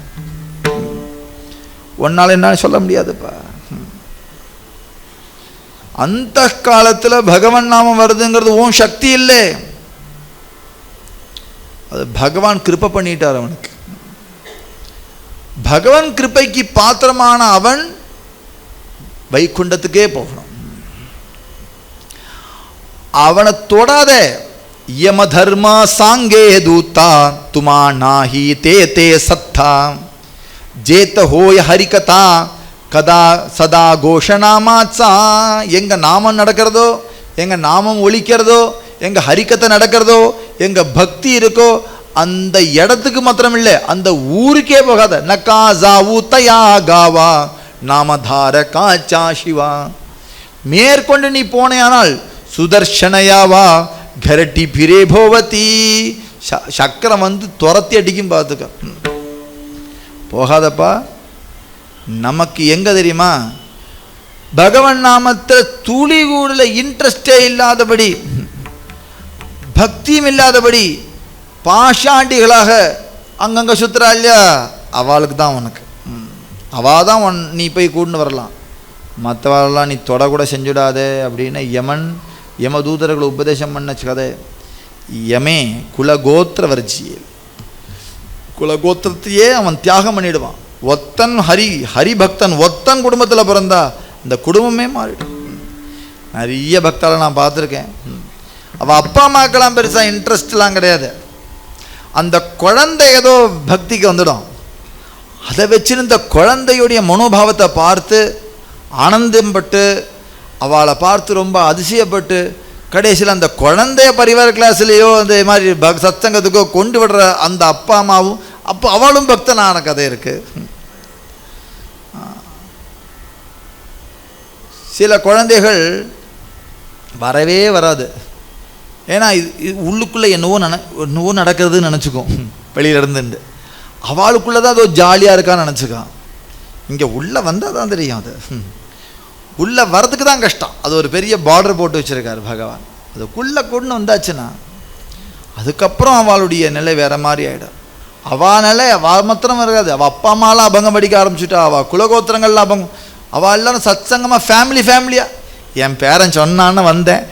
ஒன்னால் என்ன சொல்ல முடியாதுப்பா. அந்த காலத்தில் பகவான் நாமம் வருதுங்கிறது ஓன் சக்தி இல்லை, அது பகவான் கிருப்பை பண்ணிட்டார் அவனுக்கு. பகவான் கிருப்பைக்கு பாத்திரமான அவன் வைகுண்டத்துக்கே போகணும். அவனை தொடாத. யம தர்மா சாங்கே தூத்தா துமா நாஹி தே தே சத்தா ஜேத்த ஹோய ஹரிகதா கதா சதா கோஷநாமாச்சா. எங்க நாமம் நடக்கிறதோ, எங்க நாமம் ஒலிக்கிறதோ, எங்க ஹரிக்கத்தை நடக்கிறதோ, எங்க பக்தி இருக்கோ, அந்த இடத்துக்கு மாத்திரம் இல்லை, அந்த ஊருக்கே போகாத. நக்கா ஜாவு தயா காவா நாமதார காச்சா சிவா. மேற்கொண்டு நீ போனேயானால் சுதர்ஷனயாவா கரட்டி பிரே போவதி, சக்கரம் வந்து துரத்தி அடிக்கும், பார்த்துக்க. போகாதப்பா. நமக்கு எங்க தெரியுமா, பகவன் நாமத்தை துளி கூட இன்ட்ரெஸ்டே இல்லாதபடி, பக்தியும் இல்லாதபடி பாஷாண்டிகளாக அங்கங்க சுத்துறா இல்லையா, அவளுக்கு தான் உனக்கு. அவள் தான் நீ போய் கூட்டுன்னு வரலாம், மற்றவாளெல்லாம் நீ தொட கூட செஞ்சுடாதே அப்படின்னு யமதூதர்களை உபதேசம் பண்ண கதை. யமே குலகோத்திர வர்ஜியல், குலகோத்திரத்தையே அவன் தியாகம் பண்ணிடுவான். ஒத்தன் ஹரிபக்தன் ஒத்தன் குடும்பத்தில் பிறந்தா இந்த குடும்பமே மாறிடும். நிறைய பக்தால நான் பார்த்துருக்கேன். அவள் அப்பா அம்மாக்கெல்லாம் பெருசாக இன்ட்ரெஸ்ட்லாம் கிடையாது. அந்த குழந்தை ஏதோ பக்திக்கு வந்துடும். அதை வச்சுன்னு இந்த குழந்தையுடைய மனோபாவத்தை பார்த்து ஆனந்தப்பட்டு, அவளை பார்த்து ரொம்ப அதிசயப்பட்டு, கடைசியில் அந்த குழந்தைய பரிவார கிளாஸ்லேயோ அந்த மாதிரி சத்சங்கத்துக்கோ கொண்டு விடுற அந்த அப்பா அம்மாவும் அப்போ அவளும் பக்தனான கதை இருக்குது. சில குழந்தைகள் வரவே வராது. ஏன்னா இது உள்ளுக்குள்ளே என்னவோ நடக்கிறதுன்னு நினச்சிக்கும். வெளியில இருந்துட்டு அவளுக்குள்ளே தான் அதோ ஜாலியாக இருக்கான்னு நினச்சிக்கான். இங்கே உள்ளே வந்தால் தான் தெரியும். அது உள்ளே வரதுக்கு தான் கஷ்டம். அது ஒரு பெரிய பார்டர் போட்டு வச்சுருக்காரு பகவான். அதுக்குள்ளே கொண்டு வந்தாச்சுன்னா அதுக்கப்புறம் அவளுடைய நிலை வேறு மாதிரி ஆகிடும். அவள் நிலை அவள் மாத்திரம் இருக்காது, அவள் அப்பா அம்மாலாம் அபங்கம் படிக்க ஆரம்பிச்சுட்டா, அவள் குலகோத்திரங்கள்லாம் அபங்கம். அவள் எல்லாரும் சத்சங்கமாக ஃபேமிலியாக. என் பேரன் சொன்னான்னு வந்தேன்,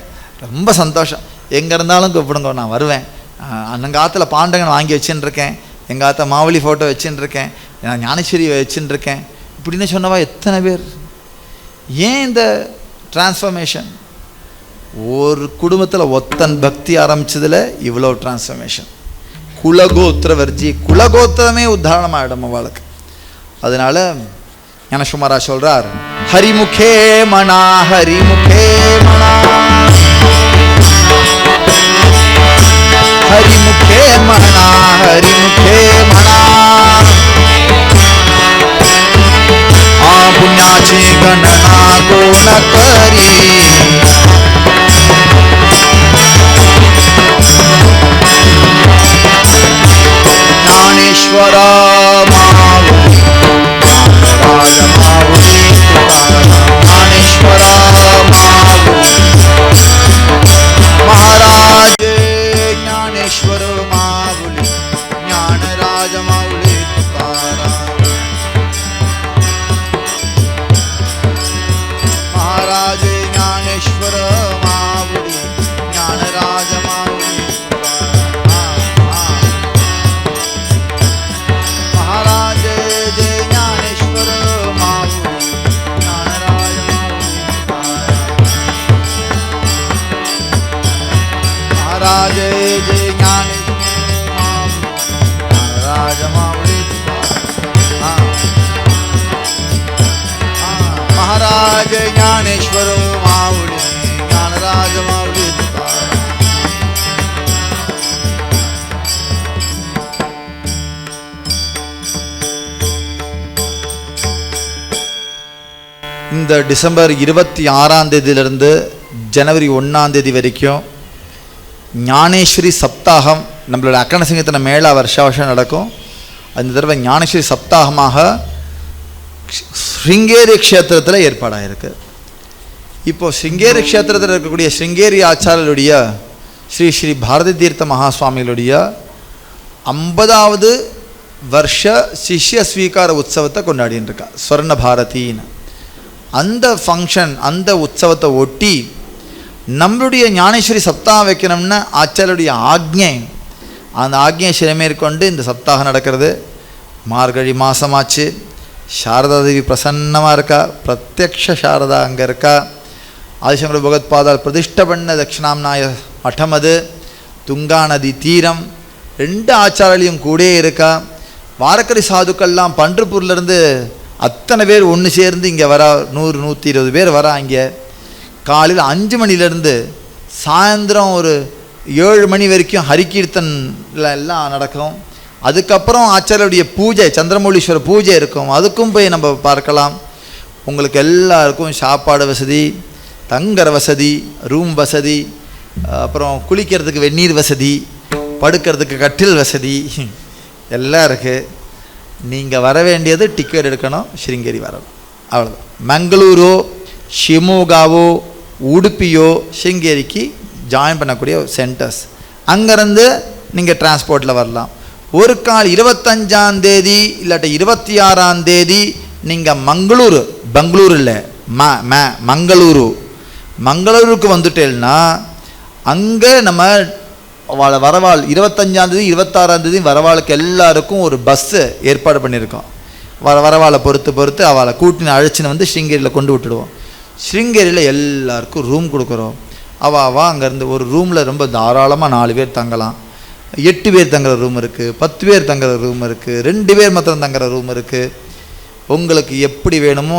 ரொம்ப சந்தோஷம், எங்கே இருந்தாலும் கூப்பிடுங்க, நான் வருவேன். எங்கள் ஆற்றுல பாண்டகன் வாங்கி வச்சுன்னு இருக்கேன், எங்கள் ஆற்ற மாவலி ஃபோட்டோ வச்சுன்னு இருக்கேன், நான் ஞானேஸ்வரி வச்சுன்னு இருக்கேன் இப்படின்னு சொன்னவா எத்தனை பேர். ஏன் இந்த டிரான்ஸ்ஃபர்மேஷன்? ஒரு குடும்பத்தில் ஒத்தன் பக்தி ஆரம்பிச்சதில் இவ்வளோ டிரான்ஸ்ஃபர்மேஷன். குலகோத்திர வர்ஜி, குலகோத்திரமே உத்தாரணமாகிடும் அவளுக்கு. அதனால ஞானசுமாரா சொல்றார், ஹரிமுகே மனா ஹரிமுகே மனா ஹரிமுகே மனா ஹரிமுகே மனா पुण्याची गणना कोण करी ज्ञानेश्वर माऊली राज माऊली ज्ञानेश्वर माऊली महाराज ज्ञानेश्वर माऊली ज्ञानराज माऊली तुकाराम महाराज ज्ञानेश्वर माऊली ज्ञानराज माऊली महाराज जय ज्ञानेश्वर माऊली ज्ञानराज माऊली महाराज जय ज्ञानेश्वर ज्ञानराज माऊली महाराज ज्ञानेश्वर माऊली ज्ञानराज माऊली तुकाराम. இந்த டிசம்பர் 26ஆம் தேதியிலிருந்து ஜனவரி 1ஆம் தேதி வரைக்கும் ஞானேஸ்வரி சப்தாகம் நம்மளோட அக்கணசிங்கத்தின மேளா வருஷம் நடக்கும். அந்த தடவை ஞானேஸ்வரி சப்தாகமாக ஸ்ருங்கேரி க்ஷேத்திரத்தில் ஏற்பாடாயிருக்கு. இப்போது ஸ்ருங்கேரி க்ஷேத்திரத்தில் இருக்கக்கூடிய ஸ்ருங்கேரி ஆச்சாரியருடைய ஸ்ரீ ஸ்ரீ பாரதி தீர்த்த மகாசுவாமிகளுடைய 50வது வருஷ சிஷ்ய ஸ்வீகார உற்சவத்தை கொண்டாடின்னு இருக்கா ஸ்வர்ண பாரதின்னு. அந்த ஃபங்க்ஷன், அந்த உற்சவத்தை ஒட்டி நம்மளுடைய ஞானேஸ்வரி சப்தாகம் வைக்கணும்னு ஆச்சாரியருடைய ஆக்ஞை, அந்த ஆக்ஞையை சிறமேற்கொண்டு இந்த சப்தாகம் நடக்கிறது. மார்கழி மாதமாச்சு, சாரதா தேவி பிரசன்னமாக இருக்கா, பிரத்யக்ஷ சாரதா அங்கே இருக்கா. ஆதிசங்கர பகவத்பாதால் பிரதிஷ்ட பண்ண தட்சிணாம்நாய மட்டம் அது, துங்கா நதி தீரம், 2 ஆச்சாரியும் கூட இருக்கா. வாரக்கரி சாதுக்கள்லாம் பன்ருப்பூர்லேருந்து அத்தனை பேர் ஒன்று சேர்ந்து இங்கே வரா, 100-120 பேர் வரா. இங்கே காலையில் 5 மணிலேருந்து சாயந்தரம் ஒரு 7 மணி வரைக்கும் ஹரிகீர்த்தனில் எல்லாம் நடக்கும். அதுக்கப்புறம் ஆச்சாரியருடைய பூஜை, சந்திரமௌலீஸ்வர பூஜை இருக்கும், அதுக்கும் போய் நம்ம பார்க்கலாம். உங்களுக்கு எல்லாருக்கும் சாப்பாடு வசதி, தங்குற வசதி, ரூம் வசதி அப்புறம் குளிக்கிறதுக்கு வெந்நீர் வசதி, படுக்கிறதுக்கு கட்டில் வசதி எல்லாம் இருக்குது. நீங்கள் வர வேண்டியது டிக்கெட் எடுக்கணும், ஸ்ருங்கேரி வரணும், அவ்வளோதான். மங்களூரோ ஷிமோகாவோ உடுப்பியோ ஸ்ருங்கேரிக்கு ஜாயின் பண்ணக்கூடிய சென்டர்ஸ். அங்கேருந்து நீங்கள் டிரான்ஸ்போர்ட்டில் வரலாம். ஒரு கால் 25ஆம் தேதி இல்லாட்ட 26ஆம் தேதி நீங்கள் பெங்களூர் இல்லை மங்களூருக்கு வந்துட்டேன்னா அங்கே நம்ம வரவாள் 25ஆம் தேதி 26ஆம் தேதி வரவாளுக்கு எல்லாருக்கும் ஒரு பஸ்ஸு ஏற்பாடு பண்ணியிருக்கோம். வரவாளை பொறுத்து அவளை கூட்டின்னு அழைச்சின்னு வந்து ஸ்ருங்கேரியில் கொண்டு விட்டுடுவோம். ஸ்ருங்கேரியில் எல்லாருக்கும் ரூம் கொடுக்குறோம். அவள் அங்கேருந்து ஒரு ரூமில் ரொம்ப தாராளமாக 4 பேர் தங்கலாம். 8 பேர் தங்குற ரூம் இருக்குது, 10 பேர் தங்குற ரூம் இருக்குது, 2 பேர் மாத்திரம் தங்குற ரூம் இருக்குது. உங்களுக்கு எப்படி வேணுமோ,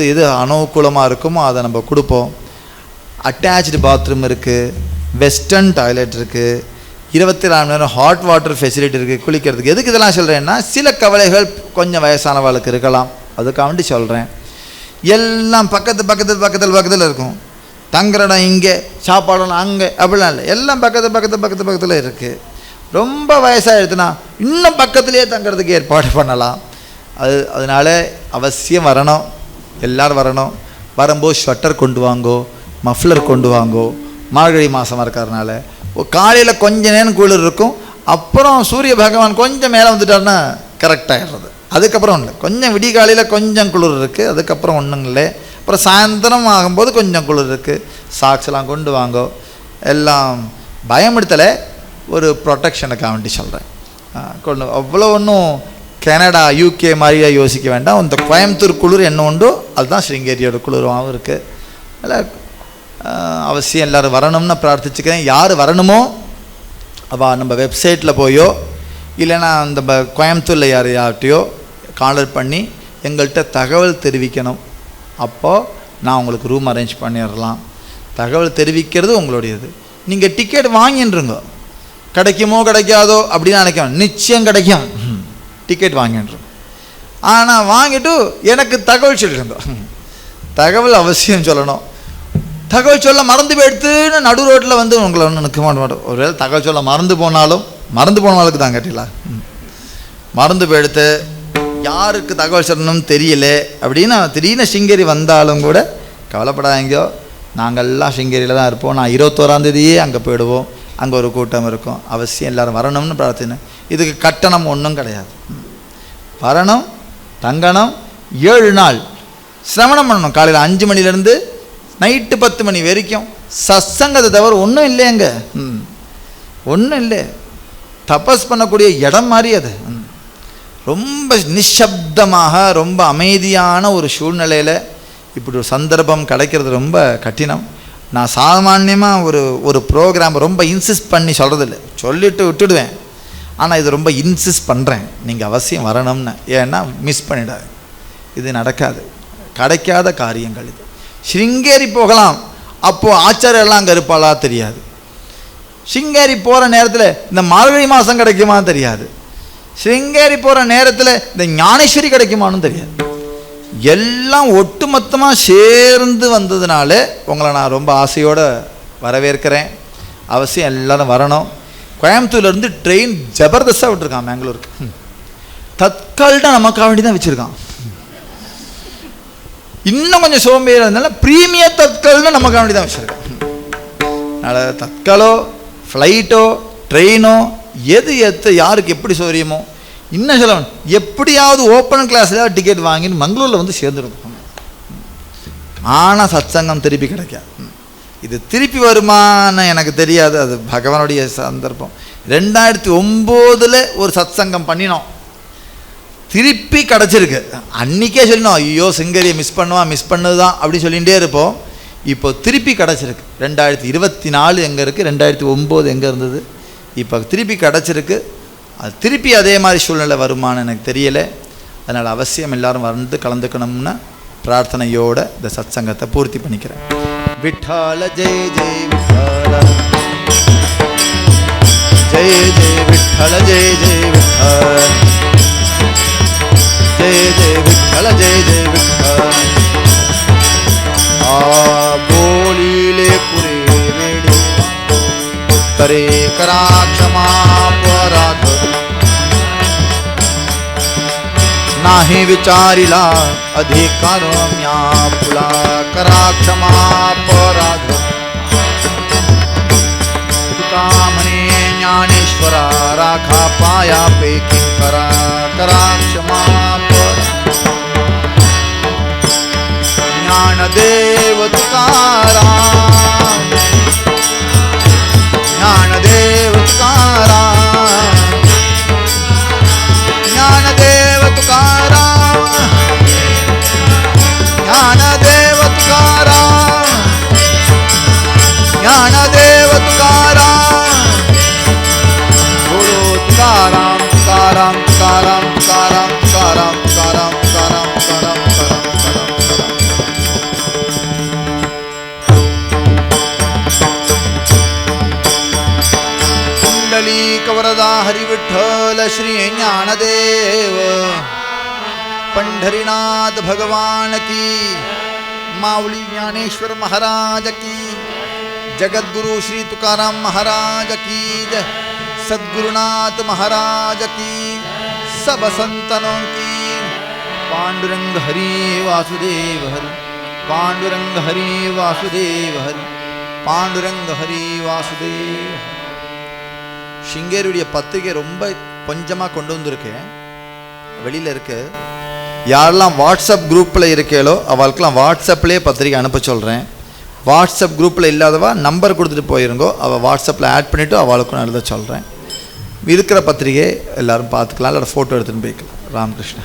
எது அனுகூலமாக இருக்குமோ அதை நம்ம கொடுப்போம். அட்டாச்சு பாத்ரூம் இருக்குது, வெஸ்டர்ன் டாய்லெட் இருக்குது, 24 மணி நேரம் ஹாட் வாட்டர் ஃபெசிலிட்டி இருக்குது குளிக்கிறதுக்கு. எதுக்கு இதெல்லாம் சொல்கிறேன்னா, சில கவலைகள் கொஞ்சம் வயசானவளுக்கு இருக்கலாம், அதுக்காக வேண்டி சொல்கிறேன். எல்லாம் பக்கத்தில் இருக்கும். தங்குற இடம் இங்கே, சாப்பாடெல்லாம் அங்கே, அப்படிலாம் இல்லை. எல்லாம் பக்கத்தில் இருக்குது. ரொம்ப வயசாகிடுச்சுன்னா இன்னும் பக்கத்துலேயே தங்குறதுக்கு ஏற்பாடு பண்ணலாம். அதனால் அவசியம் வரணும், எல்லோரும் வரணும். வரும்போது ஸ்வெட்டர் கொண்டு வாங்கோ, மஃப்ளர் கொண்டு வாங்கோ. மார்கழி மாதமாக இருக்கிறதுனால காலையில் கொஞ்சம் நேரம் குளிர் இருக்கும், அப்புறம் சூரிய பகவான் கொஞ்சம் மேலே வந்துட்டாருன்னா கரெக்டாகிடுறது. அதுக்கப்புறம் இல்லை, கொஞ்சம் விடிய காலையில் கொஞ்சம் குளிர் இருக்குது, அதுக்கப்புறம் ஒன்றும் இல்லை. அப்புறம் சாயந்தரம் ஆகும்போது கொஞ்சம் குளிர் இருக்குது. சாக்ஸ்லாம் கொண்டு வாங்கோ. எல்லாம் பயமுடுத்தலை, ஒரு ப்ரொடெக்ஷனுக்காக வேண்டி சொல்கிறேன். கொண்டு அவ்வளோ ஒன்றும் கனடா யூகே மாதிரியா யோசிக்க வேண்டாம். இந்த கோயம்புத்தூர் குளிர் என்ன உண்டோ அதுதான் ஸ்ருங்கேரியோட குளிராகவும் இருக்குது. அதில் அவசியம் எல்லோரும் வரணும்னு பிரார்த்திச்சுக்கிறேன். யார் வரணுமோ அவள் நம்ம வெப்சைட்டில் போயோ இல்லைன்னா அந்த கோயம்புத்தூரில் யார்கிட்டையோ கான்டாக்ட் பண்ணி எங்கள்கிட்ட தகவல் தெரிவிக்கணும். அப்போது நான் உங்களுக்கு ரூம் அரேஞ்ச் பண்ணிடலாம். தகவல் தெரிவிக்கிறது உங்களுடையது. நீங்கள் டிக்கெட் வாங்கின்றுங்க, கிடைக்குமோ கிடைக்காதோ அப்படின்னு நினைக்கணும். நிச்சயம் கிடைக்கும், டிக்கெட் வாங்கின்றோம். ஆனால் வாங்கிட்டு எனக்கு தகவல் சொல்லியிருந்தோம். தகவல் அவசியம் சொல்லணும். தகவல் சொல்ல மறந்து போயிடுத்துன்னு நடு ரோட்டில் வந்து உங்களை ஒன்று நிற்க மாட்டோம். ஒருவேளை தகவல் சொல்ல மறந்து போனாலும் தான் கேட்டீங்களா, மறந்து போயிடுத்து யாருக்கு தகவல் சொல்லணும்னு தெரியல அப்படின்னு திடீர்னு ஸ்ருங்கேரி வந்தாலும் கூட கவலைப்படாதீங்க. நாங்கள்லாம் ஸ்ருங்கேரியில் தான் இருப்போம். நான் 21ஆம் தேதியே அங்கே போயிடுவோம். அங்கே ஒரு கூட்டம் இருக்கும். அவசியம் எல்லோரும் வரணும்னு பிரார்த்தனை. இதுக்கு கட்டணம் ஒன்றும் கிடையாது. வரணும், தங்கணும், 7 நாள் சிரவணம் பண்ணணும். காலையில் 5 மணிலேருந்து நைட்டு 10 மணி வரைக்கும் சத்சங்கத்தை தவிர ஒன்றும் இல்லைங்க, ஒன்றும் இல்லை. தபஸ் பண்ணக்கூடிய இடம் மாதிரி அது. ரொம்ப நிஷப்தமாக ரொம்ப அமைதியான ஒரு சூழ்நிலையில் இப்படி ஒரு சந்தர்ப்பம் கிடைக்கிறது ரொம்ப கடினம். நான் சாமான்யமாக ஒரு ப்ரோக்ராம் ரொம்ப இன்சிஸ்ட் பண்ணி சொல்கிறதில்ல, சொல்லிவிட்டு விட்டுடுவேன். ஆனால் இது ரொம்ப இன்சிஸ்ட் பண்ணுறேன், நீங்கள் அவசியம் வரணும்னு. ஏன்னா மிஸ் பண்ணிடாது, இது நடக்காது, கிடைக்காத காரியங்கள் இது. ஸ்ருங்கேரி போகலாம், அப்போது ஆச்சாரியெல்லாம் அங்கே இருப்பாளா தெரியாது. ஸ்ருங்கேரி போகிற நேரத்தில் இந்த மார்கழி மாதம் கிடைக்குமா தெரியாது. ஸ்ருங்கேரி போகிற நேரத்தில் இந்த ஞானேஸ்வரி கிடைக்குமான்னு தெரியாது. எல்லாம் ஒட்டுமொத்தமாக சேர்ந்து வந்ததுனால உங்களை நான் ரொம்ப ஆசையோடு வரவேற்கிறேன். அவசியம் எல்லோரும் வரணும். கோயம்புத்தூர்லேருந்து ட்ரெயின் ஜபர்தஸ்தாக விட்டுருக்கான் பெங்களூருக்கு. தற்கால்தான் நமக்காக வேண்டி தான் வச்சுருக்கான். இன்னும் கொஞ்சம் சோம்பேறியாக இருந்தால ப்ரீமியர் தற்கால்னு நமக்காக வேண்டி தான் வச்சுருக்கான். அதனால் தற்காலோ ஃப்ளைட்டோ ட்ரெயினோ எது யாருக்கு எப்படி சௌரியமோ இன்னும் சொல்லணும், எப்படியாவது ஓப்பன் கிளாஸில் டிக்கெட் வாங்கின்னு மங்களூரில் வந்து சேர்ந்துருக்கும். ஆனால் சத்சங்கம் திருப்பி கிடைக்காது. இது திருப்பி வருமானு எனக்கு தெரியாது, அது பகவானுடைய சந்தர்ப்பம். 2009 ஒரு சத்சங்கம் பண்ணினோம், திருப்பி கிடச்சிருக்கு. அன்றைக்கே சொல்லணும், ஐயோ ஸ்ருங்கேரியை மிஸ் பண்ணது தான் அப்படி சொல்லிகிட்டே இருப்போம். இப்போ திருப்பி கிடச்சிருக்கு. 2024 எங்கே இருக்குது, 2009 எங்கே இருந்தது, இப்போ திருப்பி கிடச்சிருக்கு. அது திருப்பி அதே மாதிரி சூழ்நிலை வருமானு எனக்கு தெரியலை. அதனால் அவசியம் எல்லோரும் வந்து கலந்துக்கணும்னு பிரார்த்தனையோடு இந்த சத்சங்கத்தை பூர்த்தி பண்ணிக்கிறேன். விட்டால ஜெய ஜெய விட்டால, ஜெய ஜெய விட்டால, ஜெய ஜெய விட்டால, ஜெய ஜெய விட்டால, ஜெய ஜெய விட்டால. ஆ போலிலே புரே வேடி करे करा क्षमापराध नाही विचारिला अधिकार म्या फुला करा क्षमापराध तुका म्हणे ज्ञानेश्वरा राखा पायापैकी करा करा क्षमापराध ज्ञानदेव तुकाराम ज्ञानदेव तुकाराम ज्ञानदेव तुकाराम ज्ञानदेव तुकाराम ज्ञानदेव तुकाराम बोलो तुकाराम तुकाराम तुकाराम तुकाराम तुकाराम तुकाराम तुकाराम तुकाराम वरदा हरि विठ्ठल श्री ज्ञानदेव पंढरीनाथ भगवान की माऊली ज्ञानेश्वर महाराज की जगद्गुरु श्री तुकाराम महाराज की जय सद्गुरुनाथ महाराज की सब संतनों की पांडुरंग हरि वासुदेव हरि पांडुरंग हरि वासुदेव हरि पांडुरंग हरि वासुदेव சிங்கேருடைய பத்திரிகை ரொம்ப கொஞ்சமாக கொண்டு வந்திருக்கேன், வெளியில் இருக்கு. யாரெல்லாம் வாட்ஸ்அப் குரூப்பில் இருக்கேளோ அவளுக்கெல்லாம் வாட்ஸ்அப்லேயே பத்திரிகை அனுப்ப சொல்கிறேன். வாட்ஸ்அப் குரூப்பில் இல்லாதவா நம்பர் கொடுத்துட்டு போயிருங்கோ, அவள் வாட்ஸ்அப்பில் ஆட் பண்ணிவிட்டு அவளுக்கும் நான் எழுத சொல்கிறேன். இருக்கிற பத்திரிகை எல்லோரும் பார்த்துக்கலாம், இல்லை ஃபோட்டோ எடுத்துன்னு போய்க்கலாம். ராமகிருஷ்ணா.